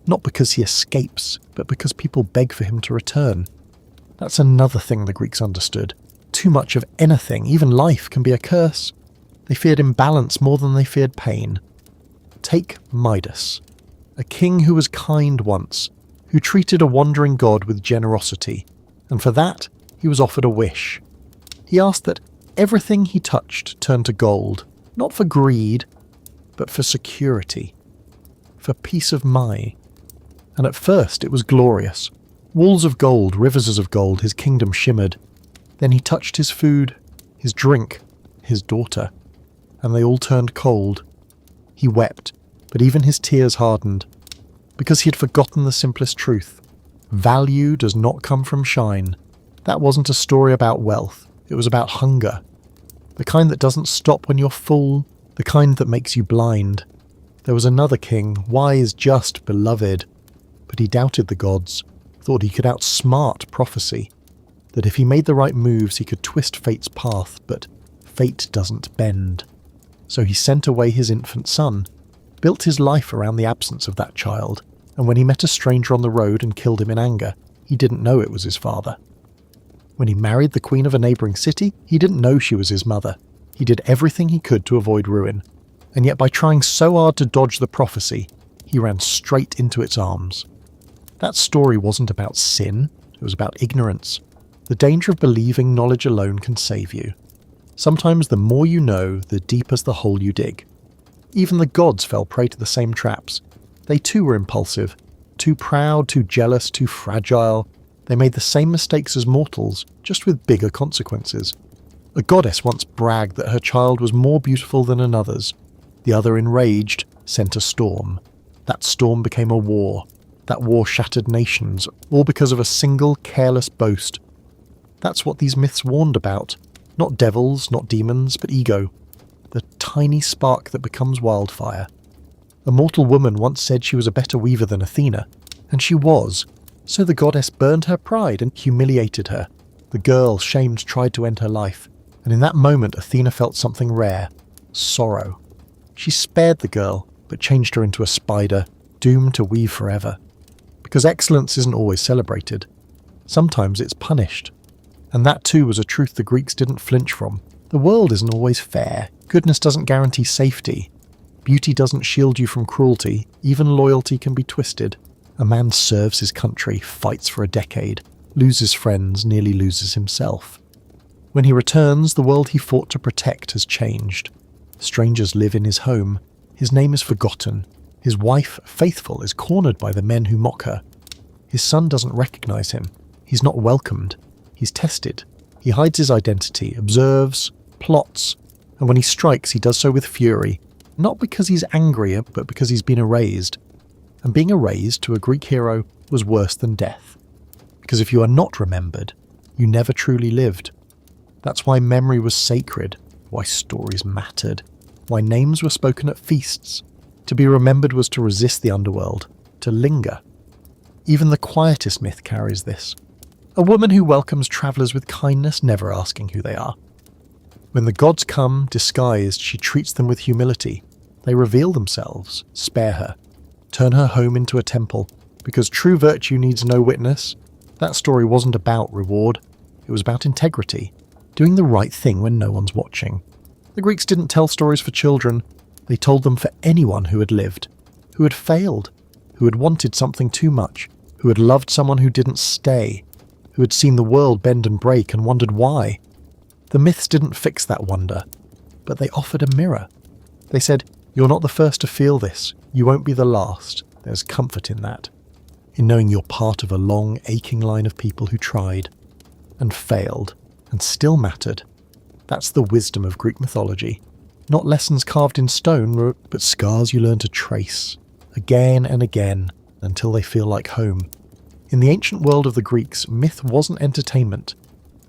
Not because he escapes, but because people beg for him to return. That's another thing the Greeks understood. Too much of anything, even life, can be a curse. They feared imbalance more than they feared pain. Take Midas, a king who was kind once, who treated a wandering god with generosity, and for that he was offered a wish. He asked that everything he touched turn to gold, not for greed, but for security, for peace of mind. And at first it was glorious. Walls of gold, rivers of gold, his kingdom shimmered. Then he touched his food, his drink, his daughter, and they all turned cold. He wept, but even his tears hardened, because he had forgotten the simplest truth. Value does not come from shine. That wasn't a story about wealth, it was about hunger. The kind that doesn't stop when you're full, the kind that makes you blind. There was another king, wise, just, beloved, but he doubted the gods, thought he could outsmart prophecy, that if he made the right moves he could twist fate's path, but fate doesn't bend. So he sent away his infant son, built his life around the absence of that child, and when he met a stranger on the road and killed him in anger, he didn't know it was his father. When he married the queen of a neighbouring city, he didn't know she was his mother. He did everything he could to avoid ruin, and yet by trying so hard to dodge the prophecy, he ran straight into its arms. That story wasn't about sin, it was about ignorance. The danger of believing knowledge alone can save you. Sometimes the more you know, the deeper's the hole you dig. Even the gods fell prey to the same traps. They too were impulsive, too proud, too jealous, too fragile. They made the same mistakes as mortals, just with bigger consequences. A goddess once bragged that her child was more beautiful than another's. The other, enraged, sent a storm. That storm became a war. That war shattered nations, all because of a single careless boast. That's what these myths warned about. Not devils, not demons, but ego. The tiny spark that becomes wildfire. A mortal woman once said she was a better weaver than Athena, and she was. So the goddess burned her pride and humiliated her. The girl, shamed, tried to end her life, and in that moment Athena felt something rare. Sorrow. She spared the girl, but changed her into a spider, doomed to weave forever. Because excellence isn't always celebrated. Sometimes it's punished. And that too was a truth the Greeks didn't flinch from. The world isn't always fair. Goodness doesn't guarantee safety. Beauty doesn't shield you from cruelty. Even loyalty can be twisted. A man serves his country, fights for a decade, loses friends, nearly loses himself. When he returns, the world he fought to protect has changed. Strangers live in his home. His name is forgotten. His wife, faithful, is cornered by the men who mock her. His son doesn't recognize him. He's not welcomed. He's tested. He hides his identity, observes, plots, and when he strikes, he does so with fury, not because he's angry, but because he's been erased. And being erased to a Greek hero was worse than death. Because if you are not remembered, you never truly lived. That's why memory was sacred, why stories mattered, why names were spoken at feasts. To be remembered was to resist the underworld, to linger. Even the quietest myth carries this. A woman who welcomes travellers with kindness, never asking who they are. When the gods come, disguised, she treats them with humility. They reveal themselves, spare her, turn her home into a temple, because true virtue needs no witness. That story wasn't about reward, it was about integrity, doing the right thing when no one's watching. The Greeks didn't tell stories for children, they told them for anyone who had lived, who had failed, who had wanted something too much, who had loved someone who didn't stay, who had seen the world bend and break and wondered why. The myths didn't fix that wonder, but they offered a mirror. They said, "You're not the first to feel this, you won't be the last." There's comfort in that, in knowing you're part of a long, aching line of people who tried, and failed, and still mattered. That's the wisdom of Greek mythology. Not lessons carved in stone, but scars you learn to trace, again and again, until they feel like home. In the ancient world of the Greeks, myth wasn't entertainment.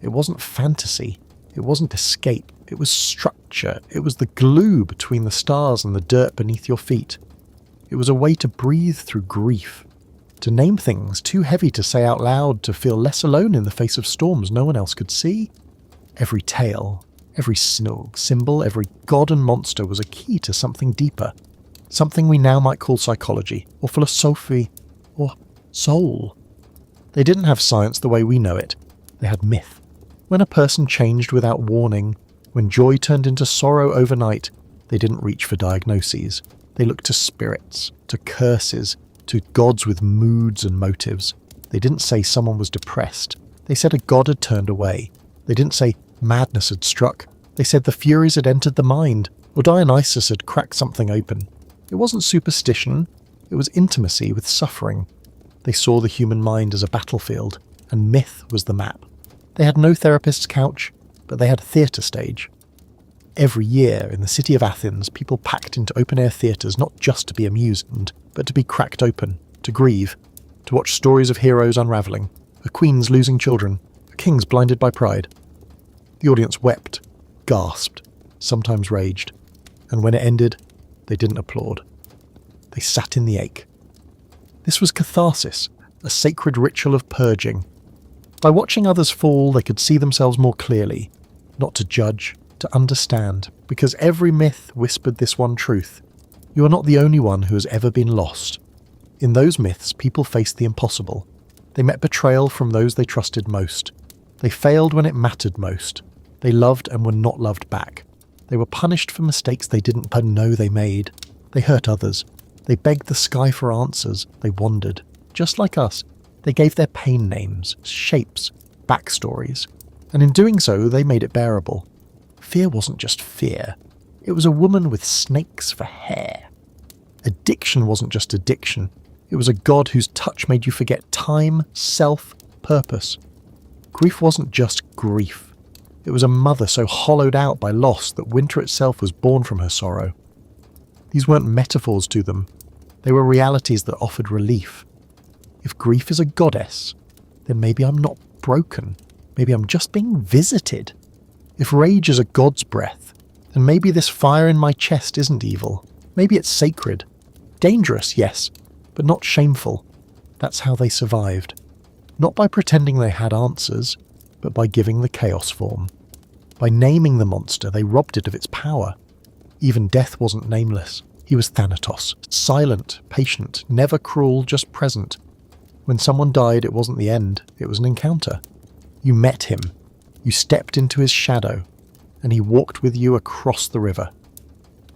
It wasn't fantasy. It wasn't escape. It was structure. It was the glue between the stars and the dirt beneath your feet. It was a way to breathe through grief, to name things too heavy to say out loud, to feel less alone in the face of storms no one else could see. Every tale, every symbol, every god and monster was a key to something deeper, something we now might call psychology, or philosophy, or soul. They didn't have science the way we know it. They had myth. When a person changed without warning, when joy turned into sorrow overnight, they didn't reach for diagnoses. They looked to spirits, to curses, to gods with moods and motives. They didn't say someone was depressed. They said a god had turned away. They didn't say madness had struck. They said the Furies had entered the mind, or Dionysus had cracked something open. It wasn't superstition. It was intimacy with suffering. They saw the human mind as a battlefield, and myth was the map. They had no therapist's couch, but they had a theatre stage. Every year in the city of Athens, people packed into open-air theatres not just to be amused, but to be cracked open, to grieve, to watch stories of heroes unravelling, a queen's losing children, a king's blinded by pride. The audience wept, gasped, sometimes raged, and when it ended, they didn't applaud. They sat in the ache. This was catharsis, a sacred ritual of purging. By watching others fall, they could see themselves more clearly, not to judge, to understand, because every myth whispered this one truth. You are not the only one who has ever been lost. In those myths, people faced the impossible. They met betrayal from those they trusted most. They failed when it mattered most. They loved and were not loved back. They were punished for mistakes they didn't know they made. They hurt others. They begged the sky for answers. They wandered. Just like us, they gave their pain names, shapes, backstories. And in doing so, they made it bearable. Fear wasn't just fear. It was a woman with snakes for hair. Addiction wasn't just addiction. It was a god whose touch made you forget time, self, purpose. Grief wasn't just grief. It was a mother so hollowed out by loss that winter itself was born from her sorrow. These weren't metaphors to them. They were realities that offered relief. If grief is a goddess, then maybe I'm not broken. Maybe I'm just being visited. If rage is a god's breath, then maybe this fire in my chest isn't evil. Maybe it's sacred. Dangerous, yes, but not shameful. That's how they survived. Not by pretending they had answers, but by giving the chaos form. By naming the monster, they robbed it of its power. Even death wasn't nameless. He was Thanatos, silent, patient, never cruel, just present. When someone died, it wasn't the end, it was an encounter. You met him. You stepped into his shadow. and he walked with you across the river.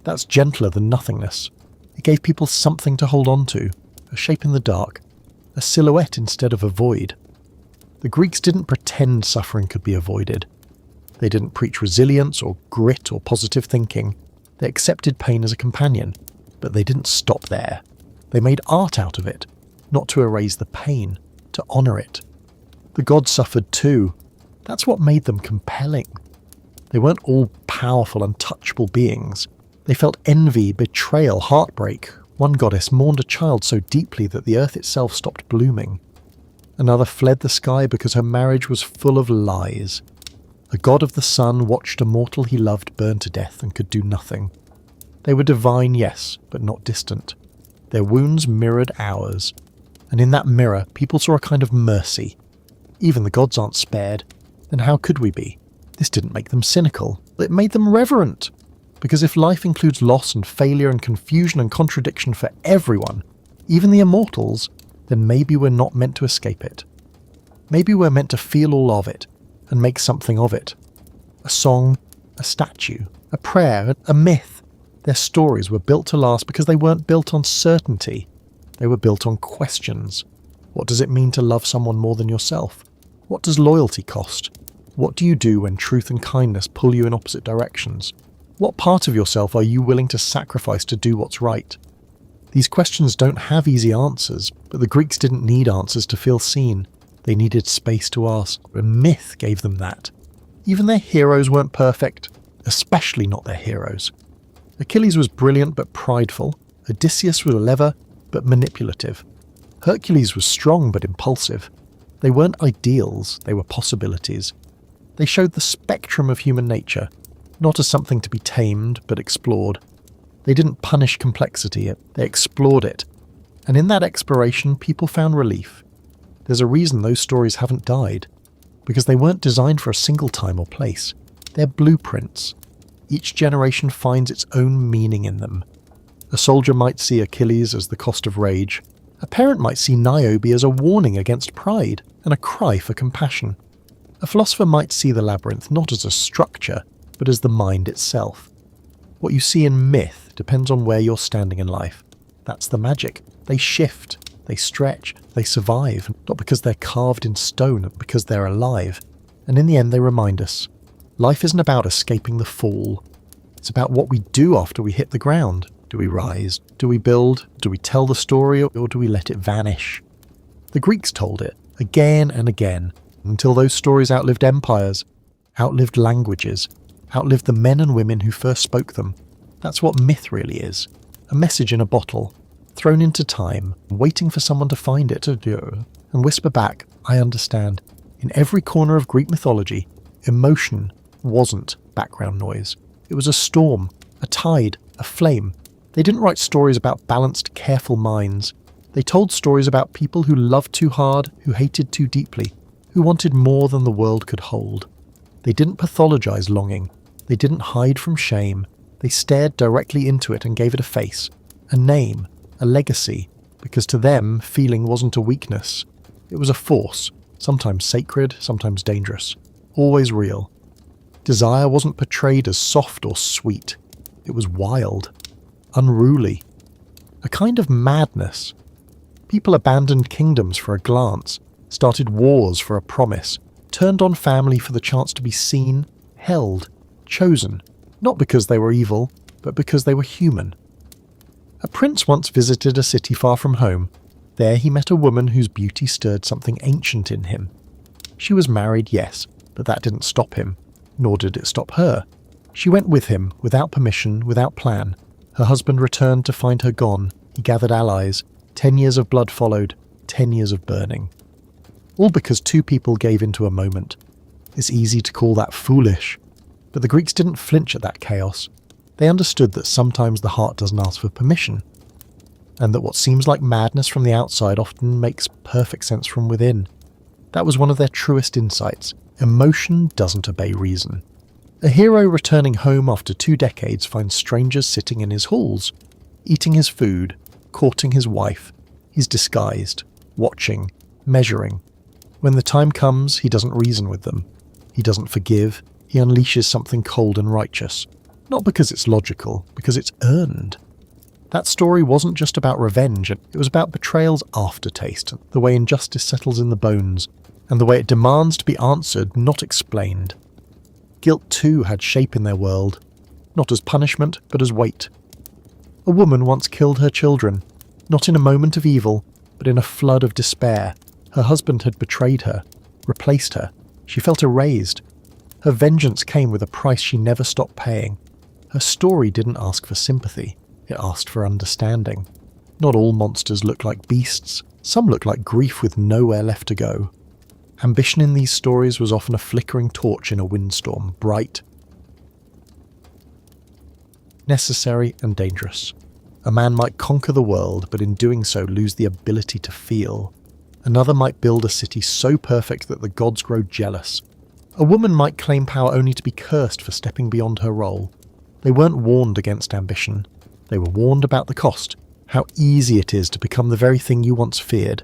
That's gentler than nothingness. It gave people something to hold on to, a shape in the dark, a silhouette instead of a void. The Greeks didn't pretend suffering could be avoided. They didn't preach resilience or grit or positive thinking. They accepted pain as a companion, but they didn't stop there. They made art out of it, not to erase the pain, to honour it. The gods suffered too. That's what made them compelling. They weren't all powerful, untouchable beings. They felt envy, betrayal, heartbreak. One goddess mourned a child so deeply that the earth itself stopped blooming. Another fled the sky because her marriage was full of lies. A god of the sun watched a mortal he loved burn to death and could do nothing. They were divine, yes, but not distant. Their wounds mirrored ours, and in that mirror people saw a kind of mercy. Even the gods aren't spared, then how could we be? This didn't make them cynical, it made them reverent. Because if life includes loss and failure and confusion and contradiction for everyone, even the immortals, then maybe we're not meant to escape it. Maybe we're meant to feel all of it and make something of it. A song, a statue, a prayer, a myth. Their stories were built to last because they weren't built on certainty. They were built on questions. What does it mean to love someone more than yourself? What does loyalty cost? What do you do when truth and kindness pull you in opposite directions? What part of yourself are you willing to sacrifice to do what's right? These questions don't have easy answers, but the Greeks didn't need answers to feel seen. They needed space to ask, and myth gave them that. Even their heroes weren't perfect, especially not their heroes. Achilles was brilliant but prideful. Odysseus was clever but manipulative. Hercules was strong but impulsive. They weren't ideals, they were possibilities. They showed the spectrum of human nature, not as something to be tamed but explored. They didn't punish complexity, they explored it. And in that exploration, people found relief. There's a reason those stories haven't died, because they weren't designed for a single time or place. They're blueprints. Each generation finds its own meaning in them. A soldier might see Achilles as the cost of rage. A parent might see Niobe as a warning against pride and a cry for compassion. A philosopher might see the labyrinth not as a structure, but as the mind itself. What you see in myth depends on where you're standing in life. That's the magic. They shift, they stretch, they survive, not because they're carved in stone, but because they're alive. And in the end they remind us, life isn't about escaping the fall. It's about what we do after we hit the ground. Do we rise? Do we build? Do we tell the story, or do we let it vanish? The Greeks told it, again and again, until those stories outlived empires, outlived languages, outlived the men and women who first spoke them. That's what myth really is. A message in a bottle, thrown into time, waiting for someone to find it and whisper back, I understand. In every corner of Greek mythology, emotion wasn't background noise. It was a storm, a tide, a flame. They didn't write stories about balanced, careful minds. They told stories about people who loved too hard, who hated too deeply, who wanted more than the world could hold. They didn't pathologize longing. They didn't hide from shame. They stared directly into it and gave it a face, a name, a legacy, because to them, feeling wasn't a weakness. It was a force, sometimes sacred, sometimes dangerous, always real. Desire wasn't portrayed as soft or sweet. It was wild, unruly, a kind of madness. People abandoned kingdoms for a glance, started wars for a promise, turned on family for the chance to be seen, held, chosen, not because they were evil, but because they were human. A prince once visited a city far from home. There he met a woman whose beauty stirred something ancient in him. She was married, yes, but that didn't stop him, nor did it stop her. She went with him, without permission, without plan. Her husband returned to find her gone. He gathered allies. 10 years of blood followed, 10 years of burning. All because two people gave into a moment. It's easy to call that foolish, but the Greeks didn't flinch at that chaos. They understood that sometimes the heart doesn't ask for permission, and that what seems like madness from the outside often makes perfect sense from within. That was one of their truest insights. Emotion doesn't obey reason. A hero returning home after 2 decades finds strangers sitting in his halls, eating his food, courting his wife. He's disguised, watching, measuring. When the time comes, he doesn't reason with them. He doesn't forgive. he unleashes something cold and righteous. Not because it's logical, because it's earned. That story wasn't just about revenge, it was about betrayal's aftertaste, the way injustice settles in the bones, and the way it demands to be answered, not explained. Guilt too had shape in their world, not as punishment, but as weight. A woman once killed her children, not in a moment of evil, but in a flood of despair. Her husband had betrayed her, replaced her. She felt erased. Her vengeance came with a price she never stopped paying. Her story didn't ask for sympathy, it asked for understanding. Not all monsters look like beasts, some look like grief with nowhere left to go. Ambition in these stories was often a flickering torch in a windstorm, bright, necessary and dangerous. A man might conquer the world, but in doing so lose the ability to feel. Another might build a city so perfect that the gods grow jealous. A woman might claim power only to be cursed for stepping beyond her role. They weren't warned against ambition. They were warned about the cost, how easy it is to become the very thing you once feared.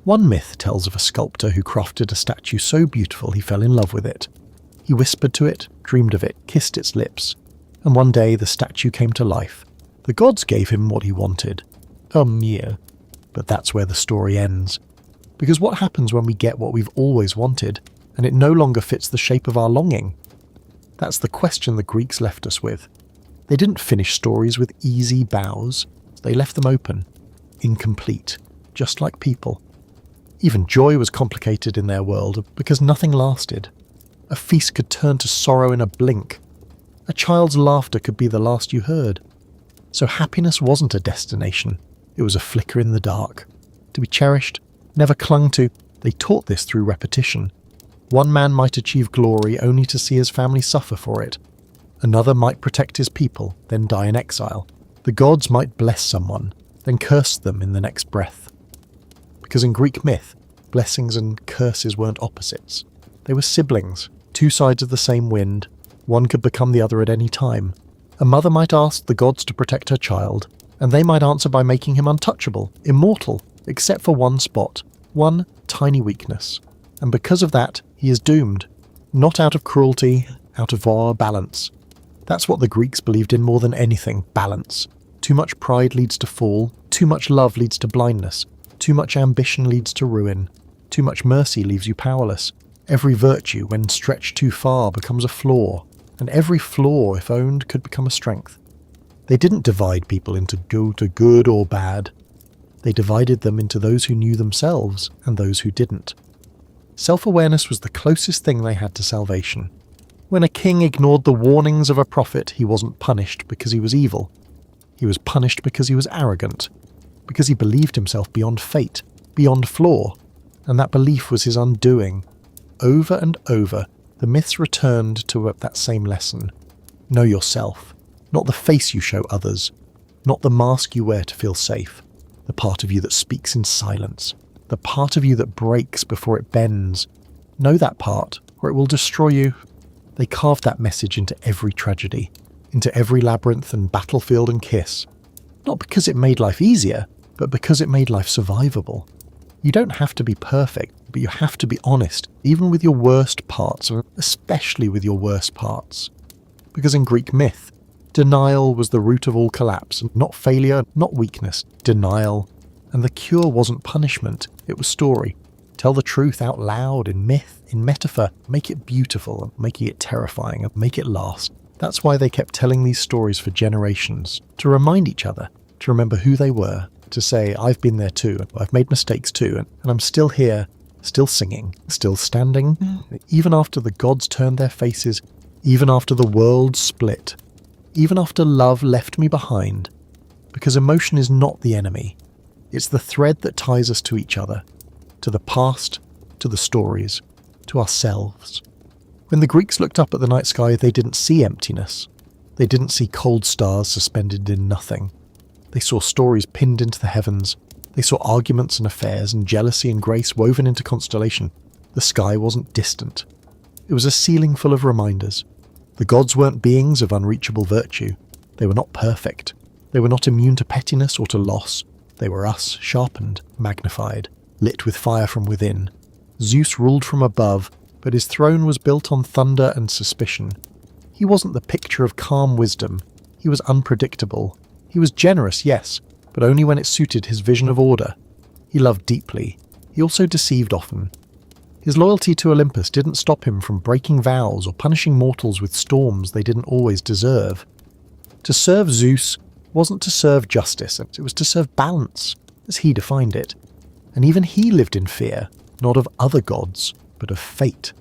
One myth tells of a sculptor who crafted a statue so beautiful he fell in love with it. He whispered to it, dreamed of it, kissed its lips, and one day the statue came to life. The gods gave him what he wanted. Yeah. But that's where the story ends. Because what happens when we get what we've always wanted, and it no longer fits the shape of our longing? That's the question the Greeks left us with. They didn't finish stories with easy bows. They left them open, incomplete, just like people. Even joy was complicated in their world because nothing lasted. A feast could turn to sorrow in a blink. A child's laughter could be the last you heard. So happiness wasn't a destination, it was a flicker in the dark. To be cherished, never clung to. They taught this through repetition. One man might achieve glory only to see his family suffer for it. Another might protect his people, then die in exile. The gods might bless someone, then curse them in the next breath. Because in Greek myth, blessings and curses weren't opposites. They were siblings, two sides of the same wind. One could become the other at any time. A mother might ask the gods to protect her child, and they might answer by making him untouchable, immortal, except for one spot, one tiny weakness. And because of that, he is doomed. Not out of cruelty, out of balance. That's what the Greeks believed in more than anything, balance. Too much pride leads to fall, too much love leads to blindness, too much ambition leads to ruin, too much mercy leaves you powerless. Every virtue, when stretched too far, becomes a flaw, and every flaw, if owned, could become a strength. They didn't divide people into good or bad. They divided them into those who knew themselves and those who didn't. Self-awareness was the closest thing they had to salvation. When a king ignored the warnings of a prophet, he wasn't punished because he was evil. He was punished because he was arrogant, because he believed himself beyond fate, beyond flaw, and that belief was his undoing. Over and over, the myths returned to that same lesson. Know yourself, not the face you show others, not the mask you wear to feel safe, the part of you that speaks in silence, the part of you that breaks before it bends. Know that part, or it will destroy you. They carved that message into every tragedy, into every labyrinth and battlefield and kiss. Not because it made life easier, but because it made life survivable. You don't have to be perfect, but you have to be honest, even with your worst parts, or especially with your worst parts. Because in Greek myth, denial was the root of all collapse, not failure, not weakness, denial. And the cure wasn't punishment, it was story. Tell the truth out loud, in myth, in metaphor, make it beautiful, making it terrifying, and make it last. That's why they kept telling these stories for generations, to remind each other, to remember who they were, to say, I've been there too, I've made mistakes too, and I'm still here, still singing, still standing, even after the gods turned their faces, even after the world split, even after love left me behind. Because emotion is not the enemy. It's the thread that ties us to each other, to the past, to the stories, to ourselves. When the Greeks looked up at the night sky, they didn't see emptiness. They didn't see cold stars suspended in nothing. They saw stories pinned into the heavens. They saw arguments and affairs and jealousy and grace woven into constellation. The sky wasn't distant. It was a ceiling full of reminders. The gods weren't beings of unreachable virtue. They were not perfect. They were not immune to pettiness or to loss. They were us, sharpened, magnified, lit with fire from within. Zeus ruled from above, but his throne was built on thunder and suspicion. He wasn't the picture of calm wisdom. He was unpredictable. He was generous, yes, but only when it suited his vision of order. He loved deeply. He also deceived often. His loyalty to Olympus didn't stop him from breaking vows or punishing mortals with storms they didn't always deserve. To serve Zeus wasn't to serve justice, it was to serve balance, as he defined it. And even he lived in fear, not of other gods, but of fate.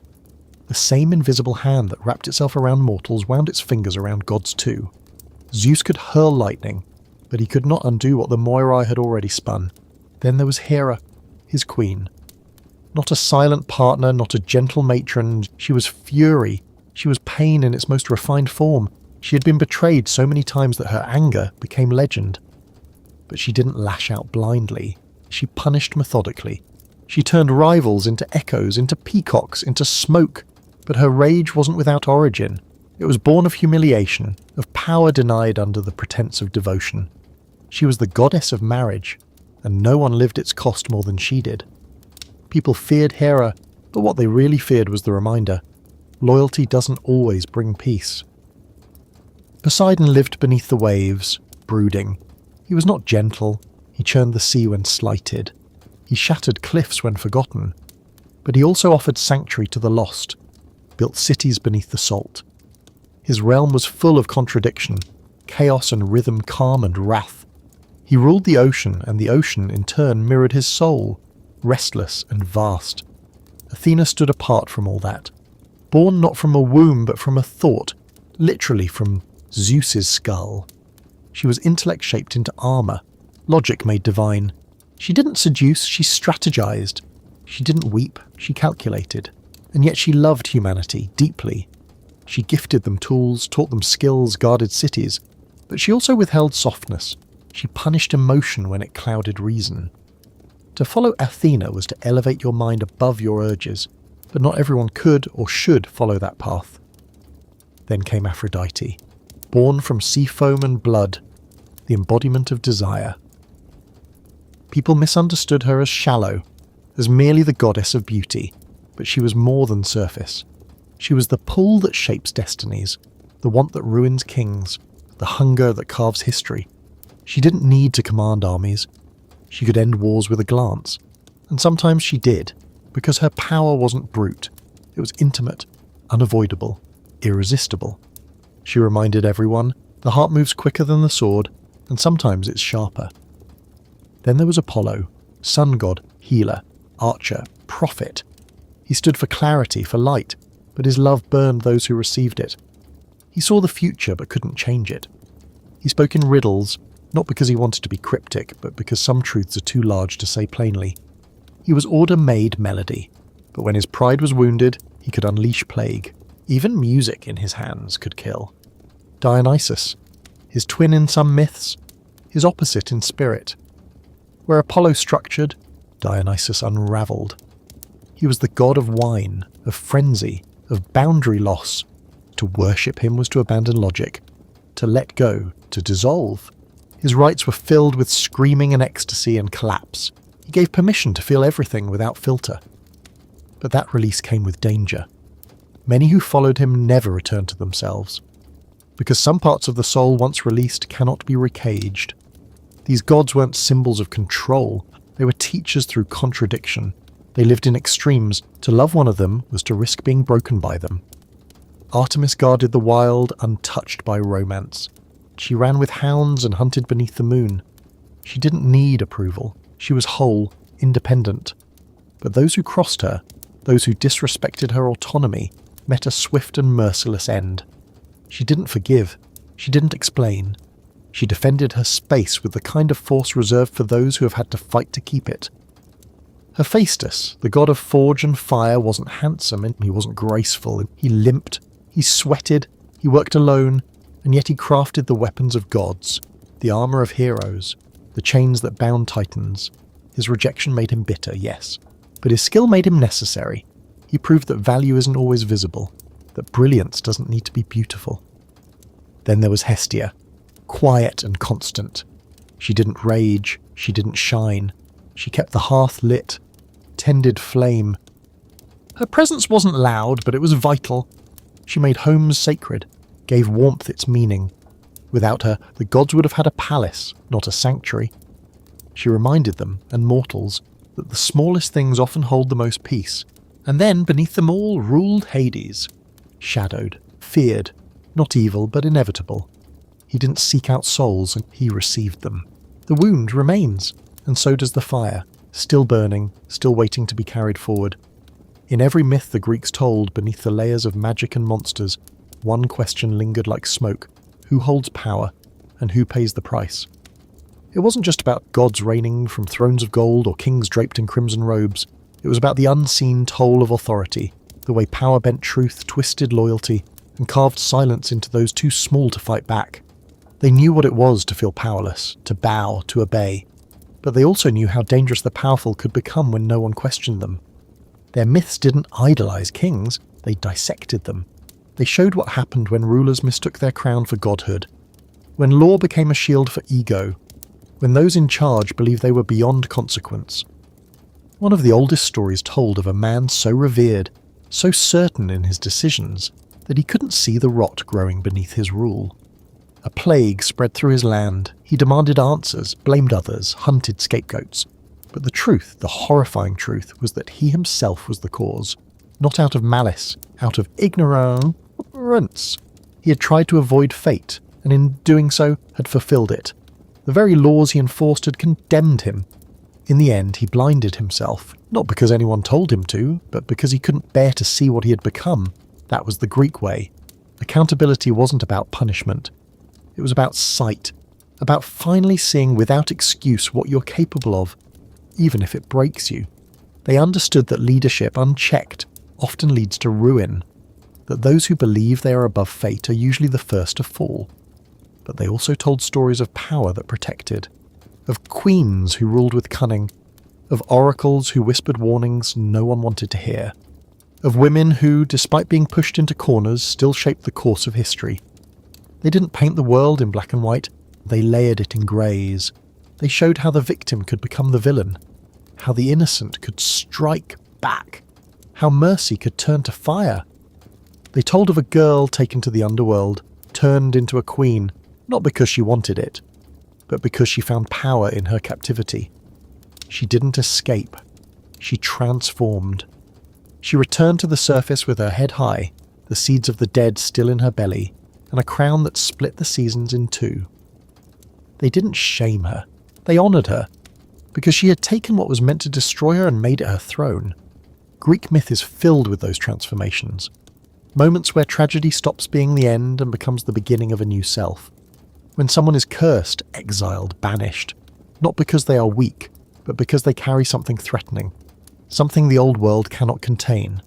The same invisible hand that wrapped itself around mortals wound its fingers around gods too. Zeus could hurl lightning, but he could not undo what the Moirai had already spun. Then there was Hera, his queen. Not a silent partner, not a gentle matron, she was fury. She was pain in its most refined form. She had been betrayed so many times that her anger became legend. But she didn't lash out blindly. She punished methodically. She turned rivals into echoes, into peacocks, into smoke. But her rage wasn't without origin. It was born of humiliation, of power denied under the pretense of devotion. She was the goddess of marriage, and no one lived its cost more than she did. People feared Hera, but what they really feared was the reminder: loyalty doesn't always bring peace. Poseidon lived beneath the waves, brooding. He was not gentle. He churned the sea when slighted. He shattered cliffs when forgotten. But he also offered sanctuary to the lost, built cities beneath the salt. His realm was full of contradiction, chaos and rhythm, calm and wrath. He ruled the ocean, and the ocean in turn mirrored his soul, restless and vast. Athena stood apart from all that, born not from a womb but from a thought, literally from Zeus's skull. She was intellect shaped into armour, logic made divine. She didn't seduce, she strategized. She didn't weep, she calculated. And yet she loved humanity deeply. She gifted them tools, taught them skills, guarded cities. But she also withheld softness. She punished emotion when it clouded reason. To follow Athena was to elevate your mind above your urges, but not everyone could or should follow that path. Then came Aphrodite, born from sea foam and blood, the embodiment of desire. People misunderstood her as shallow, as merely the goddess of beauty, but she was more than surface. She was the pull that shapes destinies, the want that ruins kings, the hunger that carves history. She didn't need to command armies. She could end wars with a glance. And sometimes she did, because her power wasn't brute. It was intimate, unavoidable, irresistible. She reminded everyone, the heart moves quicker than the sword, and sometimes it's sharper. Then there was Apollo, sun god, healer, archer, prophet. He stood for clarity, for light, but his love burned those who received it. He saw the future but couldn't change it. He spoke in riddles, not because he wanted to be cryptic, but because some truths are too large to say plainly. He was order-made melody, but when his pride was wounded, he could unleash plague. Even music in his hands could kill. Dionysus, his twin in some myths, his opposite in spirit. Where Apollo structured, Dionysus unravelled. He was the god of wine, of frenzy, of boundary loss. To worship him was to abandon logic, to let go, to dissolve. His rites were filled with screaming and ecstasy and collapse. He gave permission to feel everything without filter. But that release came with danger. Many who followed him never returned to themselves, because some parts of the soul once released cannot be recaged. These gods weren't symbols of control, they were teachers through contradiction. They lived in extremes. To love one of them was to risk being broken by them. Artemis guarded the wild, untouched by romance. She ran with hounds and hunted beneath the moon. She didn't need approval. She was whole, independent. But those who crossed her, those who disrespected her autonomy, met a swift and merciless end. She didn't forgive. She didn't explain. She defended her space with the kind of force reserved for those who have had to fight to keep it. Hephaestus, the god of forge and fire, wasn't handsome and he wasn't graceful. He limped, he sweated, he worked alone, and yet he crafted the weapons of gods, the armour of heroes, the chains that bound titans. His rejection made him bitter, yes, but his skill made him necessary. He proved that value isn't always visible, that brilliance doesn't need to be beautiful. Then there was Hestia, quiet and constant. She didn't rage, she didn't shine. She kept the hearth lit, tended flame. Her presence wasn't loud, but it was vital. She made homes sacred, gave warmth its meaning. Without her, the gods would have had a palace, not a sanctuary. She reminded them, and mortals, that the smallest things often hold the most peace. And then, beneath them all, ruled Hades. Shadowed, feared, not evil, but inevitable. He didn't seek out souls, and he received them. The wound remains, and so does the fire, still burning, still waiting to be carried forward. In every myth the Greeks told, beneath the layers of magic and monsters, one question lingered like smoke: who holds power, and who pays the price? It wasn't just about gods reigning from thrones of gold or kings draped in crimson robes. It was about the unseen toll of authority, the way power bent truth, twisted loyalty, and carved silence into those too small to fight back. They knew what it was to feel powerless, to bow, to obey. But they also knew how dangerous the powerful could become when no one questioned them. Their myths didn't idolize kings, they dissected them. They showed what happened when rulers mistook their crown for godhood, when law became a shield for ego, when those in charge believed they were beyond consequence. One of the oldest stories told of a man so revered, so certain in his decisions, that he couldn't see the rot growing beneath his rule. A plague spread through his land. He demanded answers, blamed others, hunted scapegoats. But the truth, the horrifying truth, was that he himself was the cause. Not out of malice, out of ignorance. He had tried to avoid fate, and in doing so had fulfilled it. The very laws he enforced had condemned him. In the end, he blinded himself, not because anyone told him to, but because he couldn't bear to see what he had become. That was the Greek way. Accountability wasn't about punishment. It was about sight, about finally seeing without excuse what you're capable of, even if it breaks you. They understood that leadership, unchecked, often leads to ruin, that those who believe they are above fate are usually the first to fall. But they also told stories of power that protected, of queens who ruled with cunning, of oracles who whispered warnings no one wanted to hear, of women who, despite being pushed into corners, still shaped the course of history. They didn't paint the world in black and white, they layered it in greys. They showed how the victim could become the villain, how the innocent could strike back, how mercy could turn to fire. They told of a girl taken to the underworld, turned into a queen, not because she wanted it, but because she found power in her captivity. She didn't escape. She transformed. She returned to the surface with her head high, the seeds of the dead still in her belly, and a crown that split the seasons in two. They didn't shame her. They honoured her, because she had taken what was meant to destroy her and made it her throne. Greek myth is filled with those transformations. Moments where tragedy stops being the end and becomes the beginning of a new self. When someone is cursed, exiled, banished, not because they are weak, but because they carry something threatening, something the old world cannot contain.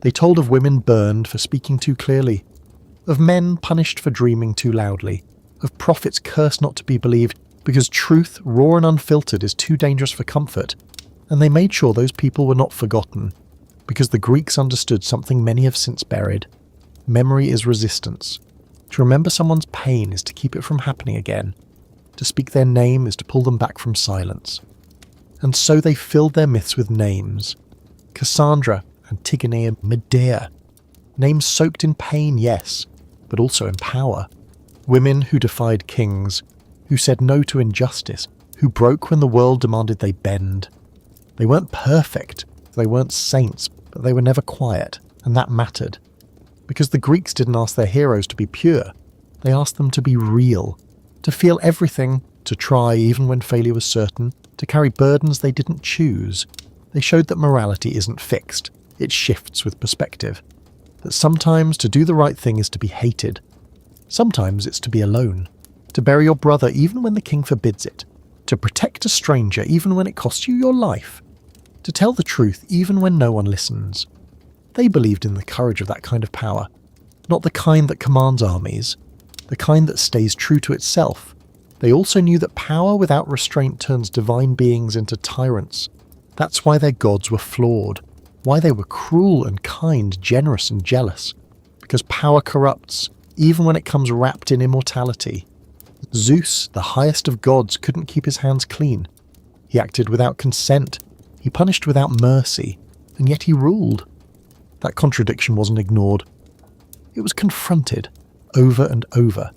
They told of women burned for speaking too clearly, of men punished for dreaming too loudly, of prophets cursed not to be believed because truth, raw and unfiltered, is too dangerous for comfort, and they made sure those people were not forgotten, because the Greeks understood something many have since buried. Memory is resistance. To remember someone's pain is to keep it from happening again. To speak their name is to pull them back from silence. And so they filled their myths with names. Cassandra, Antigone, Medea. Names soaked in pain, yes, but also in power. Women who defied kings, who said no to injustice, who broke when the world demanded they bend. They weren't perfect, they weren't saints, but they were never quiet, and that mattered. Because the Greeks didn't ask their heroes to be pure, they asked them to be real, to feel everything, to try even when failure was certain, to carry burdens they didn't choose. They showed that morality isn't fixed, it shifts with perspective. That sometimes to do the right thing is to be hated. Sometimes it's to be alone. To bury your brother even when the king forbids it. To protect a stranger even when it costs you your life. To tell the truth even when no one listens. They believed in the courage of that kind of power. Not the kind that commands armies. The kind that stays true to itself. They also knew that power without restraint turns divine beings into tyrants. That's why their gods were flawed. Why they were cruel and kind, generous and jealous. Because power corrupts, even when it comes wrapped in immortality. Zeus, the highest of gods, couldn't keep his hands clean. He acted without consent. He punished without mercy. And yet he ruled. That contradiction wasn't ignored. It was confronted, over and over.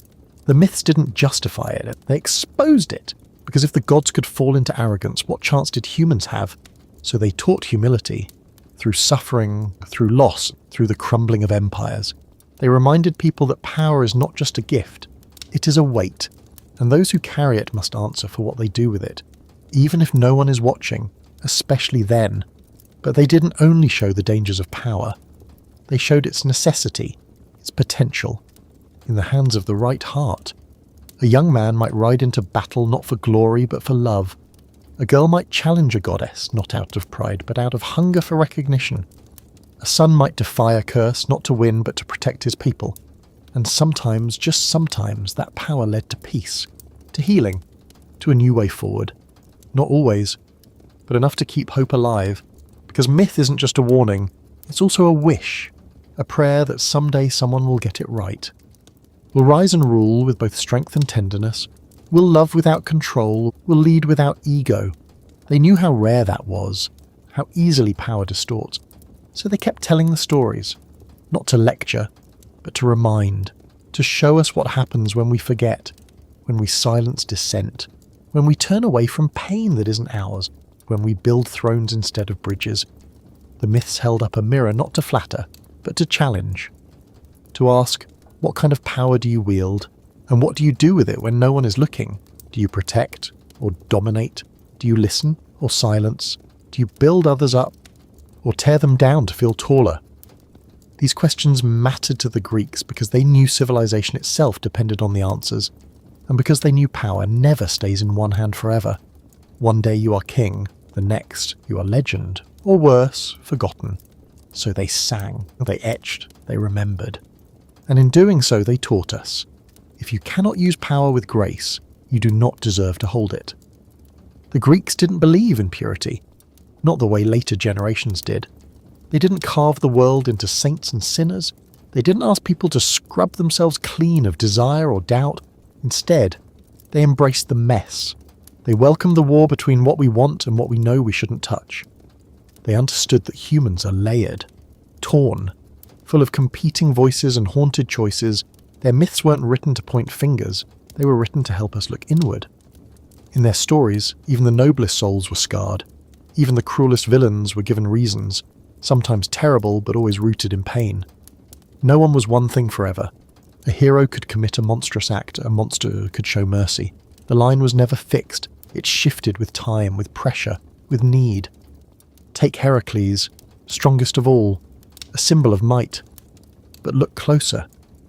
The myths didn't justify it, they exposed it. Because if the gods could fall into arrogance, what chance did humans have? So they taught humility, through suffering, through loss, through the crumbling of empires. They reminded people that power is not just a gift, it is a weight, and those who carry it must answer for what they do with it, even if no one is watching, especially then. But they didn't only show the dangers of power. They showed its necessity, its potential, in the hands of the right heart. A young man might ride into battle not for glory but for love. A girl might challenge a goddess, not out of pride, but out of hunger for recognition. A son might defy a curse, not to win, but to protect his people. And sometimes, just sometimes, that power led to peace, to healing, to a new way forward. Not always, but enough to keep hope alive. Because myth isn't just a warning, it's also a wish, a prayer that someday someone will get it right. Will rise and rule with both strength and tenderness. Will love without control. Will lead without ego. They knew how rare that was, how easily power distorts. So they kept telling the stories, not to lecture, but to remind, to show us what happens when we forget, when we silence dissent, when we turn away from pain that isn't ours, when we build thrones instead of bridges. The myths held up a mirror not to flatter, but to challenge, to ask, what kind of power do you wield, and what do you do with it when no one is looking? Do you protect or dominate? Do you listen or silence? Do you build others up or tear them down to feel taller? These questions mattered to the Greeks because they knew civilization itself depended on the answers, and because they knew power never stays in one hand forever. One day you are king, the next you are legend, or worse, forgotten. So they sang, they etched, they remembered. And in doing so they taught us, if you cannot use power with grace, you do not deserve to hold it. The Greeks didn't believe in purity, not the way later generations did. They didn't carve the world into saints and sinners. They didn't ask people to scrub themselves clean of desire or doubt. Instead, they embraced the mess. They welcomed the war between what we want and what we know we shouldn't touch. They understood that humans are layered, torn, full of competing voices and haunted choices. Their myths weren't written to point fingers, they were written to help us look inward. In their stories, even the noblest souls were scarred. Even the cruelest villains were given reasons, sometimes terrible but always rooted in pain. No one was one thing forever. A hero could commit a monstrous act, a monster could show mercy. The line was never fixed, it shifted with time, with pressure, with need. Take Heracles, strongest of all, a symbol of might. But look closer.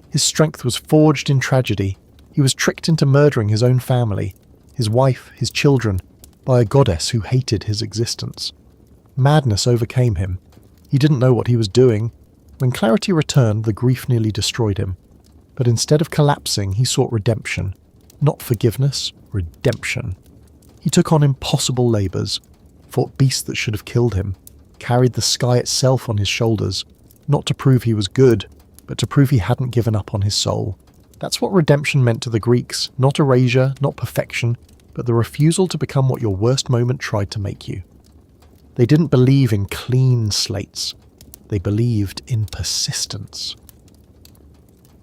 His strength was forged in tragedy. He was tricked into murdering his own family, his wife, his children, by a goddess who hated his existence. Madness overcame him. He didn't know what he was doing. When clarity returned, the grief nearly destroyed him. But instead of collapsing, he sought redemption. Not forgiveness, redemption. He took on impossible labours, fought beasts that should have killed him, carried the sky itself on his shoulders, not to prove he was good, but to prove he hadn't given up on his soul. That's what redemption meant to the Greeks, not erasure, not perfection, but the refusal to become what your worst moment tried to make you. They didn't believe in clean slates. They believed in persistence.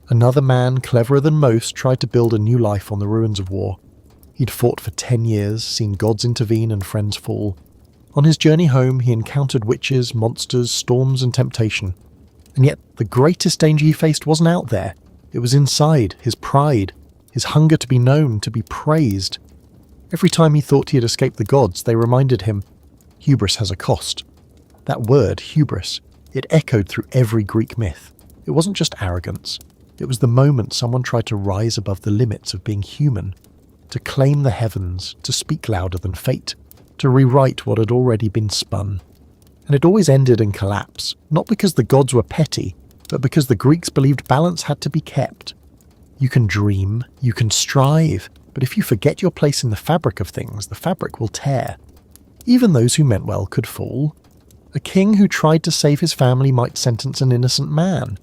Another man, cleverer than most, tried to build a new life on the ruins of war. He'd fought for 10 years, seen gods intervene and friends fall. On his journey home, he encountered witches, monsters, storms and temptation. And yet, the greatest danger he faced wasn't out there. It was inside, his pride, his hunger to be known, to be praised. Every time he thought he had escaped the gods, they reminded him, hubris has a cost. That word, hubris, it echoed through every Greek myth. It wasn't just arrogance. It was the moment someone tried to rise above the limits of being human, to claim the heavens, to speak louder than fate, to rewrite what had already been spun. And it always ended in collapse, not because the gods were petty, but because the Greeks believed balance had to be kept. You can dream, you can strive, but if you forget your place in the fabric of things, the fabric will tear. Even those who meant well could fall. A king who tried to save his family might sentence an innocent man.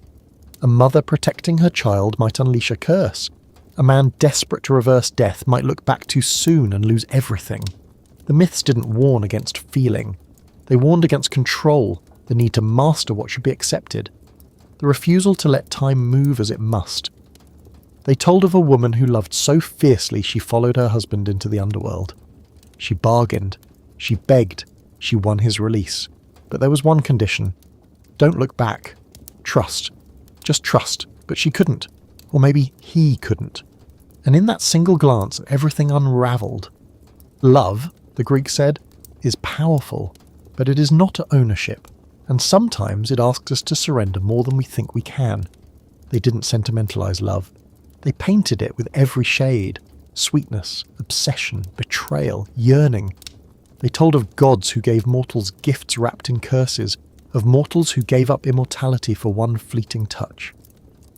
A mother protecting her child might unleash a curse. A man desperate to reverse death might look back too soon and lose everything. The myths didn't warn against feeling. They warned against control. the need to master what should be accepted, the refusal to let time move as it must. They told of a woman who loved so fiercely she followed her husband into the underworld. She bargained, she begged, she won his release. But there was one condition. Don't look back. Trust. Just trust. But she couldn't. Or maybe he couldn't. And in that single glance, everything unravelled. Love, the Greeks said, is powerful, but it is not ownership, and sometimes it asks us to surrender more than we think we can. They didn't sentimentalise love. They painted it with every shade: sweetness, obsession, betrayal, yearning. They told of gods who gave mortals gifts wrapped in curses, of mortals who gave up immortality for one fleeting touch,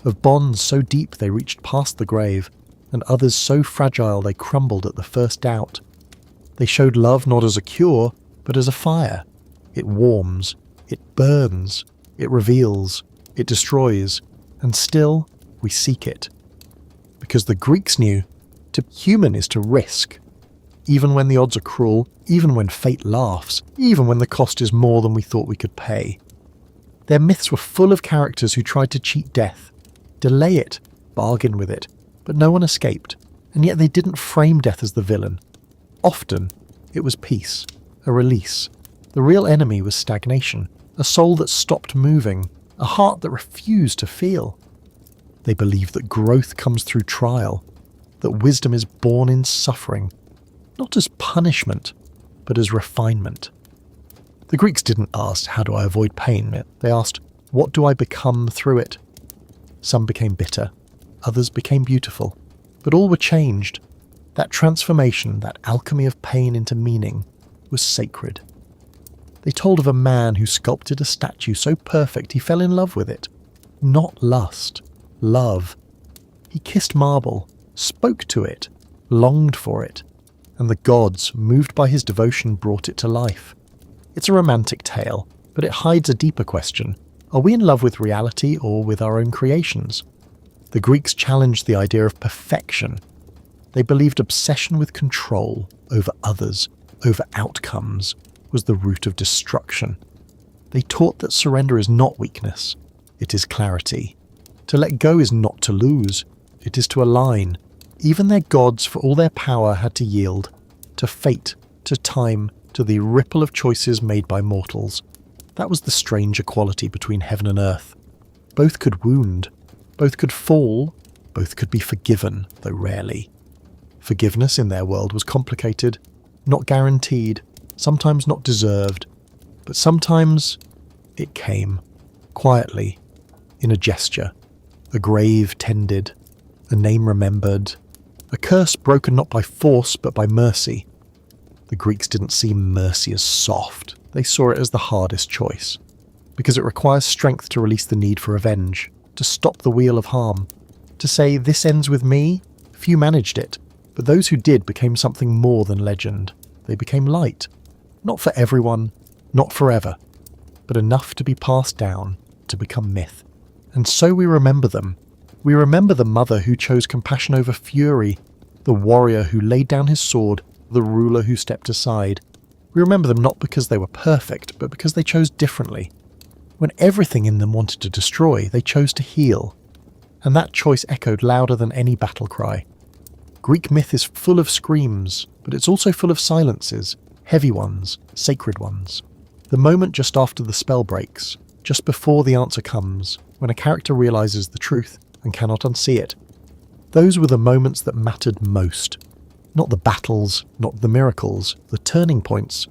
of bonds so deep they reached past the grave, and others so fragile they crumbled at the first doubt. They showed love not as a cure, but as a fire. It warms, it burns, it reveals, it destroys, and still we seek it. Because the Greeks knew to be human is to risk. Even when the odds are cruel, even when fate laughs, even when the cost is more than we thought we could pay. Their myths were full of characters who tried to cheat death, delay it, bargain with it, but no one escaped, and yet they didn't frame death as the villain. Often, it was peace, a release. The real enemy was stagnation, a soul that stopped moving, a heart that refused to feel. They believed that growth comes through trial, that wisdom is born in suffering, not as punishment, but as refinement. The Greeks didn't ask, how do I avoid pain? They asked, what do I become through it? Some became bitter, others became beautiful, but all were changed. That transformation, that alchemy of pain into meaning, was sacred. They told of a man who sculpted a statue so perfect he fell in love with it. Not lust, love. He kissed marble, spoke to it, longed for it, and the gods, moved by his devotion, brought it to life. It's a romantic tale, but it hides a deeper question. Are we in love with reality or with our own creations? The Greeks challenged the idea of perfection. They believed obsession with control over others, over outcomes, was the root of destruction. They taught that surrender is not weakness, it is clarity. To let go is not to lose, it is to align. Even their gods, for all their power, had to yield to fate, to time, to the ripple of choices made by mortals. That was the strange equality between heaven and earth. Both could wound, both could fall, both could be forgiven, though rarely. Forgiveness in their world was complicated, not guaranteed, sometimes not deserved, but sometimes it came, quietly, in a gesture, a grave tended, a name remembered, a curse broken not by force but by mercy. The Greeks didn't see mercy as soft, they saw it as the hardest choice, because it requires strength to release the need for revenge, to stop the wheel of harm, to say, this ends with me. Few managed it, but those who did became something more than legend. They became light. Not for everyone, not forever, but enough to be passed down, to become myth. And so we remember them. We remember the mother who chose compassion over fury, the warrior who laid down his sword, the ruler who stepped aside. We remember them not because they were perfect, but because they chose differently. When everything in them wanted to destroy, they chose to heal. And that choice echoed louder than any battle cry. Greek myth is full of screams, but it's also full of silences, heavy ones, sacred ones. The moment just after the spell breaks, just before the answer comes, when a character realizes the truth and cannot unsee it. Those were the moments that mattered most. Not the battles, not the miracles, the turning points.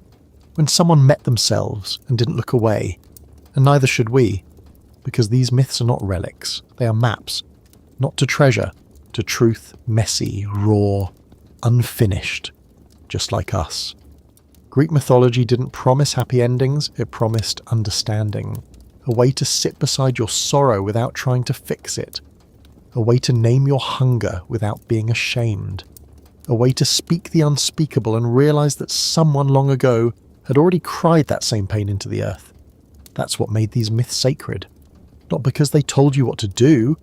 When someone met themselves and didn't look away. And neither should we, because these myths are not relics, they are maps. Not to treasure, to truth, messy, raw, unfinished, just like us. Greek mythology didn't promise happy endings, it promised understanding. A way to sit beside your sorrow without trying to fix it. A way to name your hunger without being ashamed. A way to speak the unspeakable and realize that someone long ago had already cried that same pain into the earth. That's what made these myths sacred. Not because they told you what to do,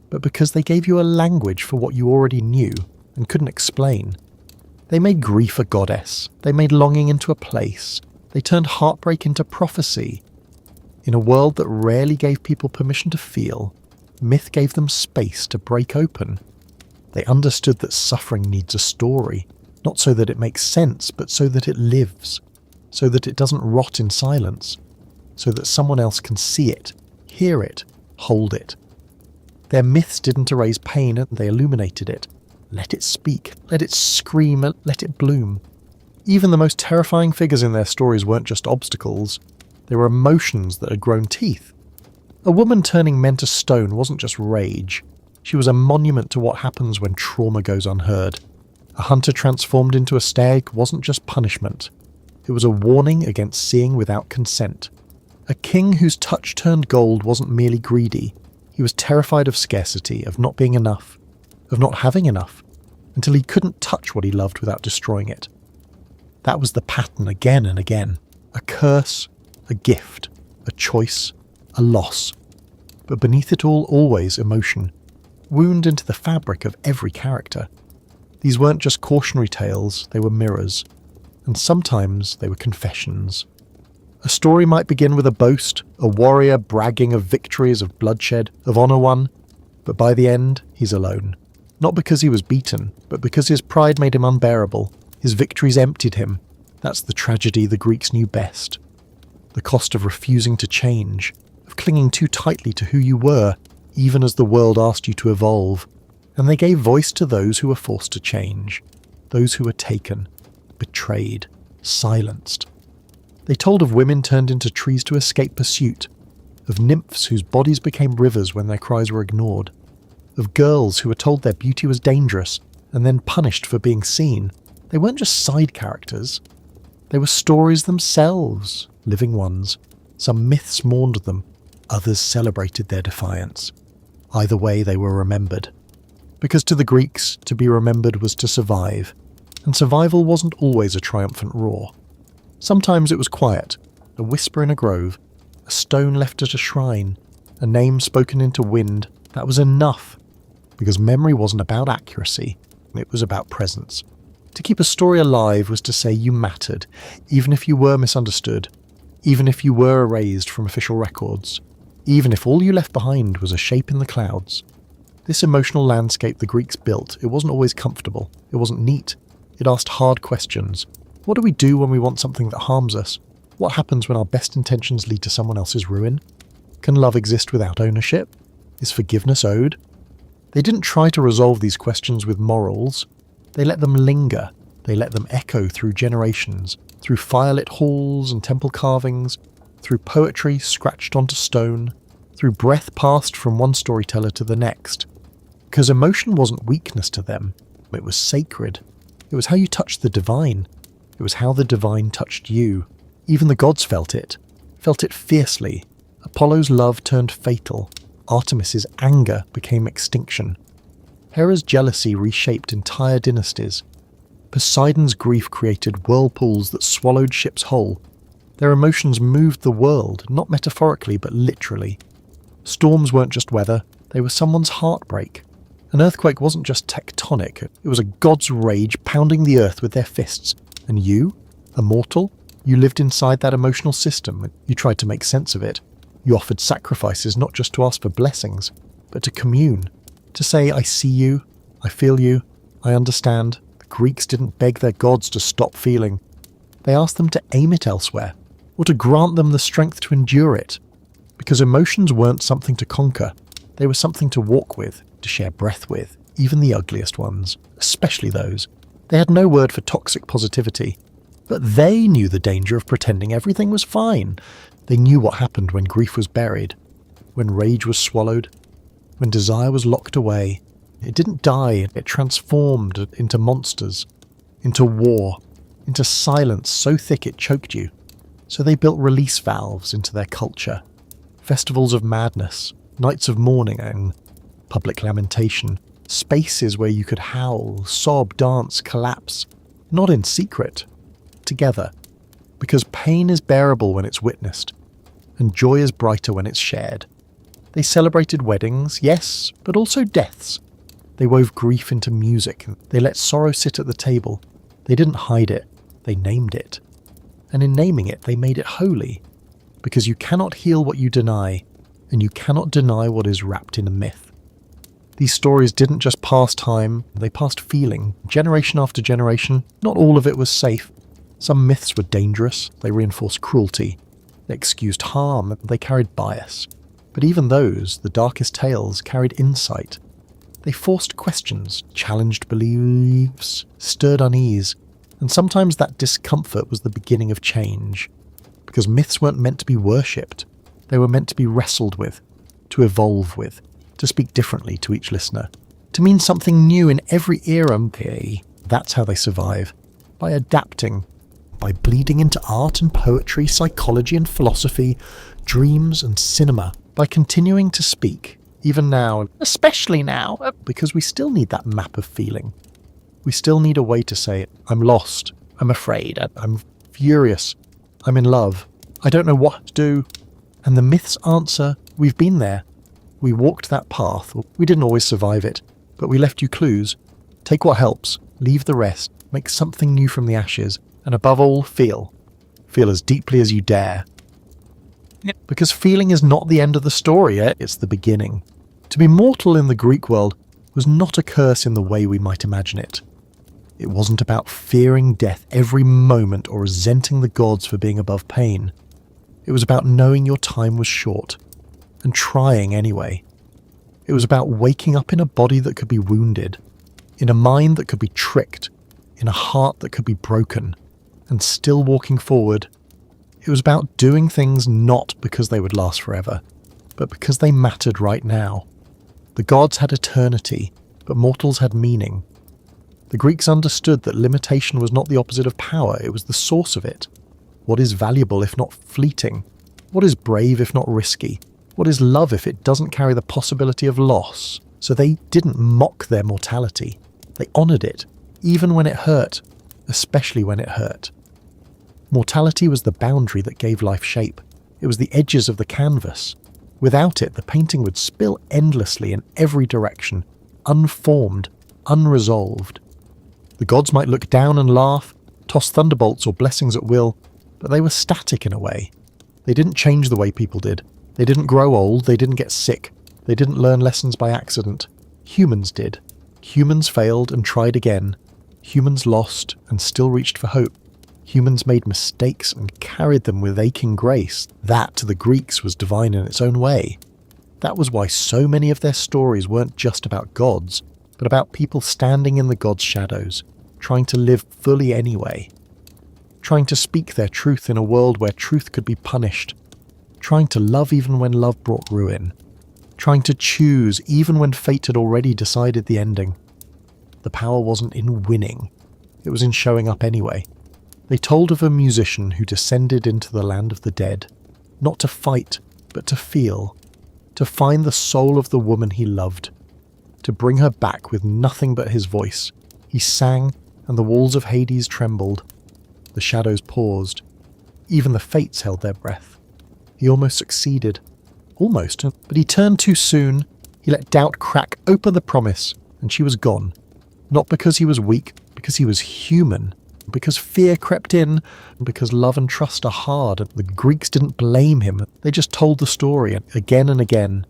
but because they gave you a language for what you already knew and couldn't explain. They made grief a goddess. They made longing into a place. They turned heartbreak into prophecy. In a world that rarely gave people permission to feel, myth gave them space to break open. They understood that suffering needs a story, not so that it makes sense, but so that it lives, so that it doesn't rot in silence, so that someone else can see it, hear it, hold it. Their myths didn't erase pain, they illuminated it. Let it speak, let it scream, let it bloom. Even the most terrifying figures in their stories weren't just obstacles, they were emotions that had grown teeth. A woman turning men to stone wasn't just rage, she was a monument to what happens when trauma goes unheard. A hunter transformed into a stag wasn't just punishment, it was a warning against seeing without consent. A king whose touch turned gold wasn't merely greedy, he was terrified of scarcity, of not being enough, of not having enough, until he couldn't touch what he loved without destroying it. That was the pattern again and again. A curse, a gift, a choice, a loss. But beneath it all, always emotion, wound into the fabric of every character. These weren't just cautionary tales, they were mirrors. And sometimes they were confessions. A story might begin with a boast, a warrior bragging of victories, of bloodshed, of honour won, but by the end, he's alone. Not because he was beaten, but because his pride made him unbearable. His victories emptied him. That's the tragedy the Greeks knew best. The cost of refusing to change, of clinging too tightly to who you were, even as the world asked you to evolve. And they gave voice to those who were forced to change, those who were taken, betrayed, silenced. They told of women turned into trees to escape pursuit, of nymphs whose bodies became rivers when their cries were ignored, of girls who were told their beauty was dangerous and then punished for being seen. They weren't just side characters. They were stories themselves, living ones. Some myths mourned them, others celebrated their defiance. Either way, they were remembered. Because to the Greeks, to be remembered was to survive, and survival wasn't always a triumphant roar. Sometimes it was quiet, a whisper in a grove, a stone left at a shrine, a name spoken into wind. That was enough, because memory wasn't about accuracy, it was about presence. To keep a story alive was to say you mattered, even if you were misunderstood, even if you were erased from official records, even if all you left behind was a shape in the clouds. This emotional landscape the Greeks built, it wasn't always comfortable, it wasn't neat, it asked hard questions. What do we do when we want something that harms us? What happens when our best intentions lead to someone else's ruin? Can love exist without ownership? Is forgiveness owed? They didn't try to resolve these questions with morals. They let them linger. They let them echo through generations, through firelit halls and temple carvings, through poetry scratched onto stone, through breath passed from one storyteller to the next. Because emotion wasn't weakness to them. It was sacred. It was how you touched the divine. It was how the divine touched you. Even the gods felt it fiercely. Apollo's love turned fatal. Artemis's anger became extinction. Hera's jealousy reshaped entire dynasties. Poseidon's grief created whirlpools that swallowed ships whole. Their emotions moved the world, not metaphorically but literally. Storms weren't just weather, they were someone's heartbreak. An earthquake wasn't just tectonic, it was a god's rage pounding the earth with their fists. And you, a mortal, you lived inside that emotional system. You tried to make sense of it. You offered sacrifices not just to ask for blessings, but to commune. To say, I see you, I feel you, I understand. The Greeks didn't beg their gods to stop feeling. They asked them to aim it elsewhere, or to grant them the strength to endure it. Because emotions weren't something to conquer. They were something to walk with, to share breath with, even the ugliest ones, especially those. They had no word for toxic positivity, but they knew the danger of pretending everything was fine. They knew what happened when grief was buried, when rage was swallowed, when desire was locked away. It didn't die, it transformed into monsters, into war, into silence so thick it choked you. So they built release valves into their culture, festivals of madness, nights of mourning and public lamentation. Spaces where you could howl, sob, dance, collapse, not in secret, together, because pain is bearable when it's witnessed, and joy is brighter when it's shared. They celebrated weddings, yes, but also deaths. They wove grief into music, they let sorrow sit at the table. They didn't hide it, they named it. And in naming it, they made it holy. because you cannot heal what you deny, and you cannot deny what is wrapped in a myth. These stories didn't just pass time, they passed feeling, generation after generation. Not all of it was safe. Some myths were dangerous, they reinforced cruelty, they excused harm, they carried bias. But even those, the darkest tales, carried insight. They forced questions, challenged beliefs, stirred unease, and sometimes that discomfort was the beginning of change. Because myths weren't meant to be worshipped, they were meant to be wrestled with, to evolve with, to speak differently to each listener, to mean something new in every era. That's how they survive, by adapting, by bleeding into art and poetry, psychology and philosophy, dreams and cinema, by continuing to speak, even now, especially now, because we still need that map of feeling. We still need a way to say, I'm lost, I'm afraid, I'm furious, I'm in love, I don't know what to do. And the myths answer, we've been there. We walked that path. We didn't always survive it, but we left you clues. Take what helps, leave the rest, make something new from the ashes, and above all, feel. Feel as deeply as you dare. Because feeling is not the end of the story, it's the beginning. To be mortal in the Greek world was not a curse in the way we might imagine it. It wasn't about fearing death every moment or resenting the gods for being above pain. It was about knowing your time was short, and trying anyway. It was about waking up in a body that could be wounded, in a mind that could be tricked, in a heart that could be broken, and still walking forward. It was about doing things not because they would last forever, but because they mattered right now. The gods had eternity, but mortals had meaning. The Greeks understood that limitation was not the opposite of power, it was the source of it. What is valuable if not fleeting? What is brave if not risky? What is love if it doesn't carry the possibility of loss? So they didn't mock their mortality. They honoured it, even when it hurt, especially when it hurt. Mortality was the boundary that gave life shape. It was the edges of the canvas. Without it, the painting would spill endlessly in every direction, unformed, unresolved. The gods might look down and laugh, toss thunderbolts or blessings at will, but they were static in a way. They didn't change the way people did. They didn't grow old, they didn't get sick, they didn't learn lessons by accident. Humans did. Humans failed and tried again. Humans lost and still reached for hope. Humans made mistakes and carried them with aching grace. That, to the Greeks, was divine in its own way. That was why so many of their stories weren't just about gods, but about people standing in the gods' shadows, trying to live fully anyway. Trying to speak their truth in a world where truth could be punished. Trying to love even when love brought ruin. Trying to choose even when fate had already decided the ending. The power wasn't in winning, it was in showing up anyway. They told of a musician who descended into the land of the dead, not to fight, but to feel, to find the soul of the woman he loved, to bring her back with nothing but his voice. He sang, and the walls of Hades trembled. The shadows paused. Even the fates held their breath. He almost succeeded. Almost, but he turned too soon. He let doubt crack open the promise, and she was gone. Not because he was weak, because he was human. Because fear crept in, because love and trust are hard. The Greeks didn't blame him. They just told the story again and again,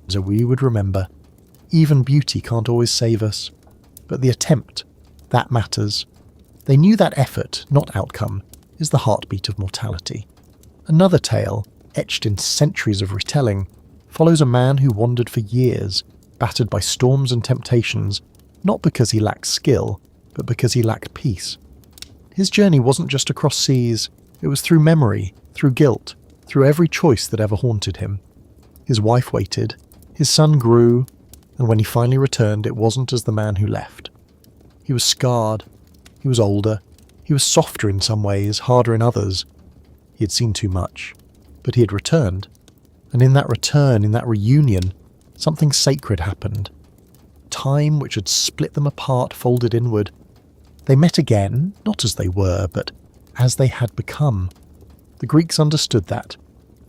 so we would remember. Even beauty can't always save us. But the attempt, that matters. They knew that effort, not outcome, is the heartbeat of mortality. Another tale, etched in centuries of retelling, follows a man who wandered for years, battered by storms and temptations, not because he lacked skill, but because he lacked peace. His journey wasn't just across seas, it was through memory, through guilt, through every choice that ever haunted him. His wife waited, his son grew, and when he finally returned, it wasn't as the man who left. He was scarred, he was older, he was softer in some ways, harder in others. He had seen too much, but he had returned. And in that return, in that reunion, something sacred happened. Time which had split them apart folded inward. They met again, not as they were, but as they had become. The Greeks understood that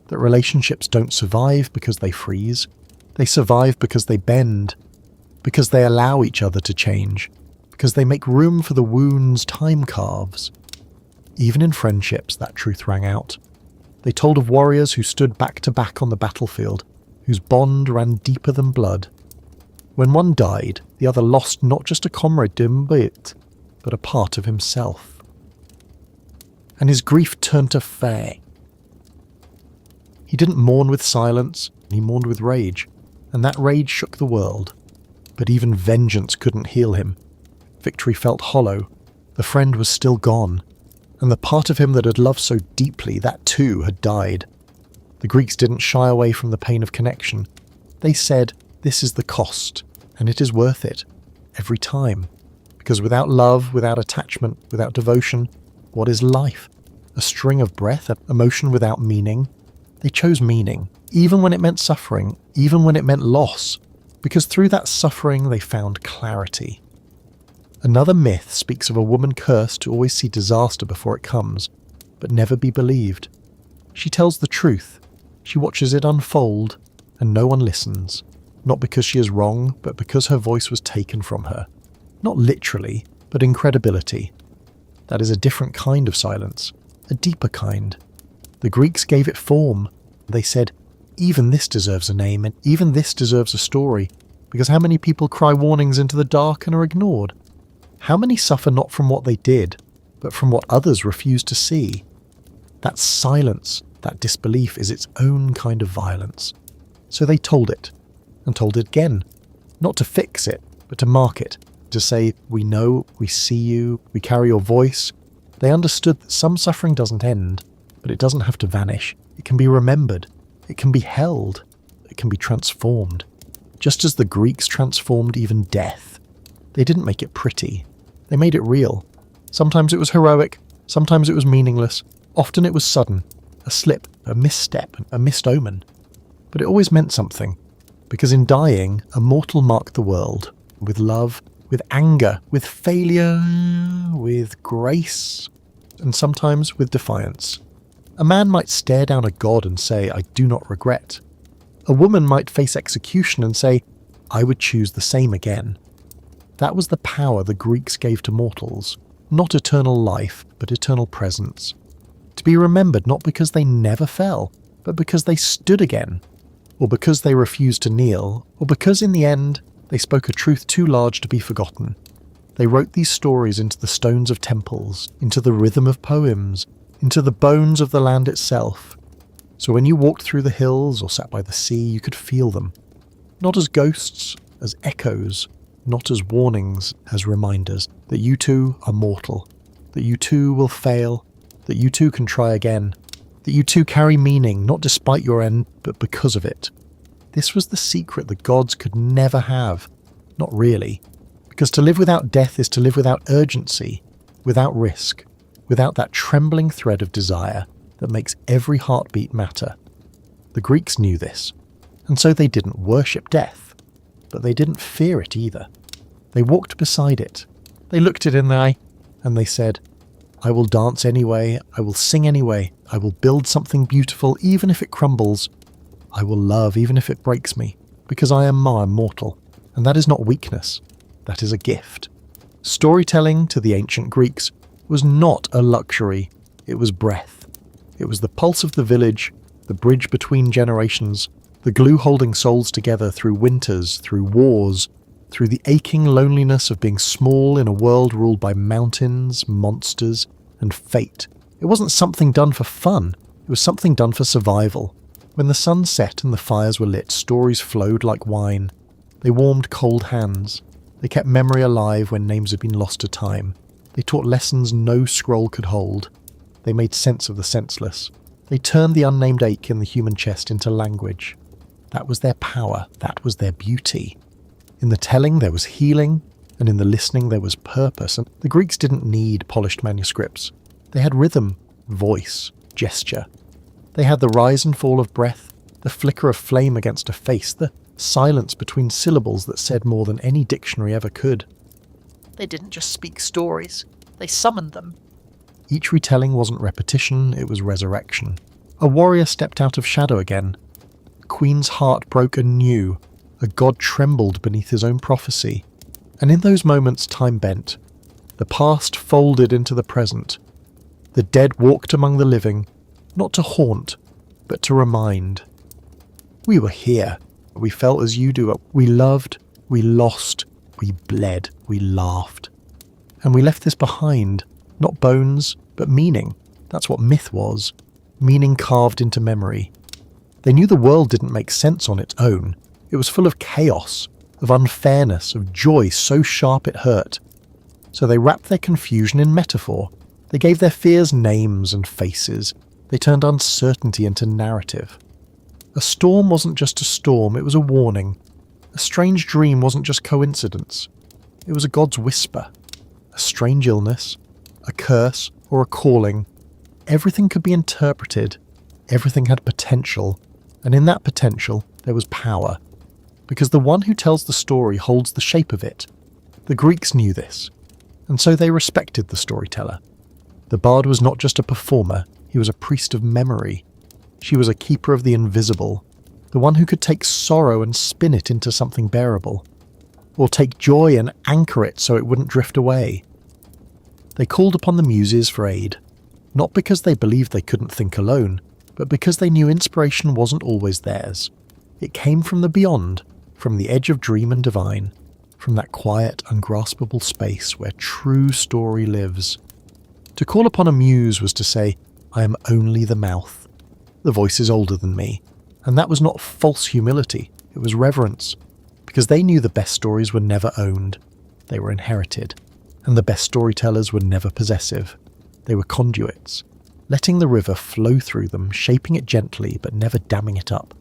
relationships don't survive because they freeze. They survive because they bend, because they allow each other to change, because they make room for the wounds time carves. Even in friendships, that truth rang out. They told of warriors who stood back to back on the battlefield, whose bond ran deeper than blood. When one died, the other lost not just a comrade but a part of himself. And his grief turned to fear. He didn't mourn with silence, he mourned with rage, and that rage shook the world. But even vengeance couldn't heal him. Victory felt hollow. The friend was still gone, and the part of him that had loved so deeply, that too had died. The Greeks didn't shy away from the pain of connection. They said, this is the cost, and it is worth it, every time. Because without love, without attachment, without devotion, what is life? A string of breath, an emotion without meaning? They chose meaning, even when it meant suffering, even when it meant loss, because through that suffering they found clarity. Another myth speaks of a woman cursed to always see disaster before it comes, but never be believed. She tells the truth. She watches it unfold, and no one listens, not because she is wrong, but because her voice was taken from her. Not literally, but in credibility. That is a different kind of silence, a deeper kind. The Greeks gave it form. They said, even this deserves a name, and even this deserves a story, because how many people cry warnings into the dark and are ignored? How many suffer not from what they did, but from what others refuse to see? That silence, that disbelief is its own kind of violence. So they told it, and told it again, not to fix it, but to mark it, to say, we know, we see you, we carry your voice. They understood that some suffering doesn't end, but it doesn't have to vanish. It can be remembered, it can be held, it can be transformed. Just as the Greeks transformed even death. They didn't make it pretty, they made it real. Sometimes it was heroic, sometimes it was meaningless, often it was sudden, a slip, a misstep, a missed omen. But it always meant something, because in dying, a mortal marked the world, with love, with anger, with failure, with grace, and sometimes with defiance. A man might stare down a god and say, I do not regret. A woman might face execution and say, I would choose the same again. That was the power the Greeks gave to mortals, not eternal life, but eternal presence. To be remembered not because they never fell, but because they stood again, or because they refused to kneel, or because in the end they spoke a truth too large to be forgotten. They wrote these stories into the stones of temples, into the rhythm of poems, into the bones of the land itself. So when you walked through the hills or sat by the sea, you could feel them. Not as ghosts, as echoes, not as warnings, as reminders that you too are mortal, that you too will fail, that you too can try again, that you too carry meaning, not despite your end, but because of it. This was the secret the gods could never have. Not really. Because to live without death is to live without urgency, without risk, without that trembling thread of desire that makes every heartbeat matter. The Greeks knew this, and so they didn't worship death, but they didn't fear it either. They walked beside it. They looked it in the eye, and they said, I will dance anyway, I will sing anyway, I will build something beautiful even if it crumbles. I will love even if it breaks me, because I am mortal, and that is not weakness, that is a gift. Storytelling to the ancient Greeks was not a luxury, it was breath. It was the pulse of the village, the bridge between generations, the glue holding souls together through winters, through wars, through the aching loneliness of being small in a world ruled by mountains, monsters, and fate. It wasn't something done for fun, it was something done for survival. When the sun set and the fires were lit, stories flowed like wine. They warmed cold hands. They kept memory alive when names had been lost to time. They taught lessons no scroll could hold. They made sense of the senseless. They turned the unnamed ache in the human chest into language. That was their power. That was their beauty. In the telling there was healing, and in the listening there was purpose. And the Greeks didn't need polished manuscripts. They had rhythm, voice, gesture. They had the rise and fall of breath, the flicker of flame against a face, the silence between syllables that said more than any dictionary ever could. They didn't just speak stories, they summoned them. Each retelling wasn't repetition, it was resurrection. A warrior stepped out of shadow again. A queen's heart broke anew. A god trembled beneath his own prophecy. And in those moments time bent. The past folded into the present. The dead walked among the living, not to haunt, but to remind. We were here. We felt as you do. We loved, we lost, we bled, we laughed. And we left this behind, not bones, but meaning. That's what myth was. Meaning carved into memory. They knew the world didn't make sense on its own. It was full of chaos, of unfairness, of joy so sharp it hurt. So they wrapped their confusion in metaphor. They gave their fears names and faces. They turned uncertainty into narrative. A storm wasn't just a storm, it was a warning. A strange dream wasn't just coincidence. It was a God's whisper. A strange illness, a curse, or a calling. Everything could be interpreted. Everything had potential. And in that potential, there was power. Because the one who tells the story holds the shape of it. The Greeks knew this. And so they respected the storyteller. The bard was not just a performer, he was a priest of memory. She was a keeper of the invisible, the one who could take sorrow and spin it into something bearable, or take joy and anchor it so it wouldn't drift away. They called upon the muses for aid, not because they believed they couldn't think alone, but because they knew inspiration wasn't always theirs. It came from the beyond, from the edge of dream and divine, from that quiet, ungraspable space where true story lives. To call upon a muse was to say, I am only the mouth. The voice is older than me. And that was not false humility, it was reverence. Because they knew the best stories were never owned. They were inherited. And the best storytellers were never possessive. They were conduits, letting the river flow through them, shaping it gently but never damming it up.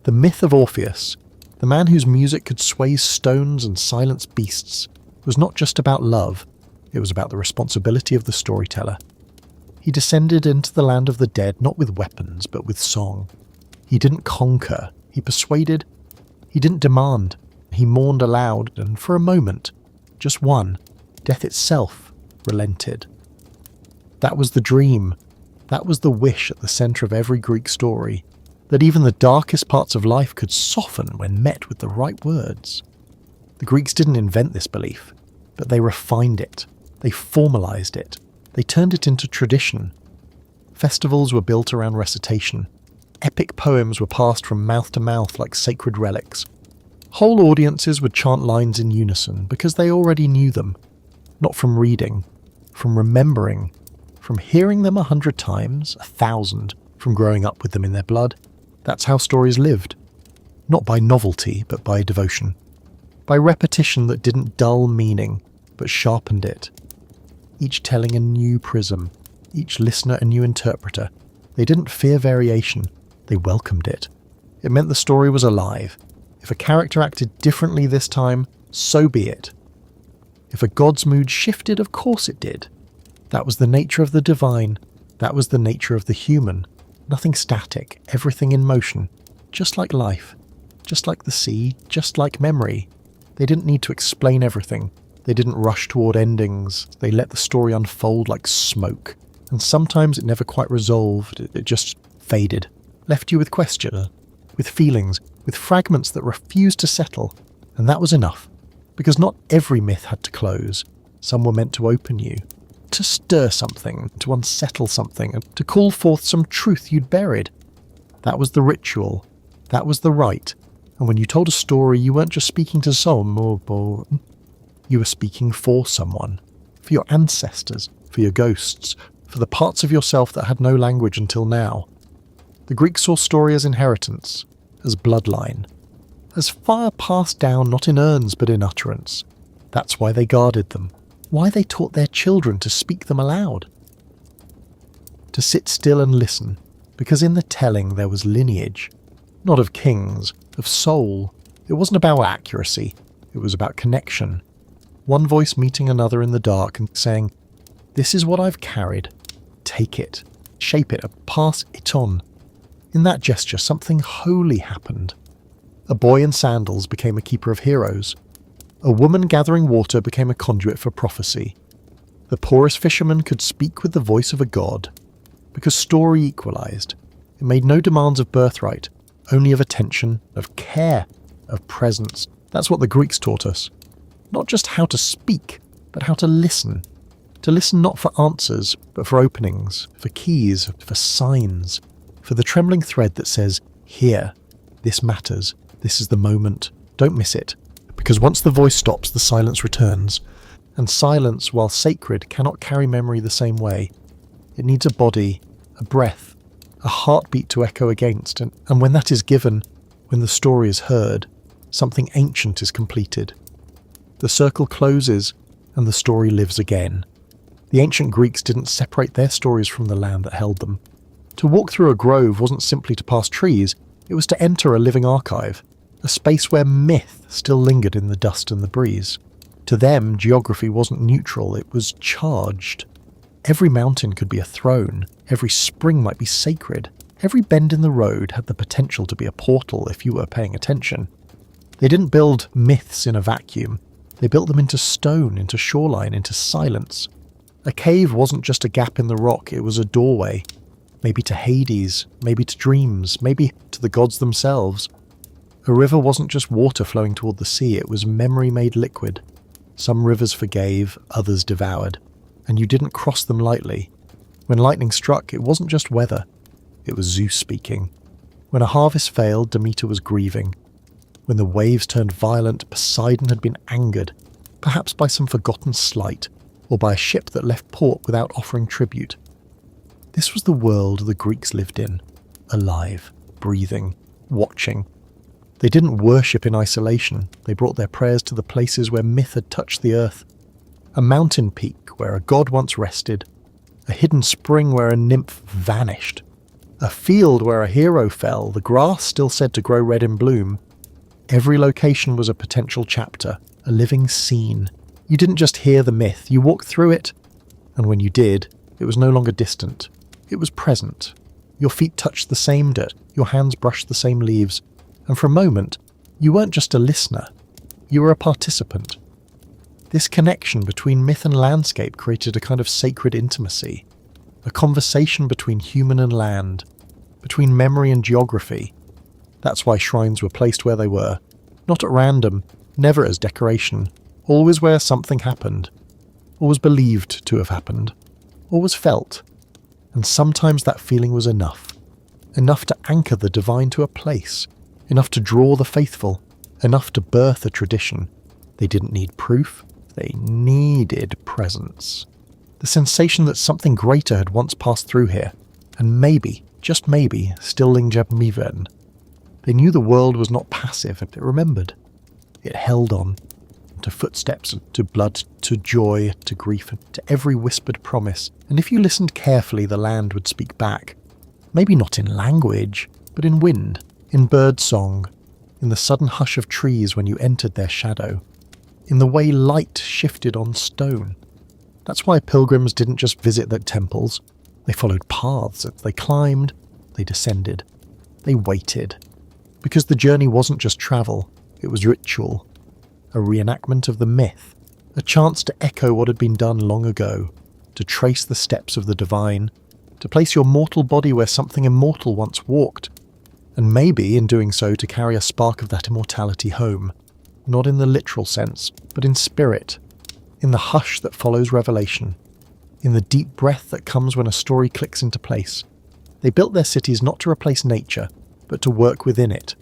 The myth of Orpheus, the man whose music could sway stones and silence beasts, was not just about love, it was about the responsibility of the storyteller. He descended into the land of the dead not with weapons but with song. He didn't conquer, he persuaded, he didn't demand, he mourned aloud, and for a moment, just one, death itself relented. That was the dream, that was the wish at the centre of every Greek story, that even the darkest parts of life could soften when met with the right words. The Greeks didn't invent this belief, but they refined it, they formalised it, they turned it into tradition. Festivals were built around recitation. Epic poems were passed from mouth to mouth like sacred relics. Whole audiences would chant lines in unison because they already knew them. Not from reading, from remembering, from hearing them 100 times, 1,000, from growing up with them in their blood. That's how stories lived. Not by novelty, but by devotion. By repetition that didn't dull meaning, but sharpened it. Each telling a new prism, each listener a new interpreter. They didn't fear variation, they welcomed it. It meant the story was alive. If a character acted differently this time, so be it. If a god's mood shifted, of course it did. That was the nature of the divine, that was the nature of the human. Nothing static, everything in motion, just like life, just like the sea, just like memory. They didn't need to explain everything. They didn't rush toward endings. They let the story unfold like smoke. And sometimes it never quite resolved. It just faded. Left you with question, with feelings, with fragments that refused to settle. And that was enough. Because not every myth had to close. Some were meant to open you. To stir something, to unsettle something, and to call forth some truth you'd buried. That was the ritual. That was the rite. And when you told a story, you weren't just speaking to someone, you were speaking for someone. For your ancestors, for your ghosts, for the parts of yourself that had no language until now. The Greeks saw story as inheritance, as bloodline, as fire passed down not in urns but in utterance. That's why they guarded them, why they taught their children to speak them aloud. To sit still and listen, because in the telling there was lineage, not of kings, of soul. It wasn't about accuracy, it was about connection. One voice meeting another in the dark and saying, "This is what I've carried. Take it, shape it, pass it on." In that gesture, something holy happened. A boy in sandals became a keeper of heroes. A woman gathering water became a conduit for prophecy. The poorest fisherman could speak with the voice of a god. Because story equalized. It made no demands of birthright, only of attention, of care, of presence. That's what the Greeks taught us. Not just how to speak, but how to listen. To listen not for answers, but for openings, for keys, for signs, for the trembling thread that says, here, this matters, this is the moment, don't miss it. Because once the voice stops, the silence returns. And silence, while sacred, cannot carry memory the same way. It needs a body, a breath, a heartbeat to echo against, and when that is given, when the story is heard, something ancient is completed. The circle closes, and the story lives again. The ancient Greeks didn't separate their stories from the land that held them. To walk through a grove wasn't simply to pass trees, it was to enter a living archive, a space where myth still lingered in the dust and the breeze. To them, geography wasn't neutral, it was charged. Every mountain could be a throne, every spring might be sacred, every bend in the road had the potential to be a portal if you were paying attention. They didn't build myths in a vacuum, they built them into stone, into shoreline, into silence. A cave wasn't just a gap in the rock, it was a doorway. Maybe to Hades, maybe to dreams, maybe to the gods themselves. A river wasn't just water flowing toward the sea, it was memory made liquid. Some rivers forgave, others devoured. And you didn't cross them lightly. When lightning struck, it wasn't just weather. It was Zeus speaking. When a harvest failed, Demeter was grieving. When the waves turned violent, Poseidon had been angered, perhaps by some forgotten slight, or by a ship that left port without offering tribute. This was the world the Greeks lived in, alive, breathing, watching. They didn't worship in isolation, they brought their prayers to the places where myth had touched the earth. A mountain peak where a god once rested, a hidden spring where a nymph vanished, a field where a hero fell, the grass still said to grow red in bloom. Every location was a potential chapter, a living scene. You didn't just hear the myth, you walked through it, and when you did, it was no longer distant, it was present. Your feet touched the same dirt, your hands brushed the same leaves, and for a moment, you weren't just a listener, you were a participant. This connection between myth and landscape created a kind of sacred intimacy, a conversation between human and land, between memory and geography. That's why shrines were placed where they were, not at random, never as decoration, always where something happened, or was believed to have happened, or was felt. And sometimes that feeling was enough to anchor the divine to a place, enough to draw the faithful, enough to birth a tradition. They didn't need proof, they needed presence. The sensation that something greater had once passed through here, and maybe, just maybe, still lingered even. They knew the world was not passive, it remembered. It held on, to footsteps, to blood, to joy, to grief, to every whispered promise. And if you listened carefully, the land would speak back. Maybe not in language, but in wind, in bird song, in the sudden hush of trees when you entered their shadow, in the way light shifted on stone. That's why pilgrims didn't just visit the temples. They followed paths, they climbed, they descended, they waited. Because the journey wasn't just travel, it was ritual, a reenactment of the myth, a chance to echo what had been done long ago, to trace the steps of the divine, to place your mortal body where something immortal once walked, and maybe, in doing so, to carry a spark of that immortality home, not in the literal sense, but in spirit, in the hush that follows revelation, in the deep breath that comes when a story clicks into place. They built their cities not to replace nature, but to work within it.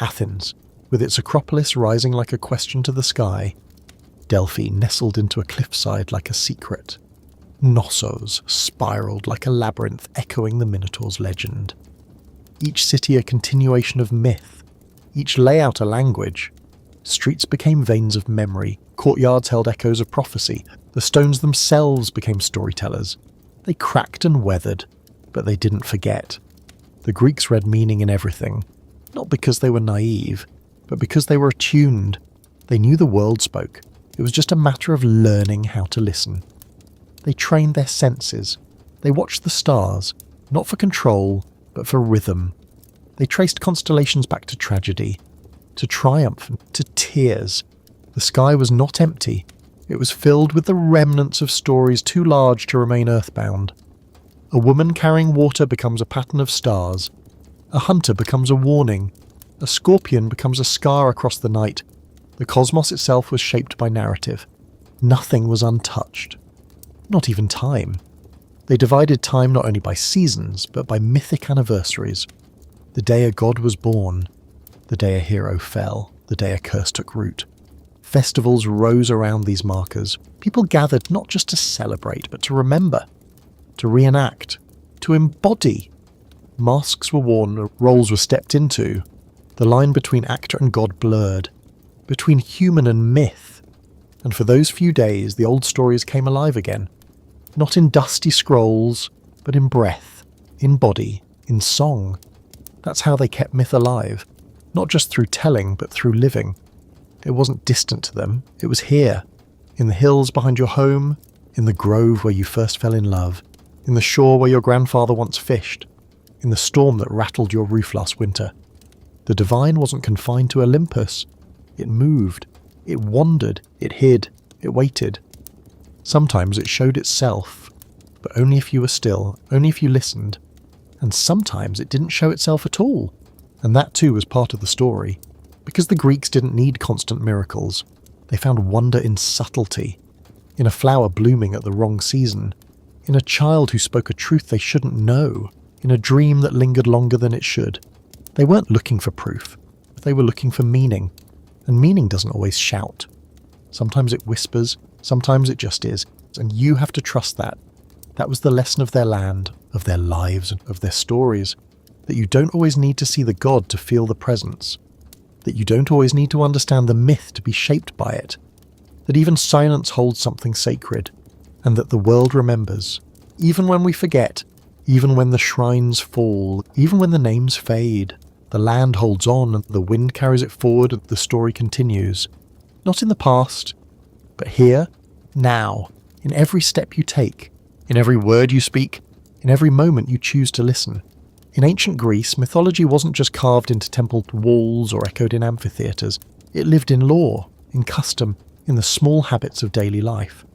Athens, with its Acropolis rising like a question to the sky, Delphi nestled into a cliffside like a secret, Knossos spiraled like a labyrinth echoing the Minotaur's legend. Each city a continuation of myth, each layout a language. Streets became veins of memory, courtyards held echoes of prophecy, the stones themselves became storytellers. They cracked and weathered, but they didn't forget. The Greeks read meaning in everything, not because they were naive, but because they were attuned. They knew the world spoke. It was just a matter of learning how to listen. They trained their senses. They watched the stars, not for control, but for rhythm. They traced constellations back to tragedy, to triumph, to tears. The sky was not empty. It was filled with the remnants of stories too large to remain earthbound. A woman carrying water becomes a pattern of stars. A hunter becomes a warning. A scorpion becomes a scar across the night. The cosmos itself was shaped by narrative. Nothing was untouched. not even time. They divided time not only by seasons, but by mythic anniversaries. The day a god was born, the day a hero fell, the day a curse took root. Festivals rose around these markers. People gathered not just to celebrate, but to remember, to reenact, to embody. Masks were worn, roles were stepped into. The line between actor and god blurred, between human and myth. And for those few days, the old stories came alive again. Not in dusty scrolls, but in breath, in body, in song. That's how they kept myth alive, not just through telling, but through living. It wasn't distant to them, it was here, in the hills behind your home, in the grove where you first fell in love, in the shore where your grandfather once fished, in the storm that rattled your roof last winter. The divine wasn't confined to Olympus. It moved, it wandered, it hid, it waited. Sometimes it showed itself, but only if you were still, only if you listened. And sometimes it didn't show itself at all, and that too was part of the story. Because the Greeks didn't need constant miracles. They found wonder in subtlety, in a flower blooming at the wrong season, in a child who spoke a truth they shouldn't know, in a dream that lingered longer than it should. They weren't looking for proof, they were looking for meaning. And meaning doesn't always shout. Sometimes it whispers, sometimes it just is, and you have to trust that. That was the lesson of their land, of their lives, and of their stories. That you don't always need to see the god to feel the presence. That you don't always need to understand the myth to be shaped by it. That even silence holds something sacred, and that the world remembers, even when we forget, even when the shrines fall, even when the names fade. The land holds on, and the wind carries it forward, and the story continues. Not in the past, but here, now, in every step you take, in every word you speak, in every moment you choose to listen. In ancient Greece, mythology wasn't just carved into temple walls or echoed in amphitheatres. It lived in law, in custom, in the small habits of daily life.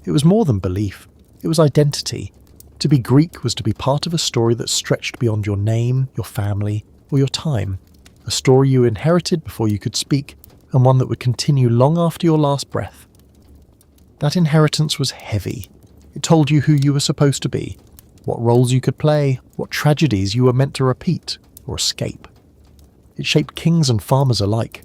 It was more than belief. It was identity. To be Greek was to be part of a story that stretched beyond your name, your family, or your time. A story you inherited before you could speak, and one that would continue long after your last breath. That inheritance was heavy. It told you who you were supposed to be, what roles you could play, what tragedies you were meant to repeat or escape. It shaped kings and farmers alike.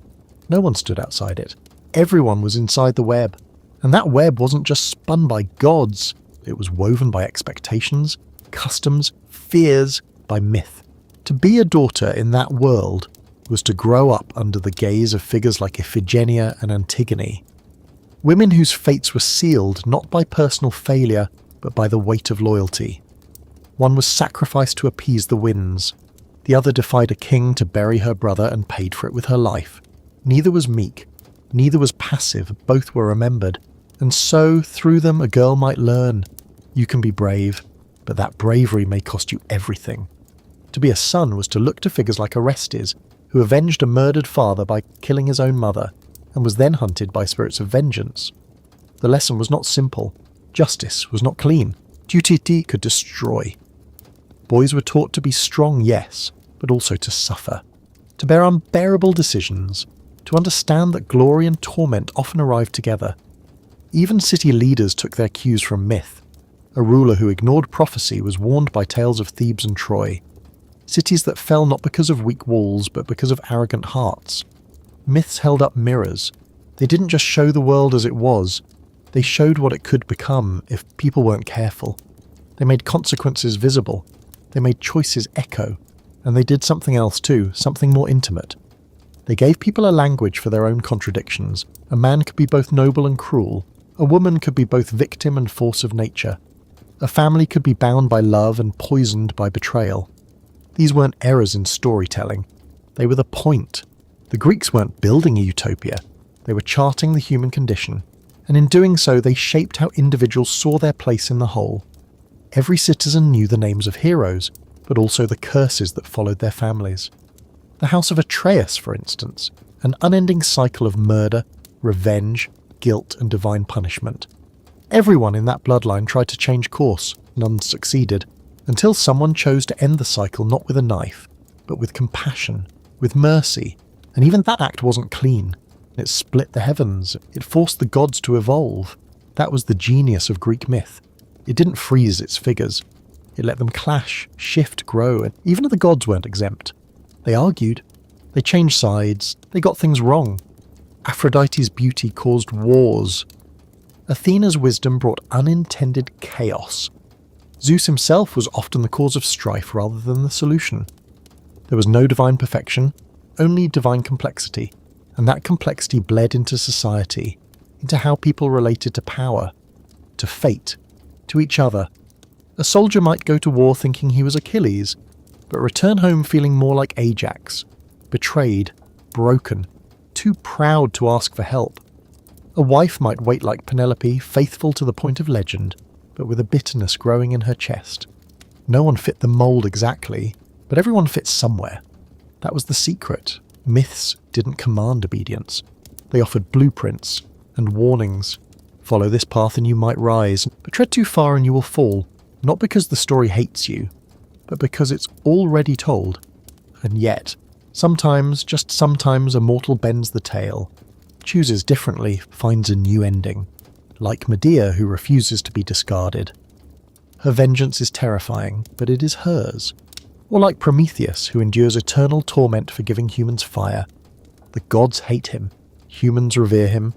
No one stood outside it. Everyone was inside the web. And that web wasn't just spun by gods. It was woven by expectations, customs, fears, by myth. To be a daughter in that world was to grow up under the gaze of figures like Iphigenia and Antigone. Women whose fates were sealed not by personal failure, but by the weight of loyalty. One was sacrificed to appease the winds. The other defied a king to bury her brother and paid for it with her life. Neither was meek, neither was passive, both were remembered. And so, through them, a girl might learn. You can be brave, but that bravery may cost you everything. To be a son was to look to figures like Orestes, who avenged a murdered father by killing his own mother, and was then hunted by spirits of vengeance. The lesson was not simple. Justice was not clean. Duty could destroy. Boys were taught to be strong, yes, but also to suffer. To bear unbearable decisions. To understand that glory and torment often arrived together. Even city leaders took their cues from myth. A ruler who ignored prophecy was warned by tales of Thebes and Troy. Cities that fell not because of weak walls, but because of arrogant hearts. Myths held up mirrors. They didn't just show the world as it was. They showed what it could become if people weren't careful. They made consequences visible. They made choices echo. And they did something else too, something more intimate. They gave people a language for their own contradictions. A man could be both noble and cruel. A woman could be both victim and force of nature. A family could be bound by love and poisoned by betrayal. These weren't errors in storytelling. They were the point. The Greeks weren't building a utopia. They were charting the human condition. And in doing so, they shaped how individuals saw their place in the whole. Every citizen knew the names of heroes, but also the curses that followed their families. The house of Atreus, for instance, an unending cycle of murder, revenge, guilt, and divine punishment. Everyone in that bloodline tried to change course, none succeeded, until someone chose to end the cycle not with a knife, but with compassion, with mercy, and even that act wasn't clean. It split the heavens, it forced the gods to evolve. That was the genius of Greek myth. It didn't freeze its figures. It let them clash, shift, grow, and even the gods weren't exempt. They argued. They changed sides. They got things wrong. Aphrodite's beauty caused wars. Athena's wisdom brought unintended chaos. Zeus himself was often the cause of strife rather than the solution. There was no divine perfection, only divine complexity, and that complexity bled into society, into how people related to power, to fate, to each other. A soldier might go to war thinking he was Achilles, but return home feeling more like Ajax, betrayed, broken, too proud to ask for help. A wife might wait like Penelope, faithful to the point of legend, but with a bitterness growing in her chest. No one fit the mould exactly, but everyone fit somewhere. That was the secret. Myths didn't command obedience. They offered blueprints and warnings. Follow this path and you might rise, but tread too far and you will fall, not because the story hates you, but because it's already told. And yet, sometimes, just sometimes, a mortal bends the tale, chooses differently, finds a new ending, like Medea who refuses to be discarded. Her vengeance is terrifying, but it is hers. Or like Prometheus who endures eternal torment for giving humans fire. The gods hate him, humans revere him.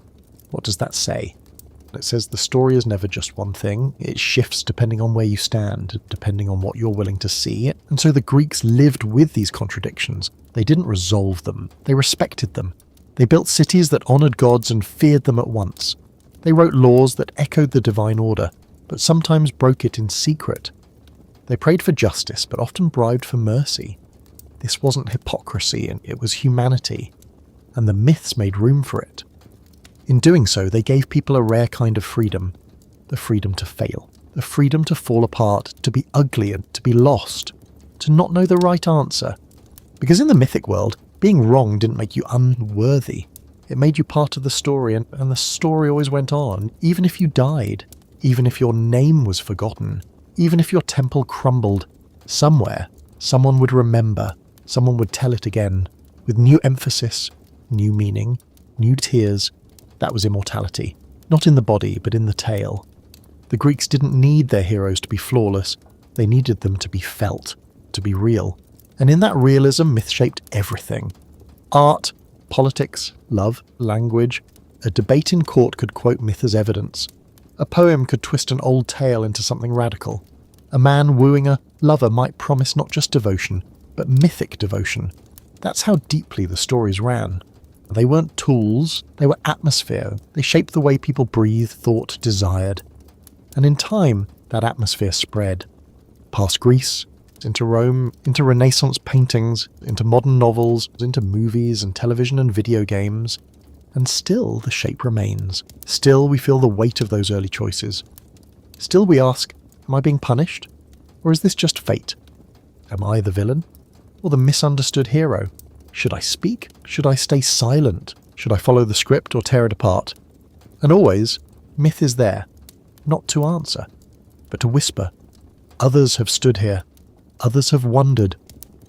What does that say? It says the story is never just one thing. It shifts depending on where you stand, depending on what you're willing to see. And so the Greeks lived with these contradictions. They didn't resolve them. They respected them. They built cities that honoured gods and feared them at once. They wrote laws that echoed the divine order, but sometimes broke it in secret. They prayed for justice, but often bribed for mercy. This wasn't hypocrisy, and it was humanity. And the myths made room for it. In doing so, they gave people a rare kind of freedom. The freedom to fail. The freedom to fall apart, to be ugly and to be lost. To not know the right answer. Because in the mythic world, being wrong didn't make you unworthy. It made you part of the story, and the story always went on, even if you died. Even if your name was forgotten. Even if your temple crumbled. Somewhere, someone would remember. Someone would tell it again. With new emphasis, new meaning, new tears. That was immortality. Not in the body, but in the tale. The Greeks didn't need their heroes to be flawless. They needed them to be felt, to be real. And in that realism, myth shaped everything. Art, politics, love, language. A debate in court could quote myth as evidence. A poem could twist an old tale into something radical. A man wooing a lover might promise not just devotion, but mythic devotion. That's how deeply the stories ran. They weren't tools, they were atmosphere. They shaped the way people breathed, thought, desired. And in time, that atmosphere spread. Past Greece, into Rome, into Renaissance paintings, into modern novels, into movies and television and video games. And still the shape remains. Still we feel the weight of those early choices. Still we ask, am I being punished? Or is this just fate? Am I the villain? Or the misunderstood hero? Should I speak? Should I stay silent? Should I follow the script or tear it apart? And always, myth is there, not to answer, but to whisper. Others have stood here. Others have wondered.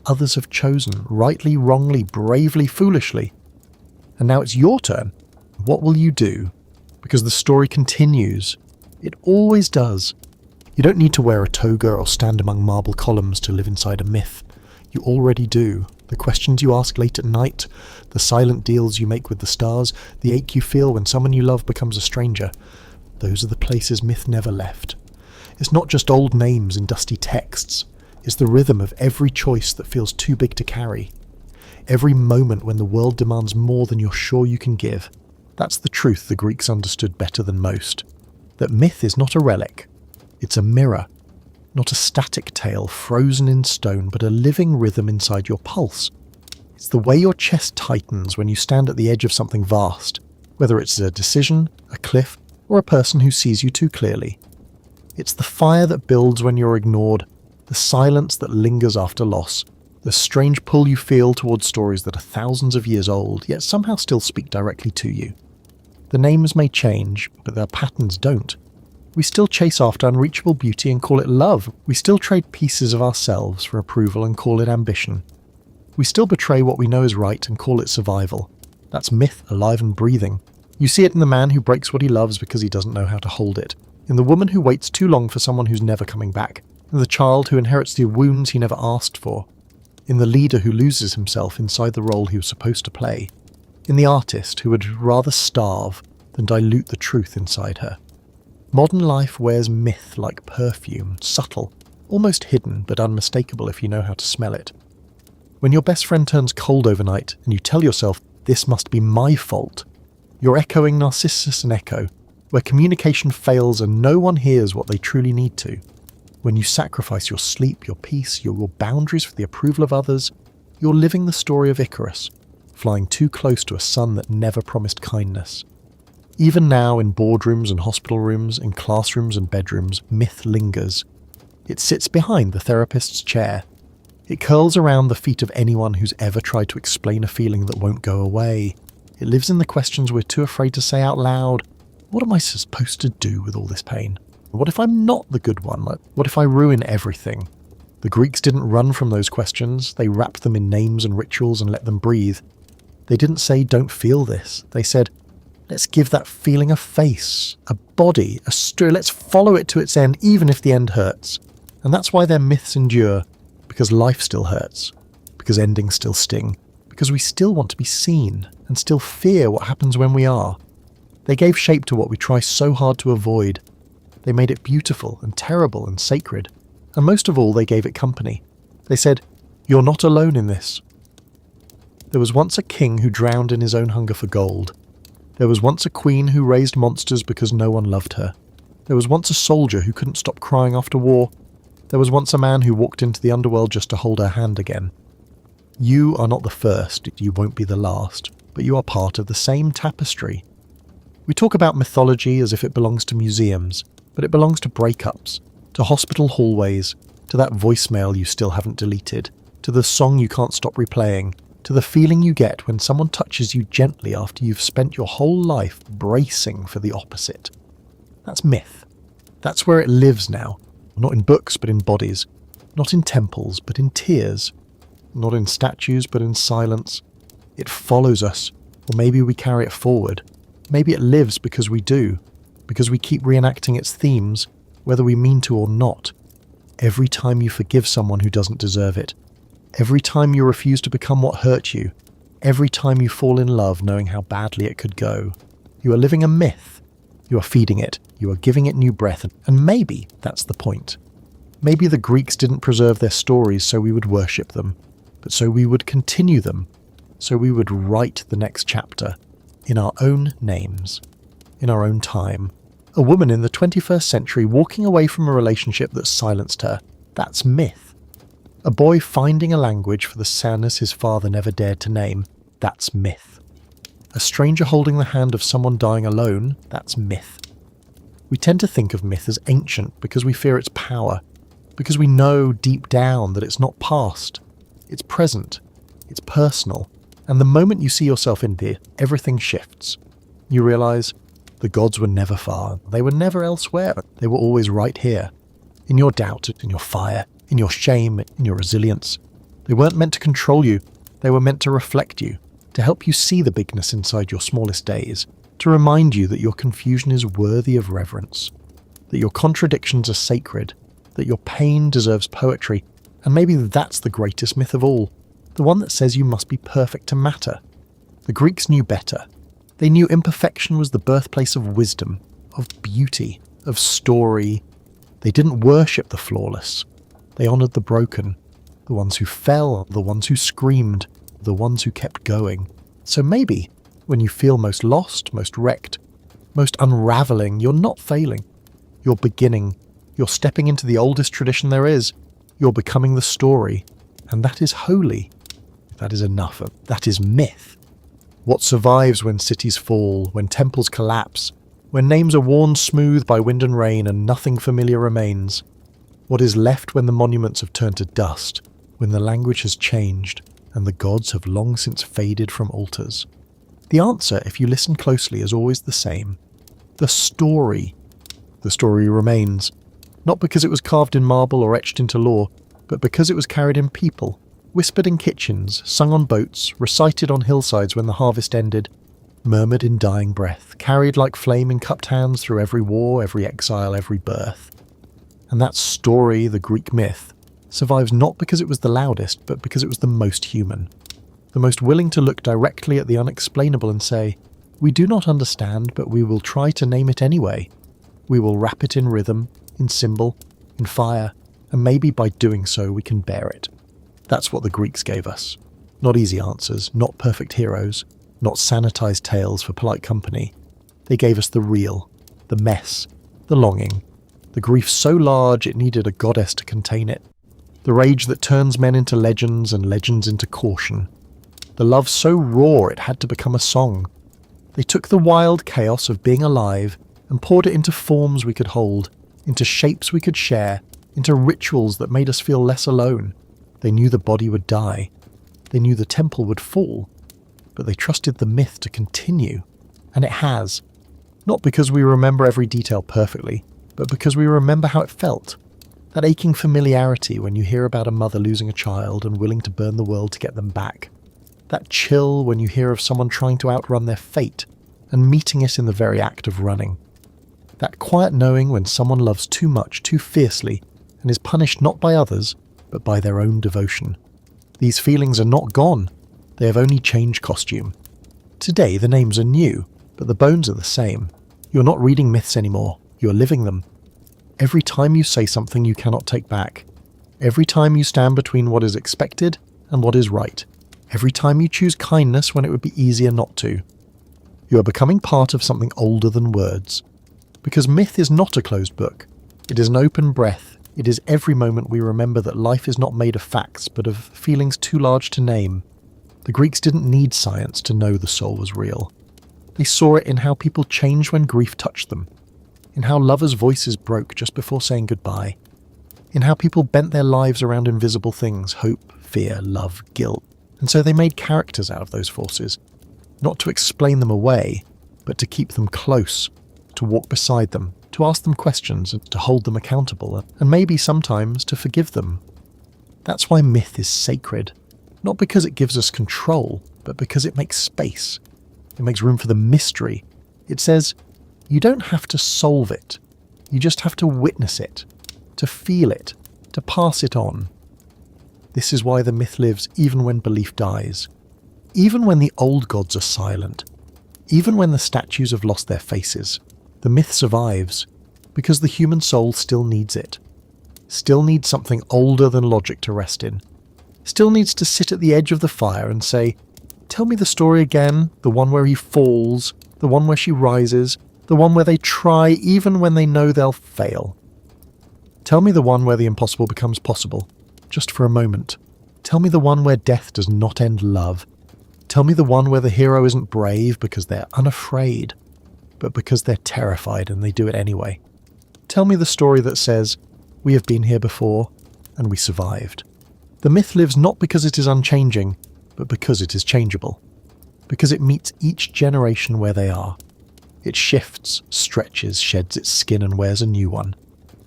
Others have chosen, rightly, wrongly, bravely, foolishly. And now it's your turn. What will you do? Because the story continues. It always does. You don't need to wear a toga or stand among marble columns to live inside a myth. You already do. The questions you ask late at night, the silent deals you make with the stars, the ache you feel when someone you love becomes a stranger. Those are the places myth never left. It's not just old names in dusty texts. It's the rhythm of every choice that feels too big to carry. Every moment when the world demands more than you're sure you can give. That's the truth the Greeks understood better than most. That myth is not a relic. It's a mirror. Not a static tale frozen in stone, but a living rhythm inside your pulse. It's the way your chest tightens when you stand at the edge of something vast, whether it's a decision, a cliff, or a person who sees you too clearly. It's the fire that builds when you're ignored, the silence that lingers after loss, the strange pull you feel towards stories that are thousands of years old, yet somehow still speak directly to you. The names may change, but their patterns don't. We still chase after unreachable beauty and call it love. We still trade pieces of ourselves for approval and call it ambition. We still betray what we know is right and call it survival. That's myth alive and breathing. You see it in the man who breaks what he loves because he doesn't know how to hold it. in the woman who waits too long for someone who's never coming back, in the child who inherits the wounds he never asked for, in the leader who loses himself inside the role he was supposed to play, in the artist who would rather starve than dilute the truth inside her. Modern life wears myth like perfume, subtle, almost hidden but unmistakable if you know how to smell it. When your best friend turns cold overnight and you tell yourself, this must be my fault, you're echoing Narcissus and Echo, where communication fails and no one hears what they truly need to. When you sacrifice your sleep, your peace, your boundaries for the approval of others, you're living the story of Icarus, flying too close to a sun that never promised kindness. Even now, in boardrooms and hospital rooms, in classrooms and bedrooms, myth lingers. It sits behind the therapist's chair. It curls around the feet of anyone who's ever tried to explain a feeling that won't go away. It lives in the questions we're too afraid to say out loud. What am I supposed to do with all this pain? What if I'm not the good one? What if I ruin everything? The Greeks didn't run from those questions. They wrapped them in names and rituals and let them breathe. They didn't say, don't feel this. They said, let's give that feeling a face, a body, a story. Let's follow it to its end, even if the end hurts. And that's why their myths endure, because life still hurts, because endings still sting, because we still want to be seen and still fear what happens when we are. They gave shape to what we try so hard to avoid. They made it beautiful and terrible and sacred. And most of all, they gave it company. They said, you're not alone in this. There was once a king who drowned in his own hunger for gold. There was once a queen who raised monsters because no one loved her. There was once a soldier who couldn't stop crying after war. There was once a man who walked into the underworld just to hold her hand again. You are not the first, you won't be the last, but you are part of the same tapestry. We talk about mythology as if it belongs to museums, but it belongs to breakups, to hospital hallways, to that voicemail you still haven't deleted, to the song you can't stop replaying, to the feeling you get when someone touches you gently after you've spent your whole life bracing for the opposite. That's myth. That's where it lives now, not in books but in bodies, not in temples but in tears, not in statues but in silence. It follows us, or maybe we carry it forward. Maybe it lives because we do, because we keep reenacting its themes, whether we mean to or not. Every time you forgive someone who doesn't deserve it, every time you refuse to become what hurt you, every time you fall in love knowing how badly it could go, you are living a myth. You are feeding it, you are giving it new breath, and maybe that's the point. Maybe the Greeks didn't preserve their stories so we would worship them, but so we would continue them, so we would write the next chapter, in our own names, in our own time. A woman in the 21st century walking away from a relationship that silenced her, that's myth. A boy finding a language for the sadness his father never dared to name, that's myth. A stranger holding the hand of someone dying alone, that's myth. We tend to think of myth as ancient because we fear its power, because we know deep down that it's not past, it's present, it's personal. And the moment you see yourself in there, everything shifts. You realise the gods were never far. They were never elsewhere. They were always right here. In your doubt, in your fire, in your shame, in your resilience. They weren't meant to control you. They were meant to reflect you, to help you see the bigness inside your smallest days, to remind you that your confusion is worthy of reverence, that your contradictions are sacred, that your pain deserves poetry, and maybe that's the greatest myth of all. The one that says you must be perfect to matter. The Greeks knew better. They knew imperfection was the birthplace of wisdom, of beauty, of story. They didn't worship the flawless. They honoured the broken, the ones who fell, the ones who screamed, the ones who kept going. So maybe, when you feel most lost, most wrecked, most unravelling, you're not failing. You're beginning. You're stepping into the oldest tradition there is. You're becoming the story. And that is holy. That is enough. That is myth. What survives when cities fall, when temples collapse, when names are worn smooth by wind and rain and nothing familiar remains? What is left when the monuments have turned to dust, when the language has changed and the gods have long since faded from altars? The answer, if you listen closely, is always the same. The story. The story remains, not because it was carved in marble or etched into law, but because it was carried in people, whispered in kitchens, sung on boats, recited on hillsides when the harvest ended, murmured in dying breath, carried like flame in cupped hands through every war, every exile, every birth. And that story, the Greek myth, survives not because it was the loudest, but because it was the most human. The most willing to look directly at the unexplainable and say, "We do not understand, but we will try to name it anyway. We will wrap it in rhythm, in symbol, in fire, and maybe by doing so we can bear it." That's what the Greeks gave us. Not easy answers, not perfect heroes, not sanitized tales for polite company. They gave us the real, the mess, the longing, the grief so large it needed a goddess to contain it, the rage that turns men into legends and legends into caution, the love so raw it had to become a song. They took the wild chaos of being alive and poured it into forms we could hold, into shapes we could share, into rituals that made us feel less alone. They knew the body would die. They knew the temple would fall. But they trusted the myth to continue. And it has. Not because we remember every detail perfectly, but because we remember how it felt. That aching familiarity when you hear about a mother losing a child and willing to burn the world to get them back. That chill when you hear of someone trying to outrun their fate and meeting it in the very act of running. That quiet knowing when someone loves too much, too fiercely, and is punished not by others, but by their own devotion. These feelings are not gone. They have only changed costume. Today the names are new, but the bones are the same. You're not reading myths anymore. You're living them. Every time you say something you cannot take back. Every time you stand between what is expected and what is right. Every time you choose kindness when it would be easier not to. You are becoming part of something older than words. Because myth is not a closed book. It is an open breath. It is every moment we remember that life is not made of facts, but of feelings too large to name. The Greeks didn't need science to know the soul was real. They saw it in how people changed when grief touched them, in how lovers' voices broke just before saying goodbye, in how people bent their lives around invisible things, hope, fear, love, guilt. And so they made characters out of those forces, not to explain them away, but to keep them close, to walk beside them, to ask them questions and to hold them accountable, and maybe sometimes to forgive them. That's why myth is sacred. Not because it gives us control, but because it makes space. It makes room for the mystery. It says, you don't have to solve it. You just have to witness it, to feel it, to pass it on. This is why the myth lives even when belief dies. Even when the old gods are silent. Even when the statues have lost their faces. The myth survives, because the human soul still needs it. Still needs something older than logic to rest in. Still needs to sit at the edge of the fire and say, tell me the story again, the one where he falls, the one where she rises, the one where they try even when they know they'll fail. Tell me the one where the impossible becomes possible, just for a moment. Tell me the one where death does not end love. Tell me the one where the hero isn't brave because they're unafraid, but because they're terrified and they do it anyway. Tell me the story that says, we have been here before, and we survived. The myth lives not because it is unchanging, but because it is changeable. Because it meets each generation where they are. It shifts, stretches, sheds its skin and wears a new one.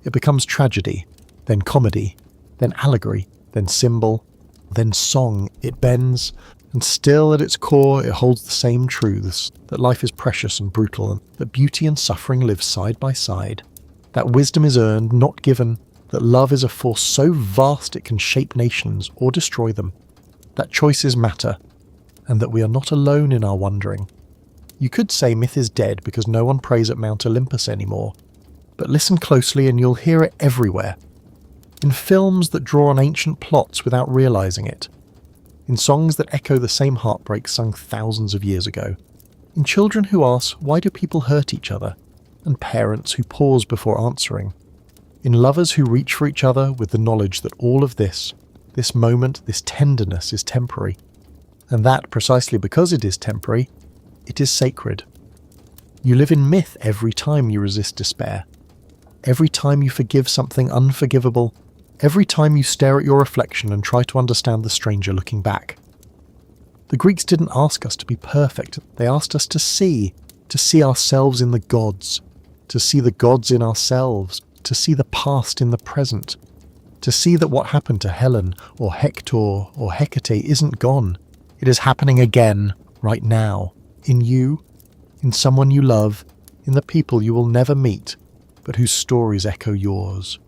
It becomes tragedy, then comedy, then allegory, then symbol, then song. It bends, and still at its core it holds the same truths, that life is precious and brutal, and that beauty and suffering live side by side. That wisdom is earned, not given, that love is a force so vast it can shape nations or destroy them, that choices matter, and that we are not alone in our wondering. You could say myth is dead because no one prays at Mount Olympus anymore, but listen closely and you'll hear it everywhere. In films that draw on ancient plots without realizing it. In songs that echo the same heartbreak sung thousands of years ago. In children who ask, why do people hurt each other? And parents who pause before answering. In lovers who reach for each other with the knowledge that all of this moment, this tenderness is temporary. And that, precisely because it is temporary, it is sacred. You live in myth every time you resist despair. Every time you forgive something unforgivable. Every time you stare at your reflection and try to understand the stranger looking back. The Greeks didn't ask us to be perfect. They asked us to see ourselves in the gods, to see the gods in ourselves, to see the past in the present, to see that what happened to Helen or Hector or Hecate isn't gone. It is happening again, right now, in you in someone you love, in the people you will never meet, but whose stories echo yours.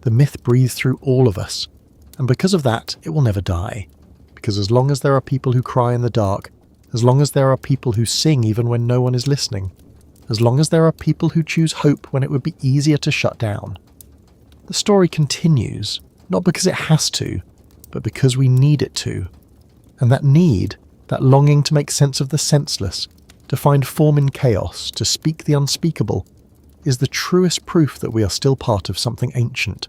The myth breathes through all of us, and because of that, it will never die. Because as long as there are people who cry in the dark, as long as there are people who sing even when no one is listening, as long as there are people who choose hope when it would be easier to shut down, the story continues, not because it has to, but because we need it to. And that need, that longing to make sense of the senseless, to find form in chaos, to speak the unspeakable, is the truest proof that we are still part of something ancient,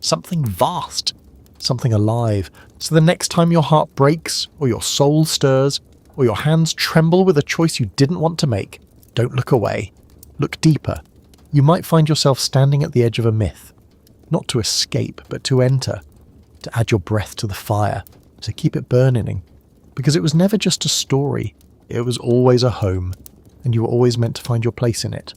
something vast, something alive. So the next time your heart breaks, or your soul stirs, or your hands tremble with a choice you didn't want to make, don't look away. Look deeper. You might find yourself standing at the edge of a myth, not to escape, but to enter, to add your breath to the fire, to keep it burning, because it was never just a story, it was always a home, and you were always meant to find your place in it.